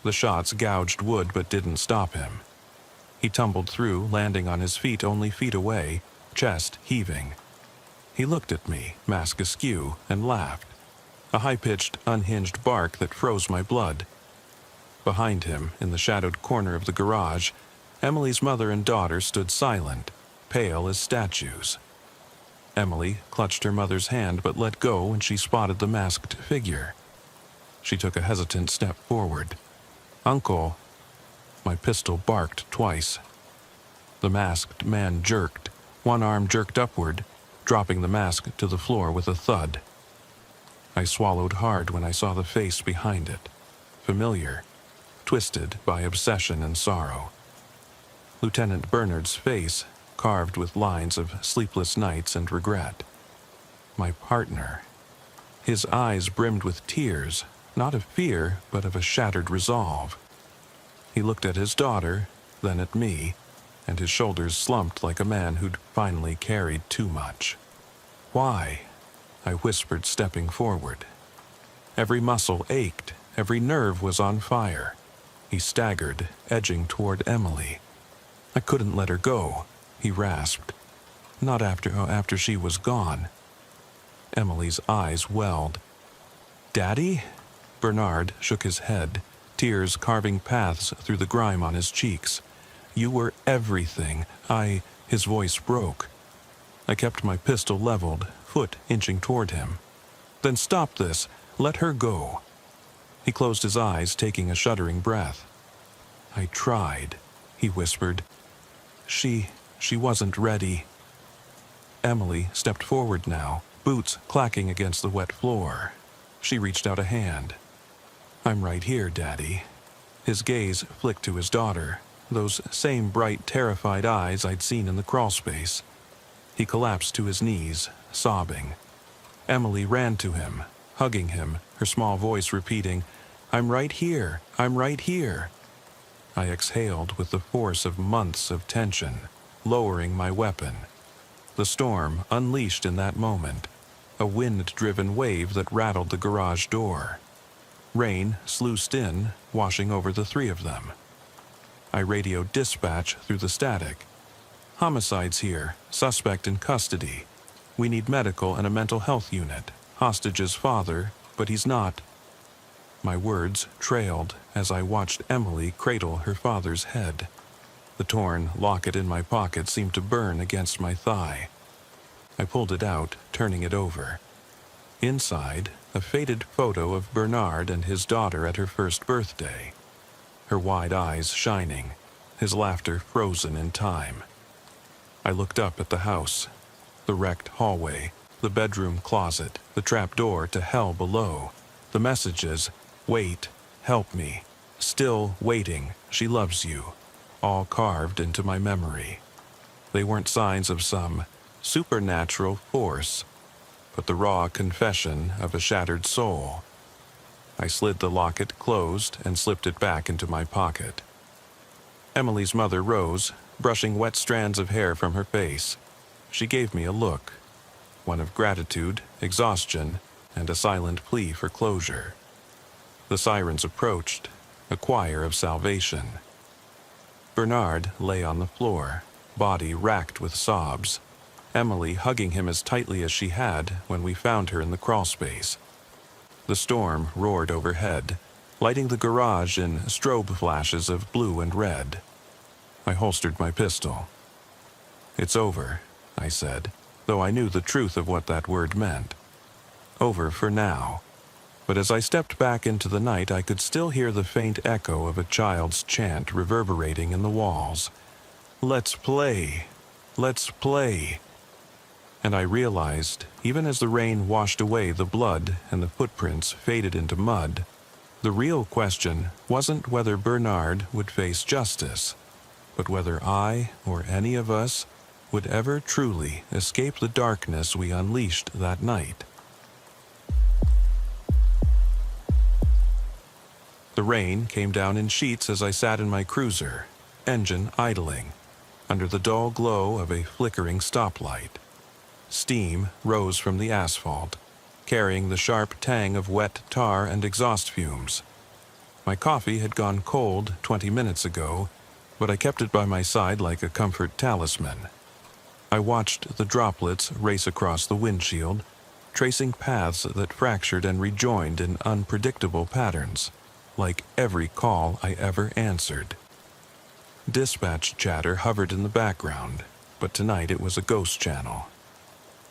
A: The shots gouged wood but didn't stop him. He tumbled through, landing on his feet only feet away, chest heaving. He looked at me, mask askew, and laughed. A high-pitched, unhinged bark that froze my blood. Behind him, in the shadowed corner of the garage, Emily's mother and daughter stood silent, pale as statues. Emily clutched her mother's hand but let go when she spotted the masked figure. She took a hesitant step forward. "Uncle!" My pistol barked twice. The masked man jerked, one arm jerked upward, dropping the mask to the floor with a thud. I swallowed hard when I saw the face behind it, familiar, twisted by obsession and sorrow. Lieutenant Bernard's face, carved with lines of sleepless nights and regret. My partner. His eyes brimmed with tears, not of fear, but of a shattered resolve. He looked at his daughter, then at me, and his shoulders slumped like a man who'd finally carried too much. "Why?" I whispered, stepping forward. Every muscle ached, every nerve was on fire. He staggered, edging toward Emily. "I couldn't let her go," he rasped. "Not after she was gone." Emily's eyes welled. "Daddy?" Bernard shook his head, tears carving paths through the grime on his cheeks. "You were everything. His voice broke. I kept my pistol leveled, foot inching toward him. "Then stop this. Let her go." He closed his eyes, taking a shuddering breath. "I tried," he whispered. She wasn't ready." Emily stepped forward now, boots clacking against the wet floor. She reached out a hand. "I'm right here, Daddy." His gaze flicked to his daughter, those same bright, terrified eyes I'd seen in the crawlspace. He collapsed to his knees, sobbing. Emily ran to him, hugging him, her small voice repeating, "I'm right here, I'm right here." I exhaled with the force of months of tension, lowering my weapon. The storm unleashed in that moment, a wind-driven wave that rattled the garage door. Rain sluiced in, washing over the three of them. I radioed dispatch through the static. "Homicide's here. Suspect in custody. We need medical and a mental health unit. Hostage's father, but he's not." My words trailed as I watched Emily cradle her father's head. The torn locket in my pocket seemed to burn against my thigh. I pulled it out, turning it over. Inside, a faded photo of Bernard and his daughter at her first birthday. Her wide eyes shining, his laughter frozen in time. I looked up at the house, the wrecked hallway, the bedroom closet, the trapdoor to hell below, the messages, "Wait, help me, still waiting, she loves you," all carved into my memory. They weren't signs of some supernatural force, but the raw confession of a shattered soul. I slid the locket closed and slipped it back into my pocket. Emily's mother rose, brushing wet strands of hair from her face. She gave me a look, one of gratitude, exhaustion, and a silent plea for closure. The sirens approached, a choir of salvation. Bernard lay on the floor, body racked with sobs, Emily hugging him as tightly as she had when we found her in the crawlspace. The storm roared overhead, lighting the garage in strobe flashes of blue and red. I holstered my pistol. "It's over," I said, though I knew the truth of what that word meant. Over for now. But as I stepped back into the night, I could still hear the faint echo of a child's chant reverberating in the walls. "Let's play! Let's play!" And I realized, even as the rain washed away the blood and the footprints faded into mud, the real question wasn't whether Bernard would face justice, but whether I or any of us would ever truly escape the darkness we unleashed that night. The rain came down in sheets as I sat in my cruiser, engine idling, under the dull glow of a flickering stoplight. Steam rose from the asphalt, carrying the sharp tang of wet tar and exhaust fumes. My coffee had gone cold 20 minutes ago, but I kept it by my side like a comfort talisman. I watched the droplets race across the windshield, tracing paths that fractured and rejoined in unpredictable patterns, like every call I ever answered. Dispatch chatter hovered in the background, but tonight it was a ghost channel.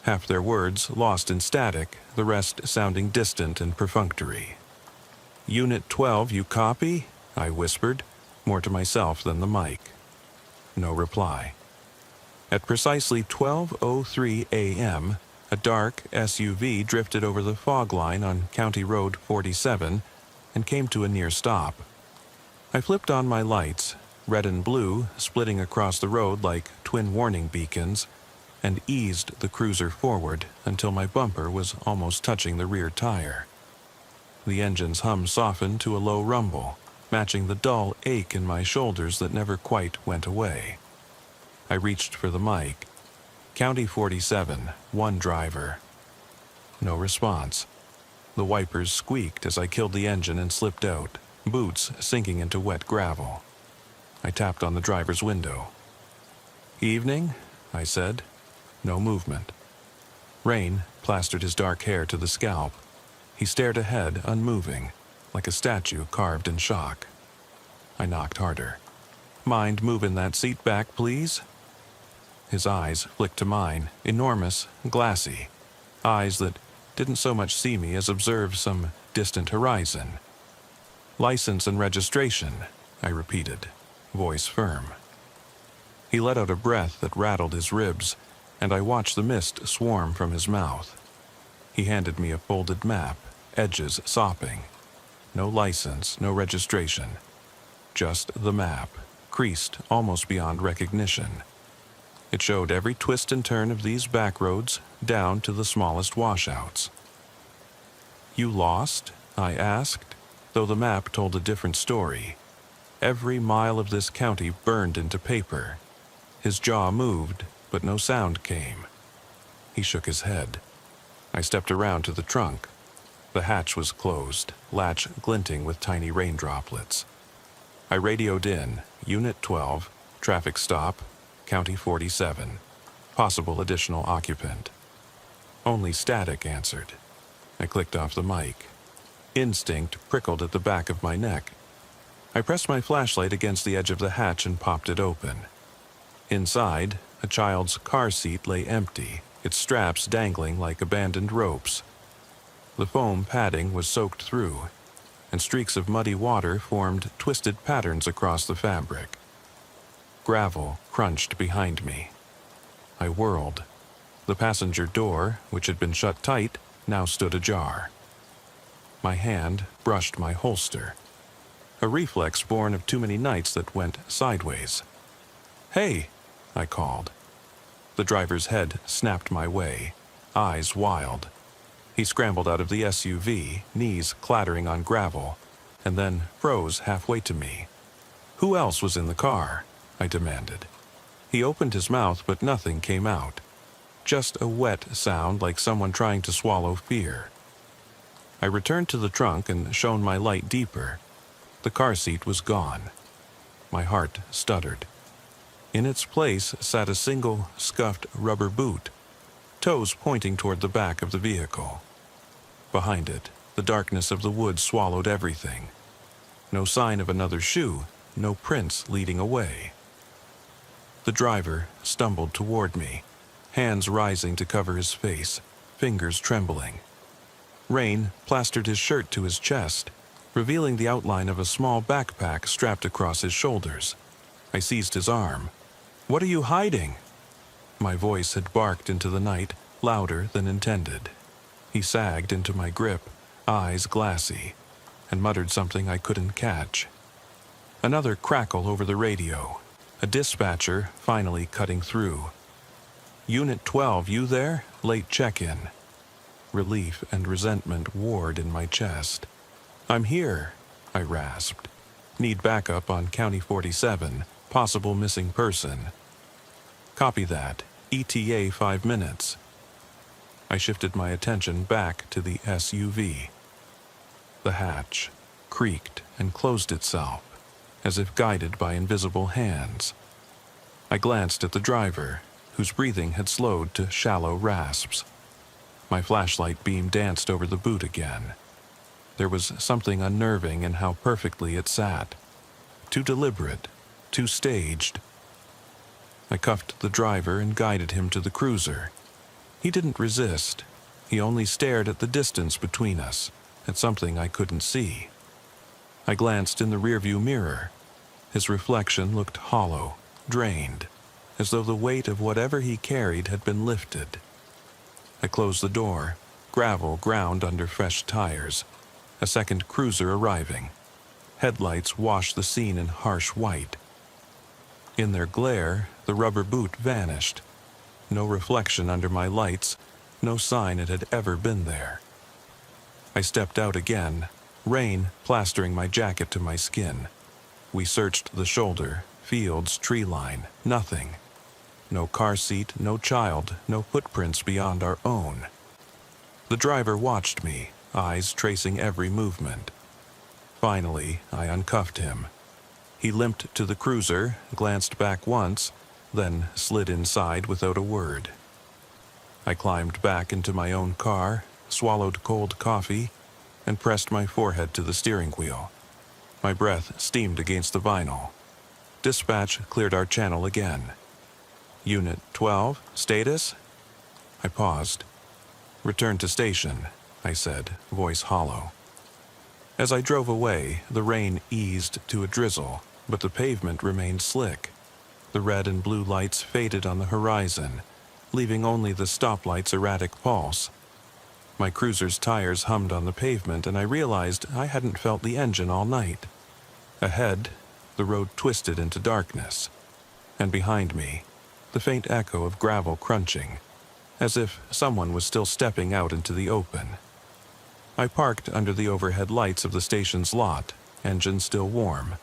A: Half their words lost in static, the rest sounding distant and perfunctory. "Unit 12, you copy?" I whispered, more to myself than the mic. No reply. At precisely 12:03 a.m., a dark SUV drifted over the fog line on County Road 47 and came to a near stop. I flipped on my lights, red and blue splitting across the road like twin warning beacons, and eased the cruiser forward until my bumper was almost touching the rear tire. The engine's hum softened to a low rumble, matching the dull ache in my shoulders that never quite went away. I reached for the mic. "County 47, one driver." No response. The wipers squeaked as I killed the engine and slipped out, boots sinking into wet gravel. I tapped on the driver's window. "Evening," I said. No movement. Rain plastered his dark hair to the scalp. He stared ahead, unmoving, like a statue carved in shock. I knocked harder. "Mind moving that seat back, please?" His eyes flicked to mine, enormous, glassy. Eyes that didn't so much see me as observe some distant horizon. "License and registration," I repeated, voice firm. He let out a breath that rattled his ribs, and I watched the mist swarm from his mouth. He handed me a folded map, edges sopping. No license, no registration. Just the map, creased almost beyond recognition. It showed every twist and turn of these back roads, down to the smallest washouts. "You lost?" I asked, though the map told a different story. Every mile of this county burned into paper. His jaw moved, but no sound came. He shook his head. I stepped around to the trunk. The hatch was closed, latch glinting with tiny rain droplets. I I radioed in, Unit 12, traffic stop, County 47, possible additional occupant. Only static answered. I clicked off the mic. Instinct prickled at the back of my neck. I pressed my flashlight against the edge of the hatch and popped it open. Inside, a child's car seat lay empty, its straps dangling like abandoned ropes. The foam padding was soaked through, and streaks of muddy water formed twisted patterns across the fabric. Gravel crunched behind me. I whirled. The passenger door, which had been shut tight, now stood ajar. My hand brushed my holster, a reflex born of too many nights that went sideways. "Hey," I called. The driver's head snapped my way, eyes wild. He scrambled out of the SUV, knees clattering on gravel, and then froze halfway to me. "Who else was in the car?" I demanded. He opened his mouth, but nothing came out. Just a wet sound like someone trying to swallow fear. I returned to the trunk and shone my light deeper. The car seat was gone. My heart stuttered. In its place sat a single, scuffed rubber boot, toes pointing toward the back of the vehicle. Behind it, the darkness of the woods swallowed everything. No sign of another shoe, no prints leading away. The driver stumbled toward me, hands rising to cover his face, fingers trembling. Rain plastered his shirt to his chest, revealing the outline of a small backpack strapped across his shoulders. I seized his arm. "What are you hiding?" My voice had barked into the night, louder than intended. He sagged into my grip, eyes glassy, and muttered something I couldn't catch. Another crackle over the radio, a dispatcher finally cutting through. "Unit 12, you there? Late check-in." Relief and resentment warred in my chest. "I'm here," I rasped. "Need backup on County 47, possible missing person." "Copy that. ETA 5 minutes. I shifted my attention back to the SUV. The hatch creaked and closed itself, as if guided by invisible hands. I glanced at the driver, whose breathing had slowed to shallow rasps. My flashlight beam danced over the boot again. There was something unnerving in how perfectly it sat. Too deliberate, too staged. I cuffed the driver and guided him to the cruiser. He didn't resist. He only stared at the distance between us, at something I couldn't see. I glanced in the rearview mirror. His reflection looked hollow, drained, as though the weight of whatever he carried had been lifted. I closed the door. Gravel ground under fresh tires. A second cruiser arriving. Headlights washed the scene in harsh white. In their glare, the rubber boot vanished. No reflection under my lights, no sign it had ever been there. I stepped out again, rain plastering my jacket to my skin. We searched the shoulder, fields, tree line, nothing. No car seat, no child, no footprints beyond our own. The driver watched me, eyes tracing every movement. Finally, I uncuffed him. He limped to the cruiser, glanced back once, then slid inside without a word. I climbed back into my own car, swallowed cold coffee, and pressed my forehead to the steering wheel. My breath steamed against the vinyl. Dispatch cleared our channel again. "Unit 12, status?" I paused. "Return to station," I said, voice hollow. As I drove away, the rain eased to a drizzle, but the pavement remained slick. The red and blue lights faded on the horizon, leaving only the stoplight's erratic pulse. My cruiser's tires hummed on the pavement, and I realized I hadn't felt the engine all night. Ahead, the road twisted into darkness, and behind me, the faint echo of gravel crunching, as if someone was still stepping out into the open. I parked under the overhead lights of the station's lot, engine still warm,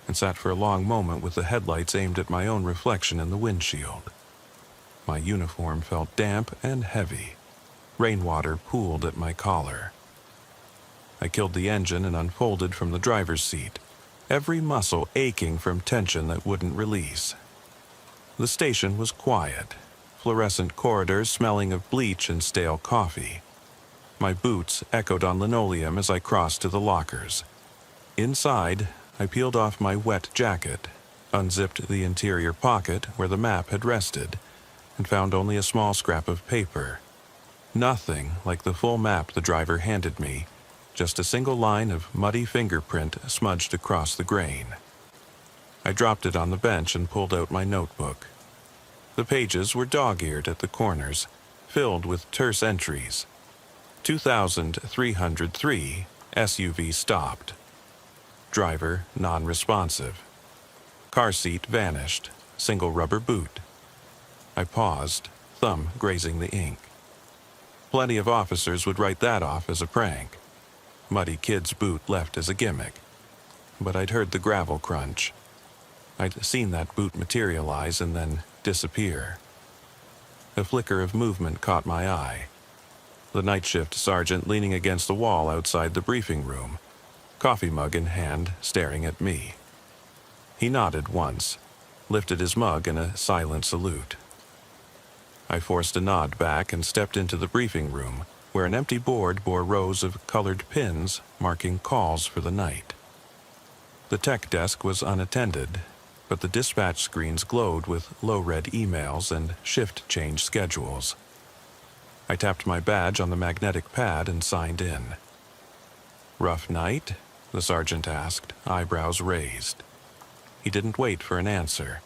A: and sat for a long moment with the headlights aimed at my own reflection in the windshield. My uniform felt damp and heavy. Rainwater pooled at my collar. I killed the engine and unfolded from the driver's seat. every muscle aching from tension that wouldn't release. The station was quiet, fluorescent corridors smelling of bleach and stale coffee. My boots echoed on linoleum as I crossed to the lockers. Inside, I peeled off my wet jacket, unzipped the interior pocket where the map had rested, and found only a small scrap of paper. Nothing like the full map the driver handed me, just a single line of muddy fingerprint smudged across the grain. I dropped it on the bench and pulled out my notebook. The pages were dog-eared at the corners, filled with terse entries. 2303, SUV stopped. Driver non-responsive. Car seat vanished, single rubber boot. I paused, thumb grazing the ink. Plenty of officers would write that off as a prank. Muddy kid's boot left as a gimmick. But I'd heard the gravel crunch. I'd seen that boot materialize and then disappear. A flicker of movement caught my eye. The night shift sergeant leaning against the wall outside the briefing room, coffee mug in hand, staring at me. He nodded once, lifted his mug in a silent salute. I forced a nod back and stepped into the briefing room, where an empty board bore rows of colored pins marking calls for the night. The tech desk was unattended, but the dispatch screens glowed with low-red emails and shift change schedules. I tapped my badge on the magnetic pad and signed in. "Rough night?" the sergeant asked, eyebrows raised. He didn't wait for an answer.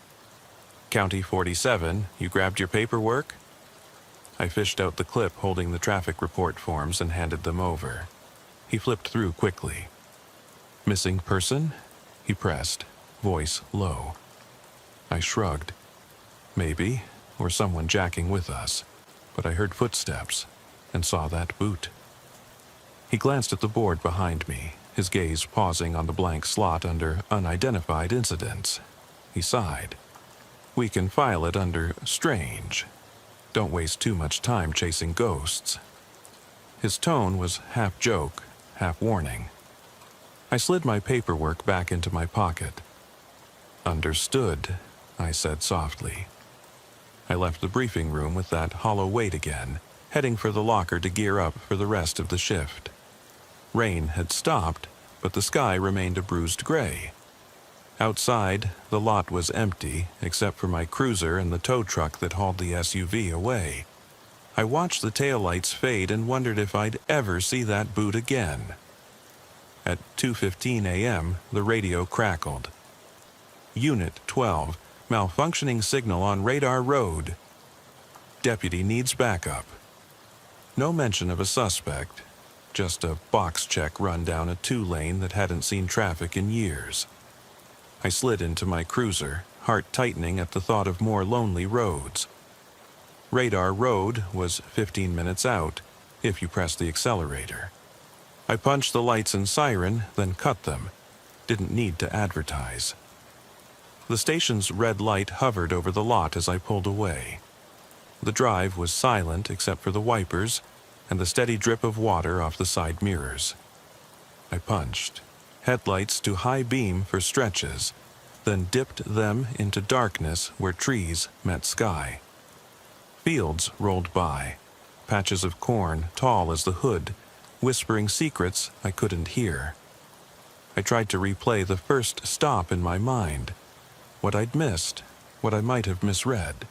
A: "County 47, you grabbed your paperwork?" I fished out the clip holding the traffic report forms and handed them over. He flipped through quickly. "Missing person?" he pressed, voice low. I shrugged. Maybe, or someone jacking with us, but I heard footsteps and saw that boot. He glanced at the board behind me, his gaze pausing on the blank slot under unidentified incidents. He sighed. "We can file it under strange. Don't waste too much time chasing ghosts." His tone was half joke, half warning. I slid my paperwork back into my pocket. "Understood," I said softly. I left the briefing room with that hollow weight again, heading for the locker to gear up for the rest of the shift. Rain had stopped, but the sky remained a bruised gray. Outside, the lot was empty, except for my cruiser and the tow truck that hauled the SUV away. I watched the taillights fade and wondered if I'd ever see that boot again. At 2:15 a.m., the radio crackled. "Unit 12, malfunctioning signal on radar road. Deputy needs backup." No mention of a suspect, just a box check run down a two-lane that hadn't seen traffic in years. I slid into my cruiser, heart tightening at the thought of more lonely roads. Radar Road was 15 minutes out, if you pressed the accelerator. I punched the lights and siren, then cut them. Didn't need to advertise. The station's red light hovered over the lot as I pulled away. The drive was silent except for the wipers and the steady drip of water off the side mirrors. I punched. Headlights to high beam for stretches, then dipped them into darkness where trees met sky. Fields rolled by, patches of corn tall as the hood, whispering secrets I couldn't hear. I tried to replay the first stop in my mind, what I'd missed, what I might have misread.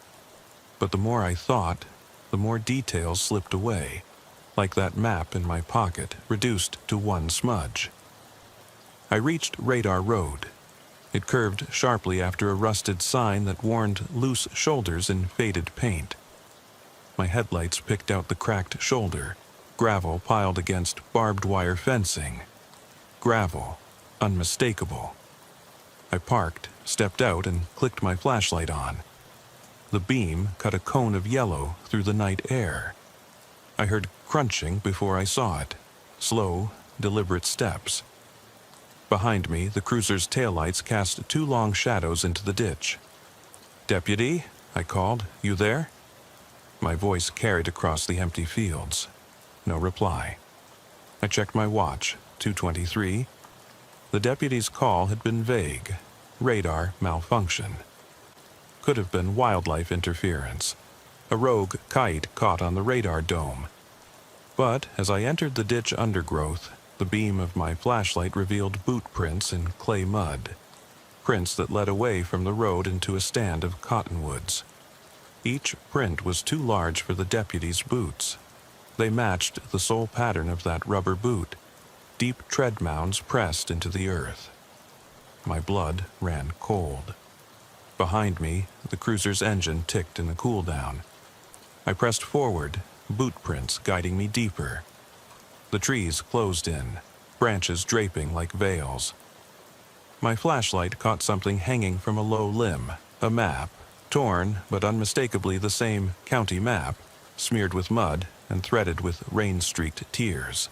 A: But the more I thought, the more details slipped away, like that map in my pocket, reduced to one smudge. I reached Radar Road. It curved sharply after a rusted sign that warned loose shoulders in faded paint. My headlights picked out the cracked shoulder, gravel piled against barbed wire fencing. Gravel, unmistakable. I parked, stepped out, and clicked my flashlight on. The beam cut a cone of yellow through the night air. I heard crunching before I saw it, slow, deliberate steps. Behind me, the cruiser's taillights cast two long shadows into the ditch. "Deputy," I called, "you there?" My voice carried across the empty fields. No reply. I checked my watch, 2:23. The deputy's call had been vague. Radar malfunction. Could have been wildlife interference. A rogue kite caught on the radar dome. But as I entered the ditch undergrowth, the beam of my flashlight revealed boot prints in clay mud. Prints that led away from the road into a stand of cottonwoods. Each print was too large for the deputy's boots. They matched the sole pattern of that rubber boot, deep tread mounds pressed into the earth. My blood ran cold. Behind me, the cruiser's engine ticked in the cool-down. I pressed forward, boot prints guiding me deeper. The trees closed in, branches draping like veils. My flashlight caught something hanging from a low limb, a map, torn but unmistakably the same county map, smeared with mud and threaded with rain-streaked tears.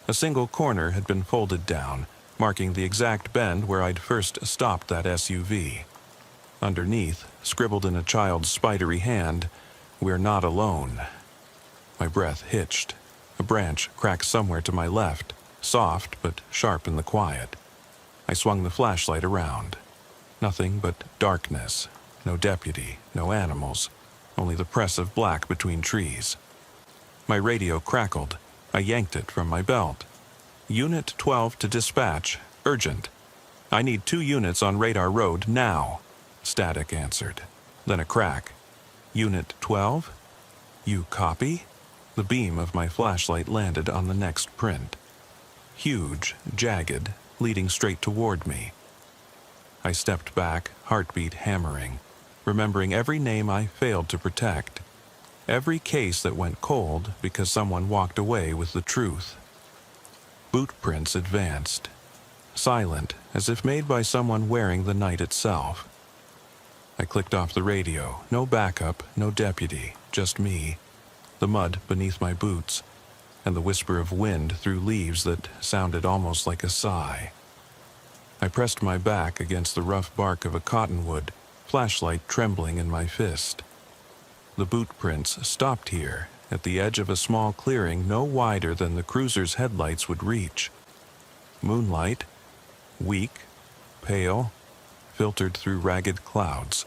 A: A single corner had been folded down, marking the exact bend where I'd first stopped that SUV. Underneath, scribbled in a child's spidery hand, "We're not alone." My breath hitched. A branch cracked somewhere to my left, soft but sharp in the quiet. I swung the flashlight around. Nothing but darkness. No deputy, no animals, only the press of black between trees. My radio crackled. I yanked it from my belt. "Unit 12 to dispatch. Urgent. I need 2 units on Radar Road now." Static answered. Then a crack. "Unit 12? You copy?" The beam of my flashlight landed on the next print. Huge, jagged, leading straight toward me. I stepped back, heartbeat hammering, remembering every name I failed to protect. Every case that went cold because someone walked away with the truth. Boot prints advanced. Silent, as if made by someone wearing the night itself. I clicked off the radio. No backup, no deputy, just me. The mud beneath my boots, and the whisper of wind through leaves that sounded almost like a sigh. I pressed my back against the rough bark of a cottonwood, flashlight trembling in my fist. The boot prints stopped here, at the edge of a small clearing no wider than the cruiser's headlights would reach. Moonlight, weak, pale, filtered through ragged clouds,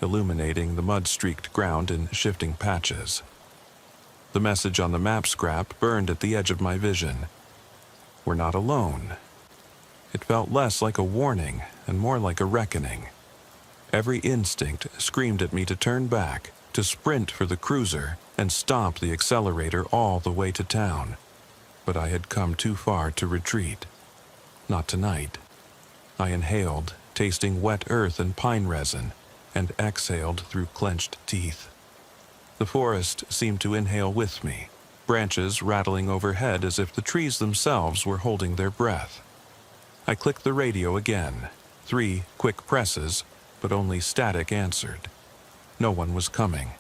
A: illuminating the mud-streaked ground in shifting patches. The message on the map scrap burned at the edge of my vision. "We're not alone." It felt less like a warning and more like a reckoning. Every instinct screamed at me to turn back, to sprint for the cruiser and stomp the accelerator all the way to town. But I had come too far to retreat. Not tonight. I inhaled, tasting wet earth and pine resin, and exhaled through clenched teeth. The forest seemed to inhale with me, branches rattling overhead as if the trees themselves were holding their breath. I clicked the radio again. 3 quick presses, but only static answered. No one was coming.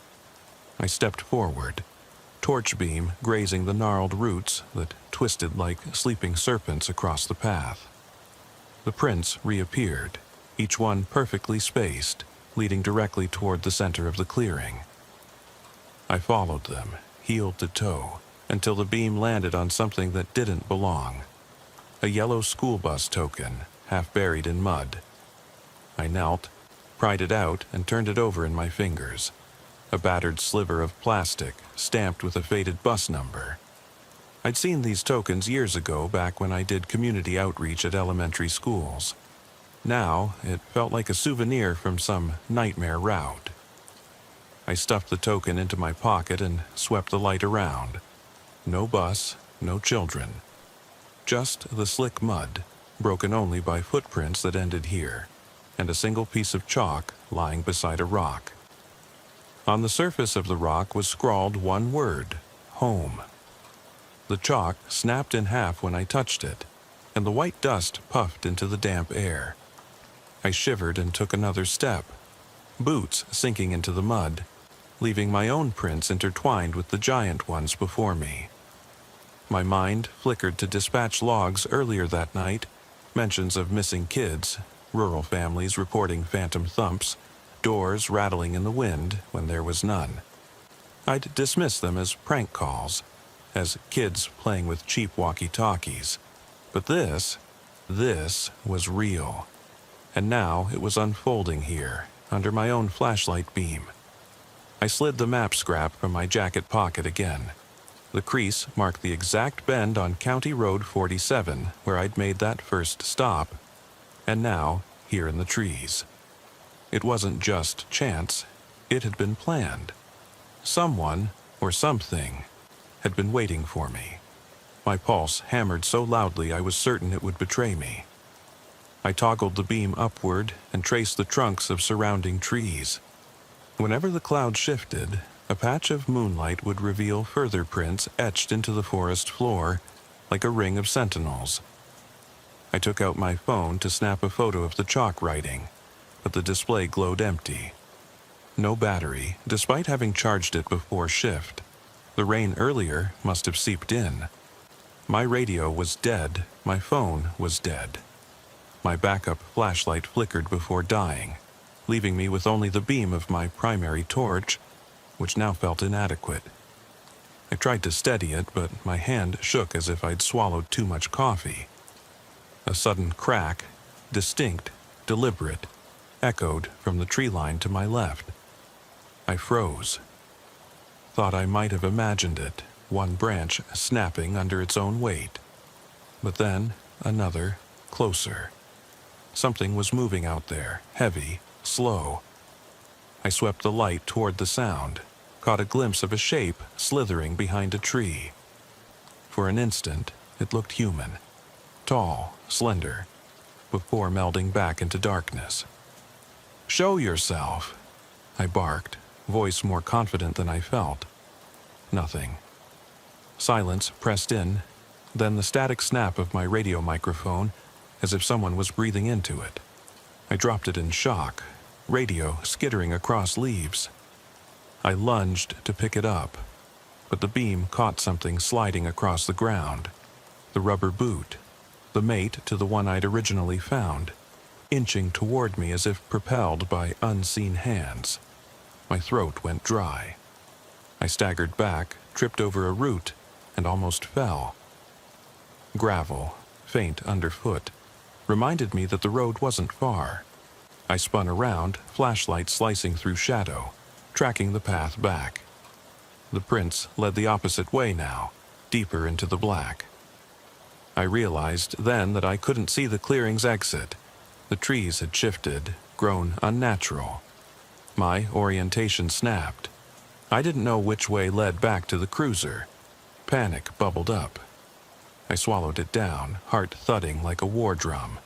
A: I stepped forward, torch beam grazing the gnarled roots that twisted like sleeping serpents across the path. The prints reappeared, each one perfectly spaced, leading directly toward the center of the clearing. I followed them, heel to toe, until the beam landed on something that didn't belong. A yellow school bus token, half buried in mud. I knelt, pried it out, and turned it over in my fingers. A battered sliver of plastic, stamped with a faded bus number. I'd seen these tokens years ago back when I did community outreach at elementary schools. Now, it felt like a souvenir from some nightmare route. I stuffed the token into my pocket and swept the light around. No bus, no children. Just the slick mud, broken only by footprints that ended here, and a single piece of chalk lying beside a rock. On the surface of the rock was scrawled one word: home. The chalk snapped in half when I touched it, and the white dust puffed into the damp air. I shivered and took another step, boots sinking into the mud, leaving my own prints intertwined with the giant ones before me. My mind flickered to dispatch logs earlier that night, mentions of missing kids, rural families reporting phantom thumps, doors rattling in the wind when there was none. I'd dismiss them as prank calls, as kids playing with cheap walkie-talkies. But this, This was real, and now it was unfolding here, under my own flashlight beam. I slid the map scrap from my jacket pocket again. The crease marked the exact bend on County Road 47 where I'd made that first stop, and now here in the trees. It wasn't just chance, it had been planned. Someone, or something, had been waiting for me. My pulse hammered so loudly I was certain it would betray me. I toggled the beam upward and traced the trunks of surrounding trees. Whenever the cloud shifted, a patch of moonlight would reveal further prints etched into the forest floor, like a ring of sentinels. I took out my phone to snap a photo of the chalk writing, but the display glowed empty. No battery, despite having charged it before shift. The rain earlier must have seeped in. My radio was dead, my phone was dead. My backup flashlight flickered before dying, leaving me with only the beam of my primary torch, which now felt inadequate. I tried to steady it, but my hand shook as if I'd swallowed too much coffee. A sudden crack, distinct, deliberate, echoed from the tree line to my left. I froze. Thought I might have imagined it, one branch snapping under its own weight. But then, another, closer. Something was moving out there, heavy, slow. I swept the light toward the sound, caught a glimpse of a shape slithering behind a tree. For an instant, it looked human, tall, slender, before melding back into darkness. "Show yourself," I barked, voice more confident than I felt. Nothing. Silence pressed in, then the static snap of my radio microphone, as if someone was breathing into it. I dropped it in shock, radio skittering across leaves. I lunged to pick it up, but the beam caught something sliding across the ground. The rubber boot, the mate to the one I'd originally found, inching toward me as if propelled by unseen hands. My throat went dry. I staggered back, tripped over a root, and almost fell. Gravel, faint underfoot, reminded me that the road wasn't far. I spun around, flashlight slicing through shadow, tracking the path back. The prints led the opposite way now, deeper into the black. I realized then that I couldn't see the clearing's exit. The trees had shifted, grown unnatural. My orientation snapped. I didn't know which way led back to the cruiser. Panic bubbled up. I swallowed it down, heart thudding like a war drum.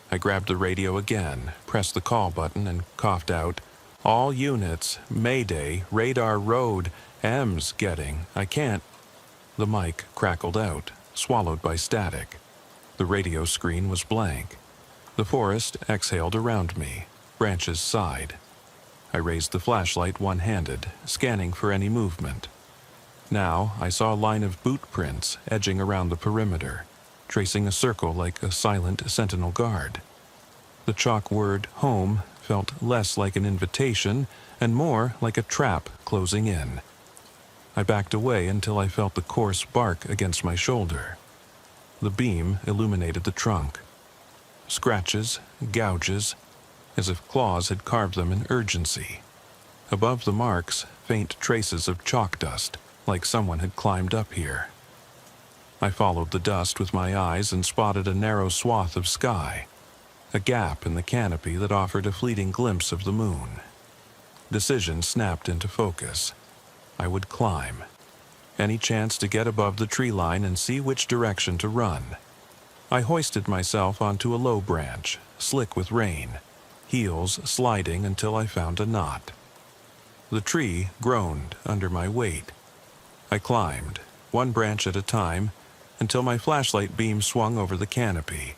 A: I grabbed the radio again, pressed the call button, and coughed out, "All units, Mayday, radar road, M's getting, I can't." The mic crackled out, swallowed by static. The radio screen was blank. The forest exhaled around me, branches sighed. I raised the flashlight one-handed, scanning for any movement. Now I saw a line of boot prints edging around the perimeter, tracing a circle like a silent sentinel guard. The chalk word home felt less like an invitation and more like a trap closing in. I backed away until I felt the coarse bark against my shoulder. The beam illuminated the trunk. Scratches, gouges, as if claws had carved them in urgency. Above the marks, faint traces of chalk dust, like someone had climbed up here. I followed the dust with my eyes and spotted a narrow swath of sky, a gap in the canopy that offered a fleeting glimpse of the moon. Decision snapped into focus. I would climb. Any chance to get above the tree line and see which direction to run. I hoisted myself onto a low branch, slick with rain, heels sliding until I found a knot. The tree groaned under my weight. I climbed, one branch at a time, until my flashlight beam swung over the canopy.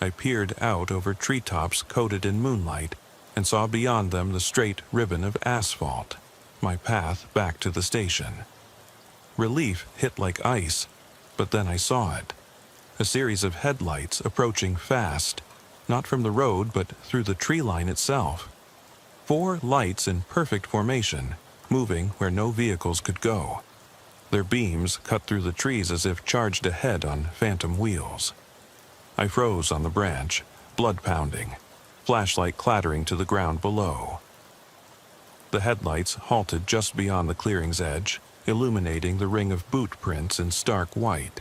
A: I peered out over treetops coated in moonlight and saw beyond them the straight ribbon of asphalt, my path back to the station. Relief hit like ice, but then I saw it. A series of headlights approaching fast, not from the road but through the tree line itself. 4 lights in perfect formation, moving where no vehicles could go. Their beams cut through the trees as if charged ahead on phantom wheels. I froze on the branch, blood pounding, flashlight clattering to the ground below. The headlights halted just beyond the clearing's edge, illuminating the ring of boot prints in stark white.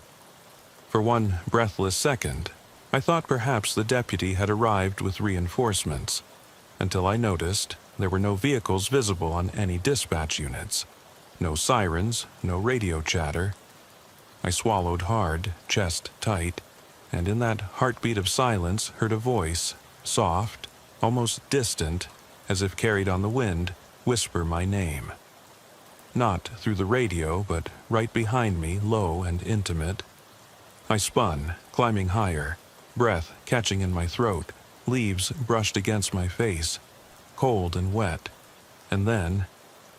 A: For one breathless second, I thought perhaps the deputy had arrived with reinforcements, until I noticed there were no vehicles visible on any dispatch units. No sirens, no radio chatter. I swallowed hard, chest tight, and in that heartbeat of silence heard a voice, soft, almost distant, as if carried on the wind, whisper my name. Not through the radio, but right behind me, low and intimate. I spun, climbing higher, breath catching in my throat, leaves brushed against my face, cold and wet. And then,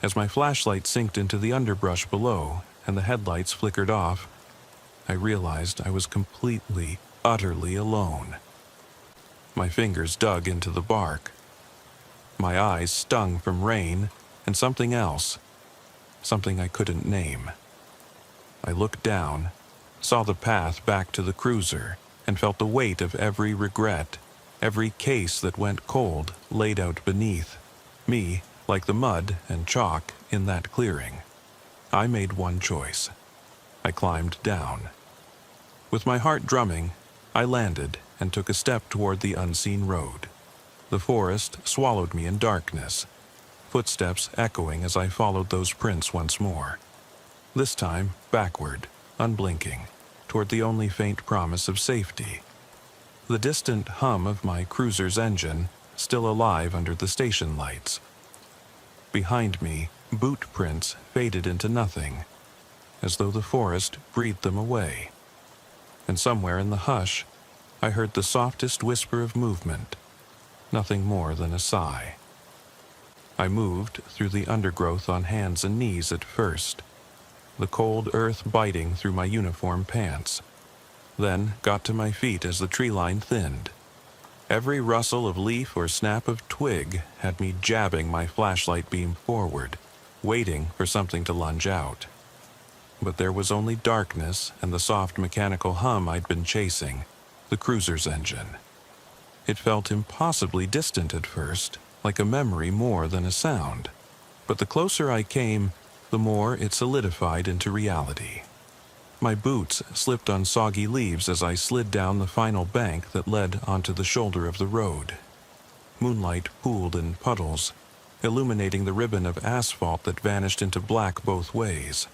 A: as my flashlight sinked into the underbrush below and the headlights flickered off, I realized I was completely, utterly alone. My fingers dug into the bark. My eyes stung from rain and something else, something I couldn't name. I looked down, saw the path back to the cruiser, and felt the weight of every regret, every case that went cold laid out beneath me like the mud and chalk in that clearing. I made one choice. I climbed down. With my heart drumming, I landed and took a step toward the unseen road. The forest swallowed me in darkness, footsteps echoing as I followed those prints once more. This time, backward, unblinking, toward the only faint promise of safety. The distant hum of my cruiser's engine still alive under the station lights. Behind me, boot prints faded into nothing, as though the forest breathed them away. And somewhere in the hush, I heard the softest whisper of movement, nothing more than a sigh. I moved through the undergrowth on hands and knees at first, the cold earth biting through my uniform pants, then got to my feet as the tree line thinned. Every rustle of leaf or snap of twig had me jabbing my flashlight beam forward, waiting for something to lunge out. But there was only darkness and the soft mechanical hum I'd been chasing, the cruiser's engine. It felt impossibly distant at first, like a memory more than a sound. But the closer I came, the more it solidified into reality. My boots slipped on soggy leaves as I slid down the final bank that led onto the shoulder of the road. Moonlight pooled in puddles, illuminating the ribbon of asphalt that vanished into black both ways.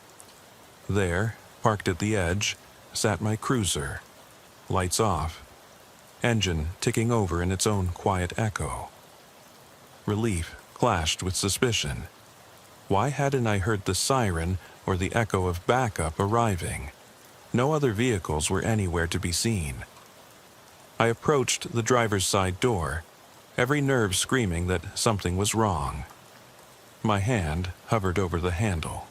A: There, parked at the edge, sat my cruiser, lights off, engine ticking over in its own quiet echo. Relief clashed with suspicion. Why hadn't I heard the siren or the echo of backup arriving? No other vehicles were anywhere to be seen. I approached the driver's side door, every nerve screaming that something was wrong. My hand hovered over the handle.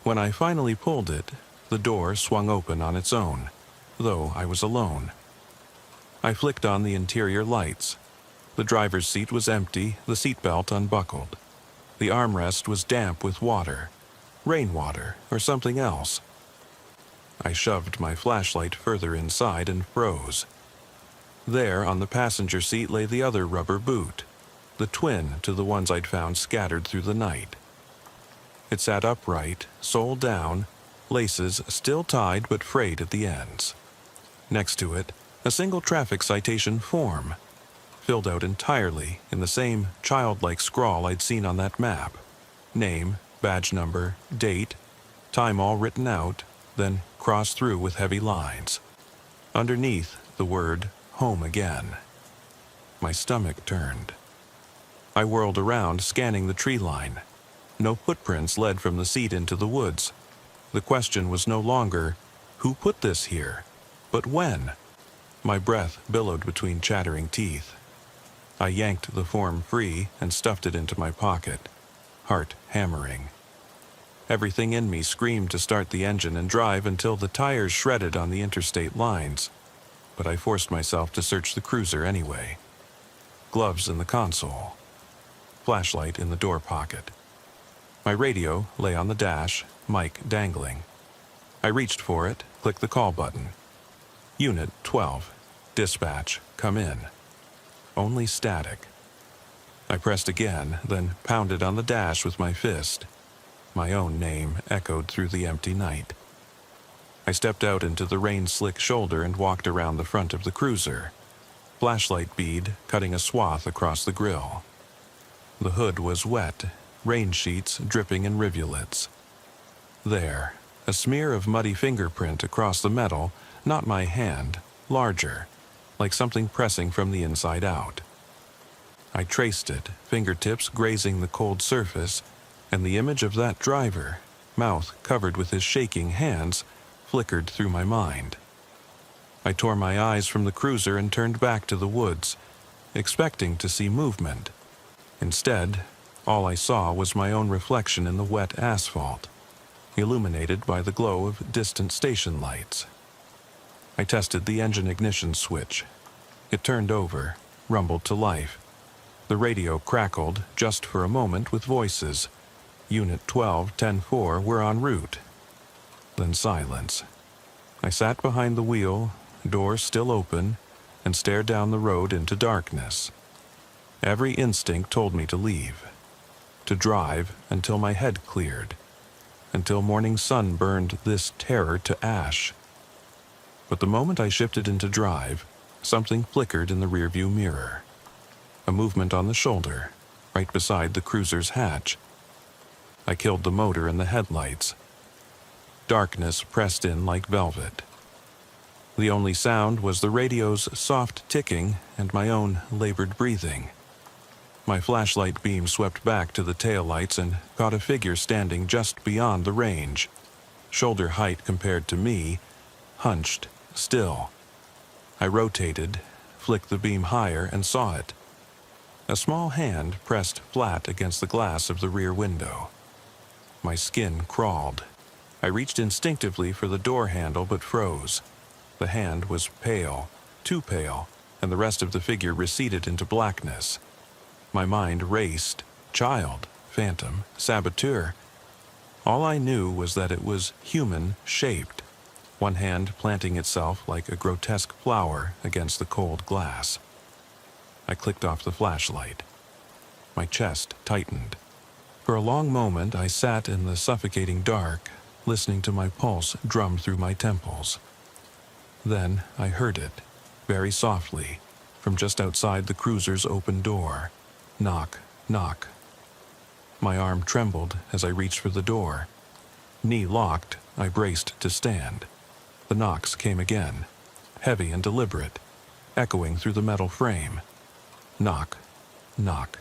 A: When I finally pulled it, the door swung open on its own, though I was alone. I flicked on the interior lights. The driver's seat was empty, the seatbelt unbuckled. The armrest was damp with water, rainwater or something else. I shoved my flashlight further inside and froze. There on the passenger seat lay the other rubber boot, the twin to the ones I'd found scattered through the night. It sat upright, sole down, laces still tied but frayed at the ends. Next to it, a single traffic citation form, filled out entirely in the same childlike scrawl I'd seen on that map. Name, badge number, date, time all written out, then crossed through with heavy lines. Underneath, the word, home again. My stomach turned. I whirled around, scanning the tree line. No footprints led from the seat into the woods. The question was no longer, who put this here, but when? My breath billowed between chattering teeth. I yanked the form free and stuffed it into my pocket, heart hammering. Everything in me screamed to start the engine and drive until the tires shredded on the interstate lines, but I forced myself to search the cruiser anyway. Gloves in the console, flashlight in the door pocket. My radio lay on the dash, mic dangling. I reached for it, clicked the call button. Unit 12, "Dispatch, come in." Only static. I pressed again, then pounded on the dash with my fist. My own name echoed through the empty night. I stepped out into the rain-slick shoulder and walked around the front of the cruiser, flashlight bead cutting a swath across the grille. The hood was wet, rain sheets dripping in rivulets. There, a smear of muddy fingerprint across the metal, not my hand, larger, like something pressing from the inside out. I traced it, fingertips grazing the cold surface, and the image of that driver, mouth covered with his shaking hands, flickered through my mind. I tore my eyes from the cruiser and turned back to the woods, expecting to see movement. Instead, all I saw was my own reflection in the wet asphalt, illuminated by the glow of distant station lights. I tested the engine ignition switch. It turned over, rumbled to life. The radio crackled just for a moment with voices. Unit 12-10-4 were en route. Then silence. I sat behind the wheel, door still open, and stared down the road into darkness. Every instinct told me to leave, to drive until my head cleared, until morning sun burned this terror to ash. But the moment I shifted into drive, something flickered in the rearview mirror. A movement on the shoulder, right beside the cruiser's hatch. I killed the motor and the headlights. Darkness pressed in like velvet. The only sound was the radio's soft ticking and my own labored breathing. My flashlight beam swept back to the taillights and caught a figure standing just beyond the range, shoulder height compared to me, hunched, still. I rotated, flicked the beam higher, and saw it. A small hand pressed flat against the glass of the rear window. My skin crawled. I reached instinctively for the door handle but froze. The hand was pale, too pale, and the rest of the figure receded into blackness. My mind raced. Child, phantom, saboteur. All I knew was that it was human-shaped, one hand planting itself like a grotesque flower against the cold glass. I clicked off the flashlight. My chest tightened. For a long moment I sat in the suffocating dark, listening to my pulse drum through my temples. Then I heard it, very softly, from just outside the cruiser's open door. Knock, knock. My arm trembled as I reached for the door. Knee locked, I braced to stand. The knocks came again, heavy and deliberate, echoing through the metal frame. Knock, knock.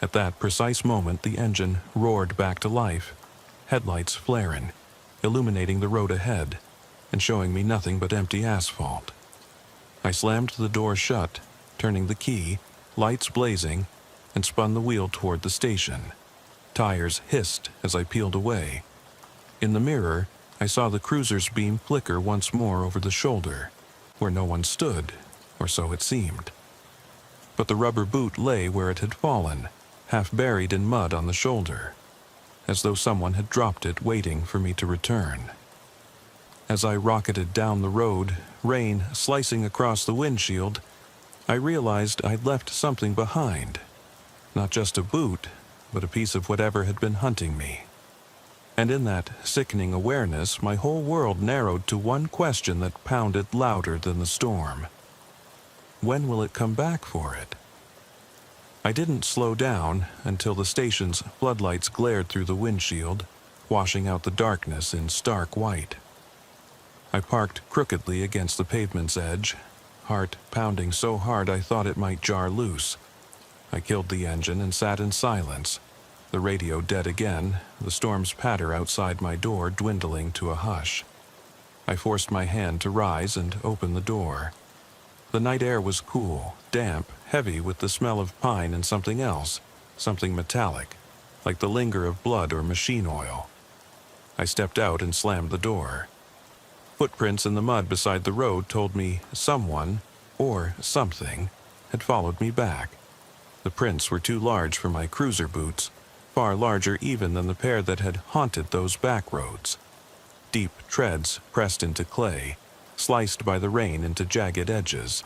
A: At that precise moment, the engine roared back to life, headlights flaring, illuminating the road ahead, and showing me nothing but empty asphalt. I slammed the door shut, turning the key, lights blazing, and spun the wheel toward the station. Tires hissed as I peeled away. In the mirror, I saw the cruiser's beam flicker once more over the shoulder, where no one stood, or so it seemed. But the rubber boot lay where it had fallen, half buried in mud on the shoulder, as though someone had dropped it waiting for me to return. As I rocketed down the road, rain slicing across the windshield, I realized I'd left something behind. Not just a boot, but a piece of whatever had been hunting me. And in that sickening awareness, my whole world narrowed to one question that pounded louder than the storm. When will it come back for it? I didn't slow down until the station's floodlights glared through the windshield, washing out the darkness in stark white. I parked crookedly against the pavement's edge, heart pounding so hard I thought it might jar loose. I killed the engine and sat in silence, the radio dead again, the storm's patter outside my door dwindling to a hush. I forced my hand to rise and open the door. The night air was cool, damp, heavy with the smell of pine and something else, something metallic, like the linger of blood or machine oil. I stepped out and slammed the door. Footprints in the mud beside the road told me someone, or something, had followed me back. The prints were too large for my cruiser boots, far larger even than the pair that had haunted those back roads. Deep treads pressed into clay, sliced by the rain into jagged edges.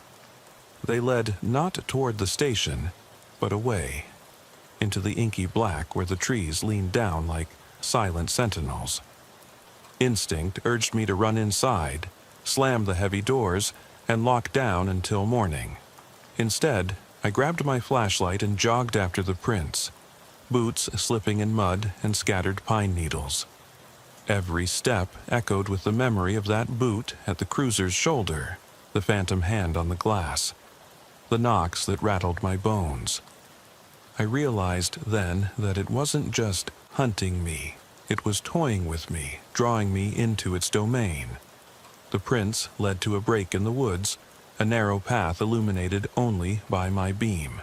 A: They led not toward the station, but away, into the inky black where the trees leaned down like silent sentinels. Instinct urged me to run inside, slam the heavy doors, and lock down until morning. Instead, I grabbed my flashlight and jogged after the prints, boots slipping in mud and scattered pine needles. Every step echoed with the memory of that boot at the cruiser's shoulder, the phantom hand on the glass, the knocks that rattled my bones. I realized then that it wasn't just hunting me. It was toying with me, drawing me into its domain. The prints led to a break in the woods, a narrow path illuminated only by my beam.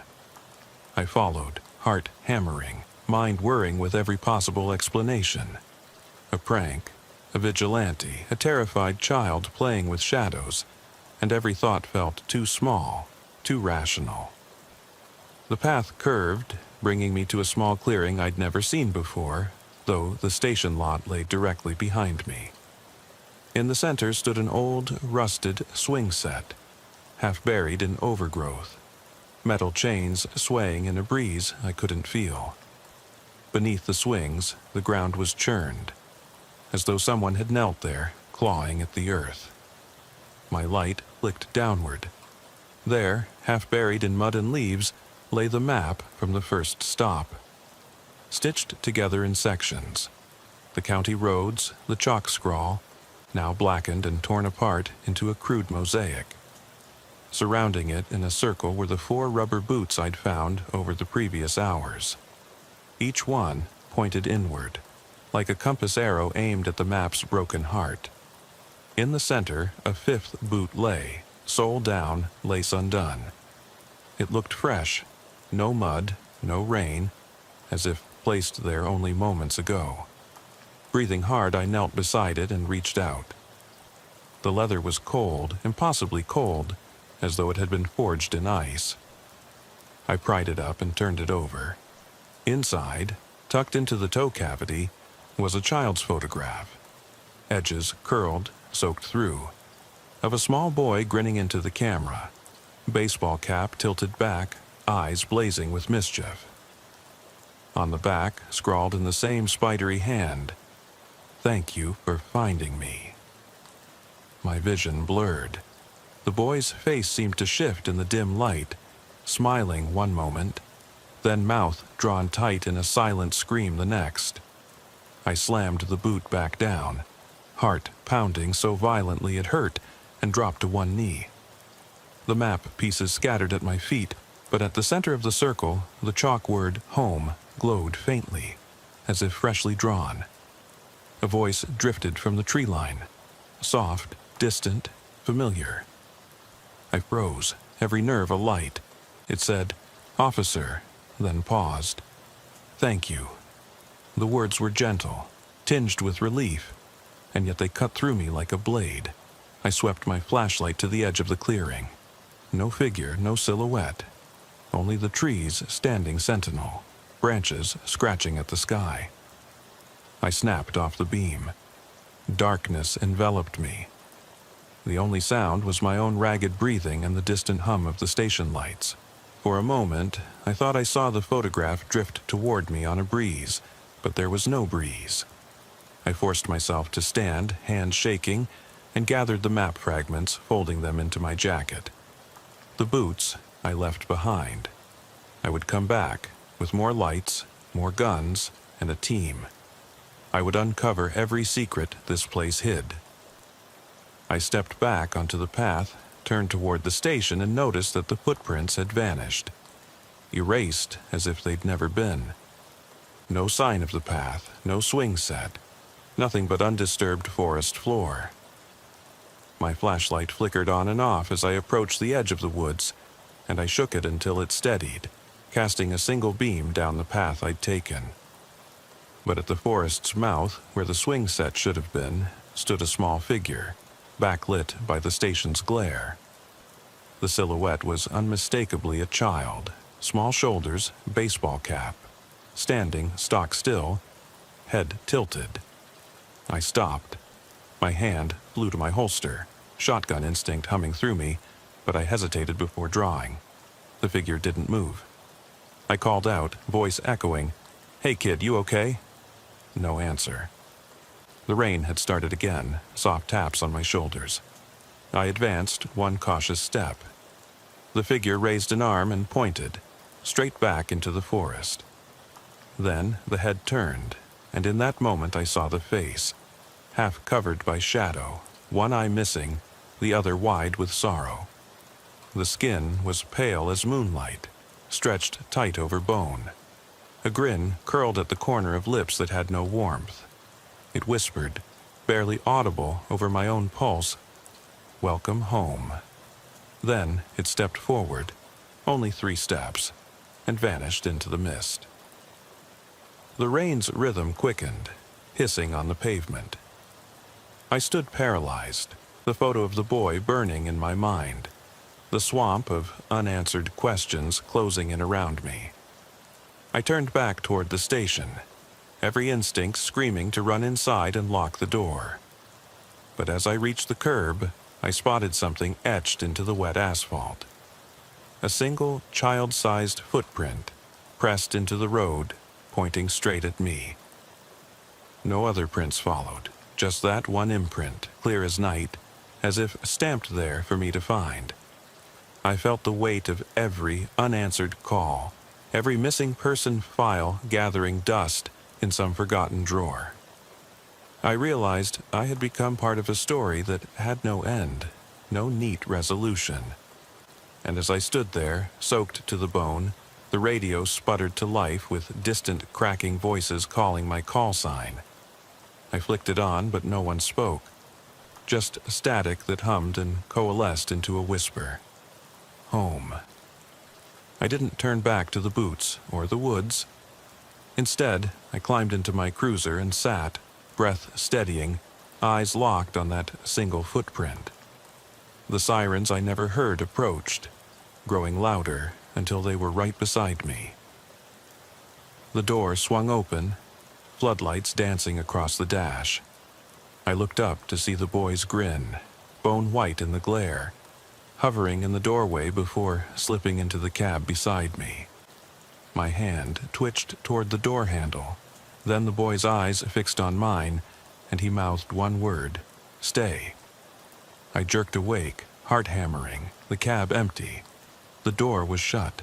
A: I followed, heart hammering, mind whirring with every possible explanation. A prank, a vigilante, a terrified child playing with shadows, and every thought felt too small, too rational. The path curved, bringing me to a small clearing I'd never seen before, though the station lot lay directly behind me. In the center stood an old, rusted swing set, half buried in overgrowth, metal chains swaying in a breeze I couldn't feel. Beneath the swings, the ground was churned, as though someone had knelt there, clawing at the earth. My light flicked downward. There, half buried in mud and leaves, lay the map from the first stop, stitched together in sections. The county roads, the chalk scrawl, now blackened and torn apart into a crude mosaic. Surrounding it in a circle were the 4 rubber boots I'd found over the previous hours. Each one pointed inward, like a compass arrow aimed at the map's broken heart. In the center, a 5th boot lay, sole down, lace undone. It looked fresh, no mud, no rain, as if placed there only moments ago. Breathing hard, I knelt beside it and reached out. The leather was cold, impossibly cold, as though it had been forged in ice. I pried it up and turned it over. Inside, tucked into the toe cavity, was a child's photograph, edges curled, soaked through, of a small boy grinning into the camera, baseball cap tilted back, eyes blazing with mischief. On the back, scrawled in the same spidery hand, "Thank you for finding me." My vision blurred. The boy's face seemed to shift in the dim light, smiling one moment, then mouth drawn tight in a silent scream the next. I slammed the boot back down, heart pounding so violently it hurt, and dropped to one knee. The map pieces scattered at my feet, but at the center of the circle, the chalk word "home" glowed faintly, as if freshly drawn. A voice drifted from the tree line, soft, distant, familiar. I froze, every nerve alight. It said, "Officer," then paused. "Thank you." The words were gentle, tinged with relief, and yet they cut through me like a blade. I swept my flashlight to the edge of the clearing. No figure, no silhouette. Only the trees standing sentinel, branches scratching at the sky. I snapped off the beam. Darkness enveloped me. The only sound was my own ragged breathing and the distant hum of the station lights. For a moment, I thought I saw the photograph drift toward me on a breeze, but there was no breeze. I forced myself to stand, hands shaking, and gathered the map fragments, folding them into my jacket. The boots I left behind. I would come back, with more lights, more guns, and a team. I would uncover every secret this place hid. I stepped back onto the path, turned toward the station, and noticed that the footprints had vanished. Erased as if they'd never been. No sign of the path, no swing set, nothing but undisturbed forest floor. My flashlight flickered on and off as I approached the edge of the woods, and I shook it until it steadied, casting a single beam down the path I'd taken. But at the forest's mouth, where the swing set should have been, stood a small figure, backlit by the station's glare. The silhouette was unmistakably a child, small shoulders, baseball cap, standing stock still, head tilted. I stopped. My hand flew to my holster, shotgun instinct humming through me, but I hesitated before drawing. The figure didn't move. I called out, voice echoing, "Hey kid, you okay?" No answer. The rain had started again, soft taps on my shoulders. I advanced one cautious step. The figure raised an arm and pointed, straight back into the forest. Then the head turned, and in that moment I saw the face, half covered by shadow, one eye missing, the other wide with sorrow. The skin was pale as moonlight, stretched tight over bone. A grin curled at the corner of lips that had no warmth. It whispered, barely audible over my own pulse, "Welcome home." Then it stepped forward, only 3 steps, and vanished into the mist. The rain's rhythm quickened, hissing on the pavement. I stood paralyzed, the photo of the boy burning in my mind, the swamp of unanswered questions closing in around me. I turned back toward the station, every instinct screaming to run inside and lock the door. But as I reached the curb, I spotted something etched into the wet asphalt. A single child-sized footprint, pressed into the road, pointing straight at me. No other prints followed, just that one imprint, clear as night, as if stamped there for me to find. I felt the weight of every unanswered call, every missing person file gathering dust in some forgotten drawer. I realized I had become part of a story that had no end, no neat resolution. And as I stood there, soaked to the bone, the radio sputtered to life with distant cracking voices calling my call sign. I flicked it on, but no one spoke. Just static that hummed and coalesced into a whisper. Home. I didn't turn back to the boots or the woods. Instead, I climbed into my cruiser and sat, breath steadying, eyes locked on that single footprint. The sirens I never heard approached, growing louder until they were right beside me. The door swung open, floodlights dancing across the dash. I looked up to see the boy's grin, bone white in the glare, hovering in the doorway before slipping into the cab beside me. My hand twitched toward the door handle, then the boy's eyes fixed on mine, and he mouthed one word, "Stay." I jerked awake, heart hammering, the cab empty. The door was shut.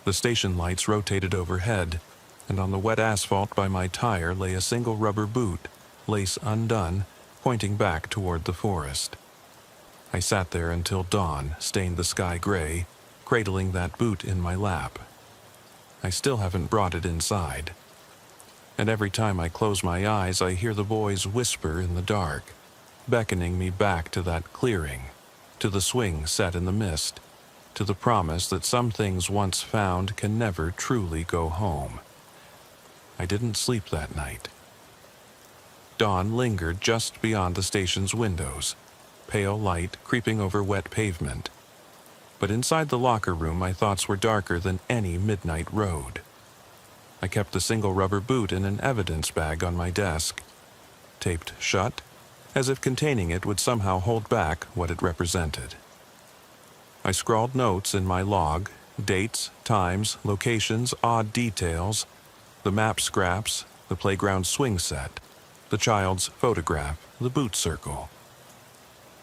A: The station lights rotated overhead, and on the wet asphalt by my tire lay a single rubber boot, lace undone, pointing back toward the forest. I sat there until dawn stained the sky gray, cradling that boot in my lap. I still haven't brought it inside. And every time I close my eyes, I hear the boys whisper in the dark, beckoning me back to that clearing, to the swing set in the mist, to the promise that some things once found can never truly go home. I didn't sleep that night. Dawn lingered just beyond the station's windows, pale light creeping over wet pavement. But inside the locker room, my thoughts were darker than any midnight road. I kept the single rubber boot in an evidence bag on my desk, taped shut, as if containing it would somehow hold back what it represented. I scrawled notes in my log, dates, times, locations, odd details, the map scraps, the playground swing set, the child's photograph, the boot circle.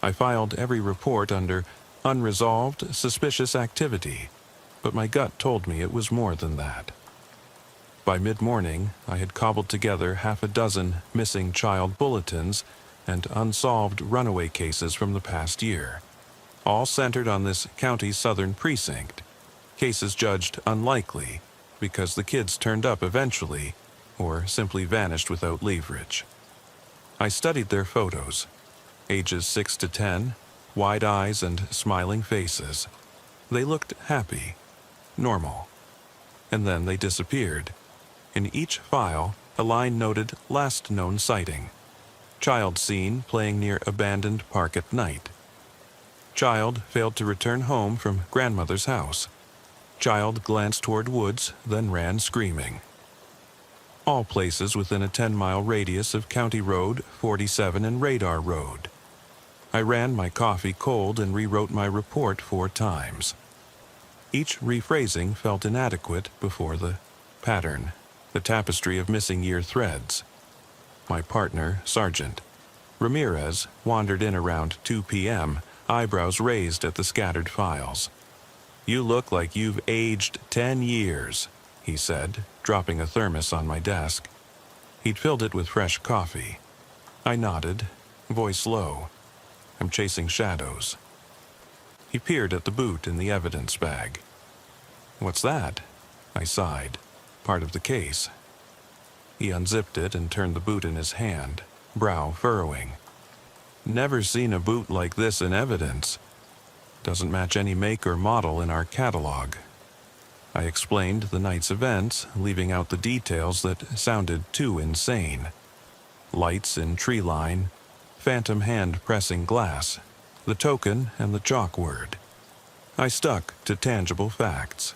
A: I filed every report under unresolved, suspicious activity, but my gut told me it was more than that. By mid-morning, I had cobbled together 6 missing child bulletins and unsolved runaway cases from the past year, all centered on this county's southern precinct, cases judged unlikely because the kids turned up eventually or simply vanished without leverage. I studied their photos, ages 6 to 10, wide eyes and smiling faces. They looked happy, normal. And then they disappeared. In each file, a line noted last known sighting. Child seen playing near abandoned park at night. Child failed to return home from grandmother's house. Child glanced toward woods, then ran screaming. All places within a 10-mile radius of County Road 47 and Radar Road. I ran my coffee cold and rewrote my report 4 times. Each rephrasing felt inadequate before the pattern, the tapestry of missing year threads. My partner, Sergeant Ramirez, wandered in around 2 p.m., eyebrows raised at the scattered files. "You look like you've aged 10 years, he said, dropping a thermos on my desk. He'd filled it with fresh coffee. I nodded, voice low. "I'm chasing shadows." He peered at the boot in the evidence bag. "What's that?" I sighed. "Part of the case." He unzipped it and turned the boot in his hand, brow furrowing. "Never seen a boot like this in evidence. Doesn't match any make or model in our catalog." I explained the night's events, leaving out the details that sounded too insane. Lights in tree line, phantom hand pressing glass, the token and the chalk word. I stuck to tangible facts.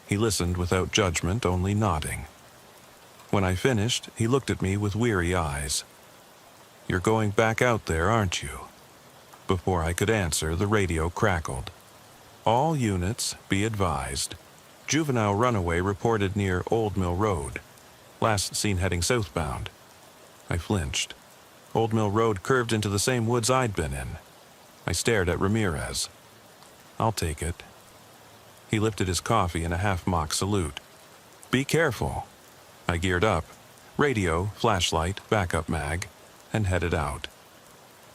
A: He listened without judgment, only nodding. When I finished, he looked at me with weary eyes. "You're going back out there, aren't you?" Before I could answer, the radio crackled. "All units, be advised. Juvenile runaway reported near Old Mill Road. Last seen heading southbound." I flinched. Old Mill Road curved into the same woods I'd been in. I stared at Ramirez. "I'll take it." He lifted his coffee in a half-mock salute. "Be careful." I geared up, radio, flashlight, backup mag, and headed out.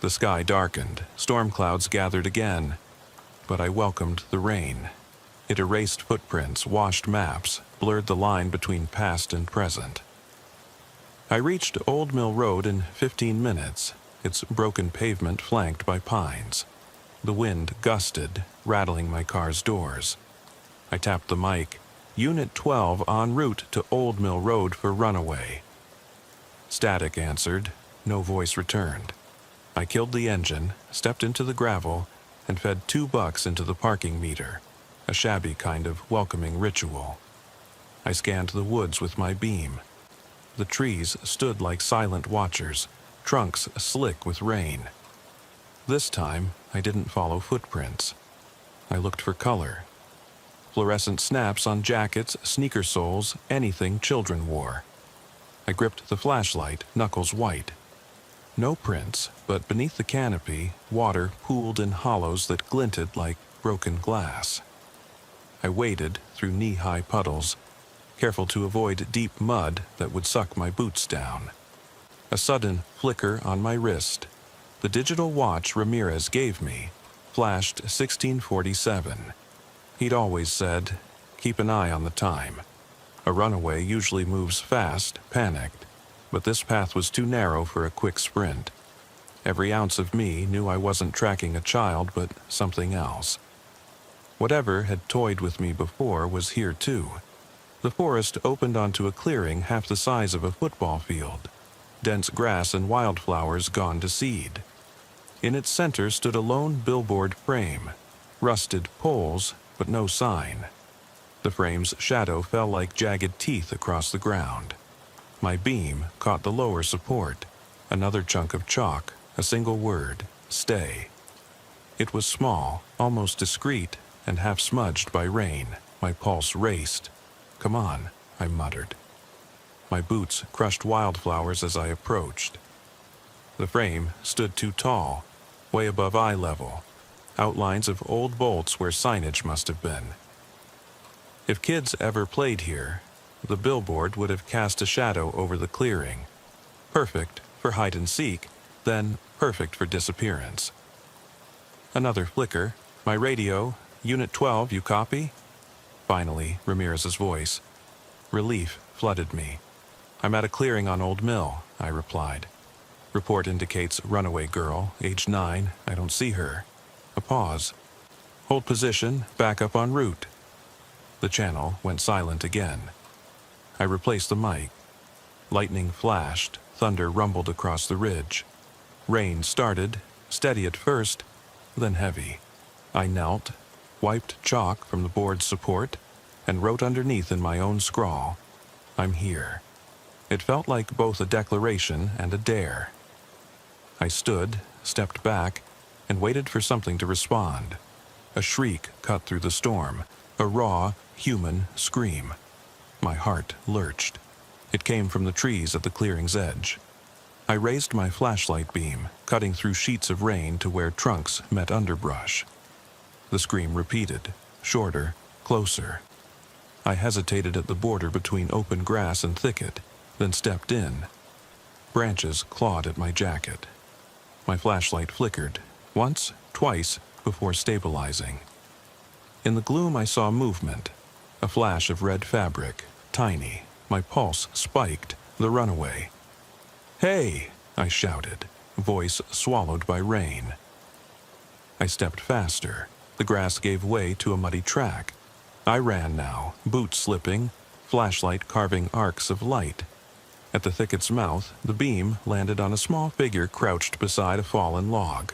A: The sky darkened, storm clouds gathered again, but I welcomed the rain. It erased footprints, washed maps, blurred the line between past and present. I reached Old Mill Road in 15 minutes, its broken pavement flanked by pines. The wind gusted, rattling my car's doors. I tapped the mic. "Unit 12 en route to Old Mill Road for runaway." Static answered. No voice returned. I killed the engine, stepped into the gravel, and fed $2 into the parking meter, a shabby kind of welcoming ritual. I scanned the woods with my beam. The trees stood like silent watchers, trunks slick with rain. This time, I didn't follow footprints. I looked for color. Fluorescent snaps on jackets, sneaker soles, anything children wore. I gripped the flashlight, knuckles white. No prints, but beneath the canopy, water pooled in hollows that glinted like broken glass. I waded through knee-high puddles, careful to avoid deep mud that would suck my boots down. A sudden flicker on my wrist. The digital watch Ramirez gave me flashed 1647. He'd always said, "Keep an eye on the time." A runaway usually moves fast, panicked, but this path was too narrow for a quick sprint. Every ounce of me knew I wasn't tracking a child, but something else. Whatever had toyed with me before was here too. The forest opened onto a clearing half the size of a football field, dense grass and wildflowers gone to seed. In its center stood a lone billboard frame, rusted poles, but no sign. The frame's shadow fell like jagged teeth across the ground. My beam caught the lower support, another chunk of chalk, a single word, "Stay." It was small, almost discreet, and half smudged by rain. My pulse raced. "Come on," I muttered. My boots crushed wildflowers as I approached. The frame stood too tall, way above eye level, outlines of old bolts where signage must have been. If kids ever played here, the billboard would have cast a shadow over the clearing. Perfect for hide and seek, then perfect for disappearance. Another flicker. "My radio, Unit 12, you copy?" Finally, Ramirez's voice. Relief flooded me. "I'm at a clearing on Old Mill," I replied. "Report indicates runaway girl, age 9, I don't see her." A pause. "Hold position, back up en route." The channel went silent again. I replaced the mic. Lightning flashed, thunder rumbled across the ridge. Rain started, steady at first, then heavy. I knelt, wiped chalk from the board's support, and wrote underneath in my own scrawl, "I'm here." It felt like both a declaration and a dare. I stood, stepped back, and waited for something to respond. A shriek cut through the storm, a raw, human scream. My heart lurched. It came from the trees at the clearing's edge. I raised my flashlight beam, cutting through sheets of rain to where trunks met underbrush. The scream repeated, shorter, closer. I hesitated at the border between open grass and thicket, then stepped in. Branches clawed at my jacket. My flashlight flickered, once, twice, before stabilizing. In the gloom I saw movement, a flash of red fabric, tiny. My pulse spiked, the runaway. "Hey!" I shouted, voice swallowed by rain. I stepped faster. The grass gave way to a muddy track. I ran now, boots slipping, flashlight carving arcs of light. At the thicket's mouth, the beam landed on a small figure crouched beside a fallen log.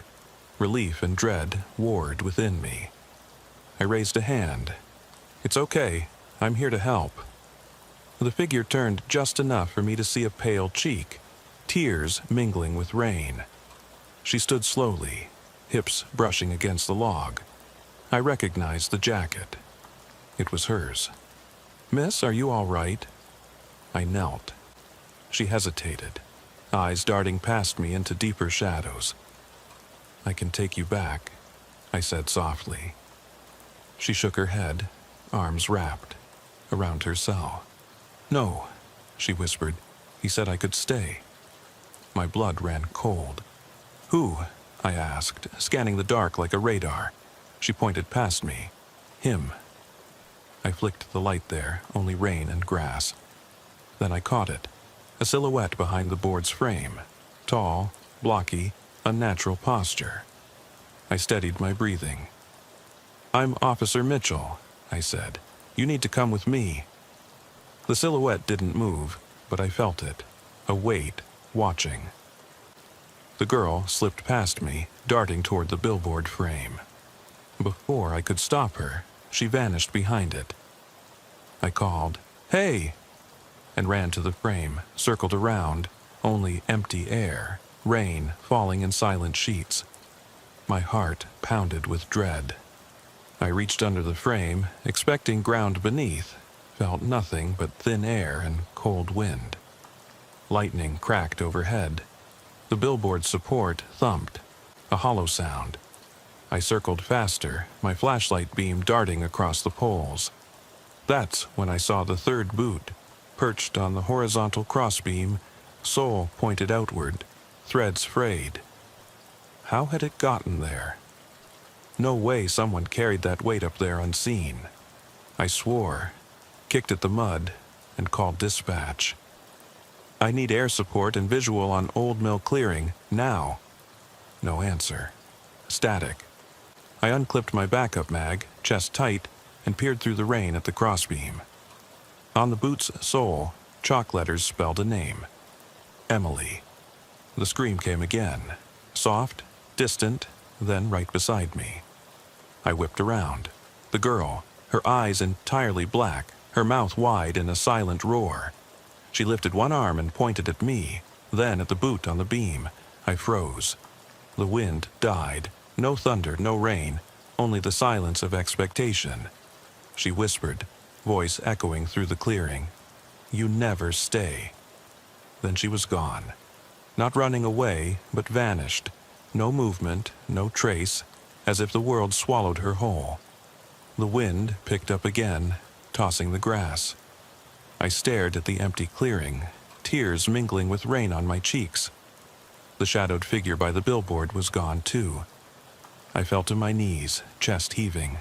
A: Relief and dread warred within me. I raised a hand. "It's okay. I'm here to help." The figure turned just enough for me to see a pale cheek, tears mingling with rain. She stood slowly, hips brushing against the log. I recognized the jacket. It was hers. "Miss, are you all right?" I knelt. She hesitated, eyes darting past me into deeper shadows. "I can take you back," I said softly. She shook her head, arms wrapped around her cell. "No," she whispered. "He said I could stay." My blood ran cold. "Who?" I asked, scanning the dark like a radar. She pointed past me. "Him." I flicked the light there, only rain and grass. Then I caught it, a silhouette behind the board's frame. Tall, blocky, unnatural posture. I steadied my breathing. "I'm Officer Mitchell," I said. "You need to come with me." The silhouette didn't move, but I felt it, a weight, watching. The girl slipped past me, darting toward the billboard frame. Before I could stop her, she vanished behind it. I called, "Hey!" and ran to the frame, circled around, only empty air, rain falling in silent sheets. My heart pounded with dread. I reached under the frame, expecting ground beneath, felt nothing but thin air and cold wind. Lightning cracked overhead. The billboard's support thumped, a hollow sound. I circled faster, my flashlight beam darting across the poles. That's when I saw the third boot, perched on the horizontal crossbeam, sole pointed outward, threads frayed. How had it gotten there? No way someone carried that weight up there unseen. I swore, kicked at the mud, and called dispatch. "I need air support and visual on Old Mill Clearing, now." No answer. Static. I unclipped my backup mag, chest tight, and peered through the rain at the crossbeam. On the boot's sole, chalk letters spelled a name. Emily. The scream came again. Soft, distant, then right beside me. I whipped around. The girl, her eyes entirely black, her mouth wide in a silent roar. She lifted one arm and pointed at me, then at the boot on the beam. I froze. The wind died. No thunder, no rain, only the silence of expectation. She whispered, voice echoing through the clearing, "You never stay." Then she was gone. Not running away, but vanished. No movement, no trace, as if the world swallowed her whole. The wind picked up again, tossing the grass. I stared at the empty clearing, tears mingling with rain on my cheeks. The shadowed figure by the billboard was gone too. I fell to my knees, chest heaving.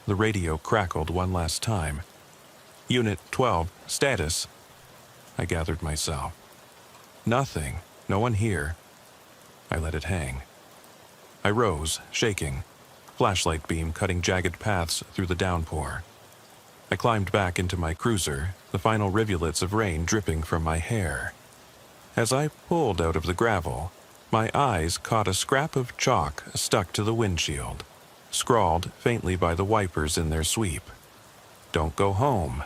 A: The radio crackled one last time. "Unit 12, status." I gathered myself. "Nothing. No one here." I let it hang. I rose, shaking, flashlight beam cutting jagged paths through the downpour. I climbed back into my cruiser, the final rivulets of rain dripping from my hair. As I pulled out of the gravel, my eyes caught a scrap of chalk stuck to the windshield, scrawled faintly by the wipers in their sweep. "Don't go home."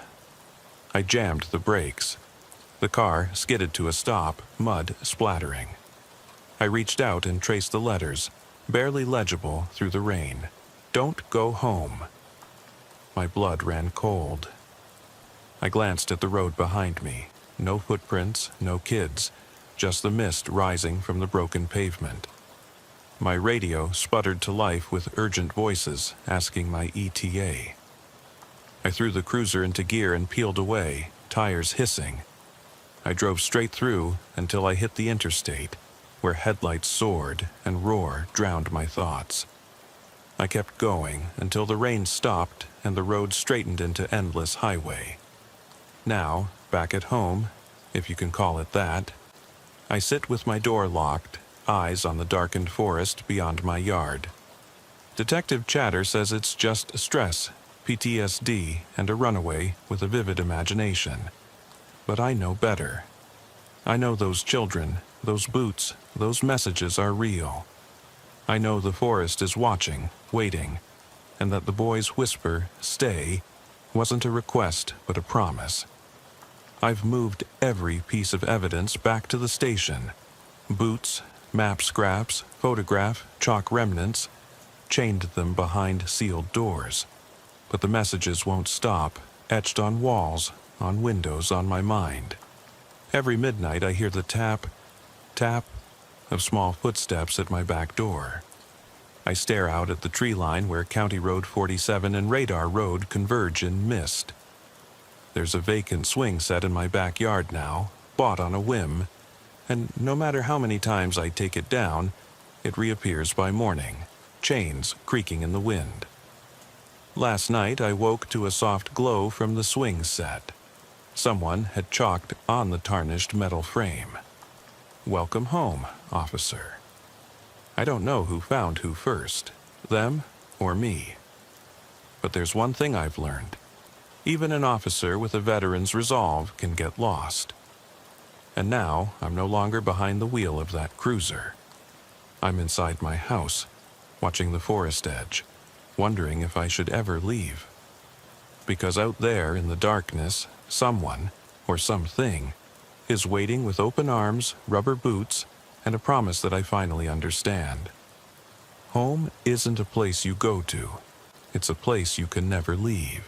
A: I jammed the brakes. The car skidded to a stop, mud splattering. I reached out and traced the letters, barely legible through the rain. "Don't go home." My blood ran cold. I glanced at the road behind me. No footprints, no kids, just the mist rising from the broken pavement. My radio sputtered to life with urgent voices asking my ETA. I threw the cruiser into gear and peeled away, tires hissing. I drove straight through until I hit the interstate, where headlights soared and roar drowned my thoughts. I kept going until the rain stopped and the road straightened into endless highway. Now, back at home, if you can call it that, I sit with my door locked, eyes on the darkened forest beyond my yard. Detective chatter says it's just stress, PTSD, and a runaway with a vivid imagination. But I know better. I know those children, those boots, those messages are real. I know the forest is watching, waiting, and that the boy's whisper, "Stay," wasn't a request but a promise. I've moved every piece of evidence back to the station. Boots, map scraps, photograph, chalk remnants, chained them behind sealed doors. But the messages won't stop, etched on walls, on windows, on my mind. Every midnight I hear the tap, tap of small footsteps at my back door. I stare out at the tree line where County Road 47 and Radar Road converge in mist. There's a vacant swing set in my backyard now, bought on a whim, and no matter how many times I take it down, it reappears by morning, chains creaking in the wind. Last night I woke to a soft glow from the swing set. Someone had chalked on the tarnished metal frame, "Welcome home, officer." I don't know who found who first, them or me. But there's one thing I've learned. Even an officer with a veteran's resolve can get lost. And now I'm no longer behind the wheel of that cruiser. I'm inside my house, watching the forest edge, wondering if I should ever leave. Because out there in the darkness, someone, or something, is waiting with open arms, rubber boots, and a promise that I finally understand. Home isn't a place you go to. It's a place you can never leave.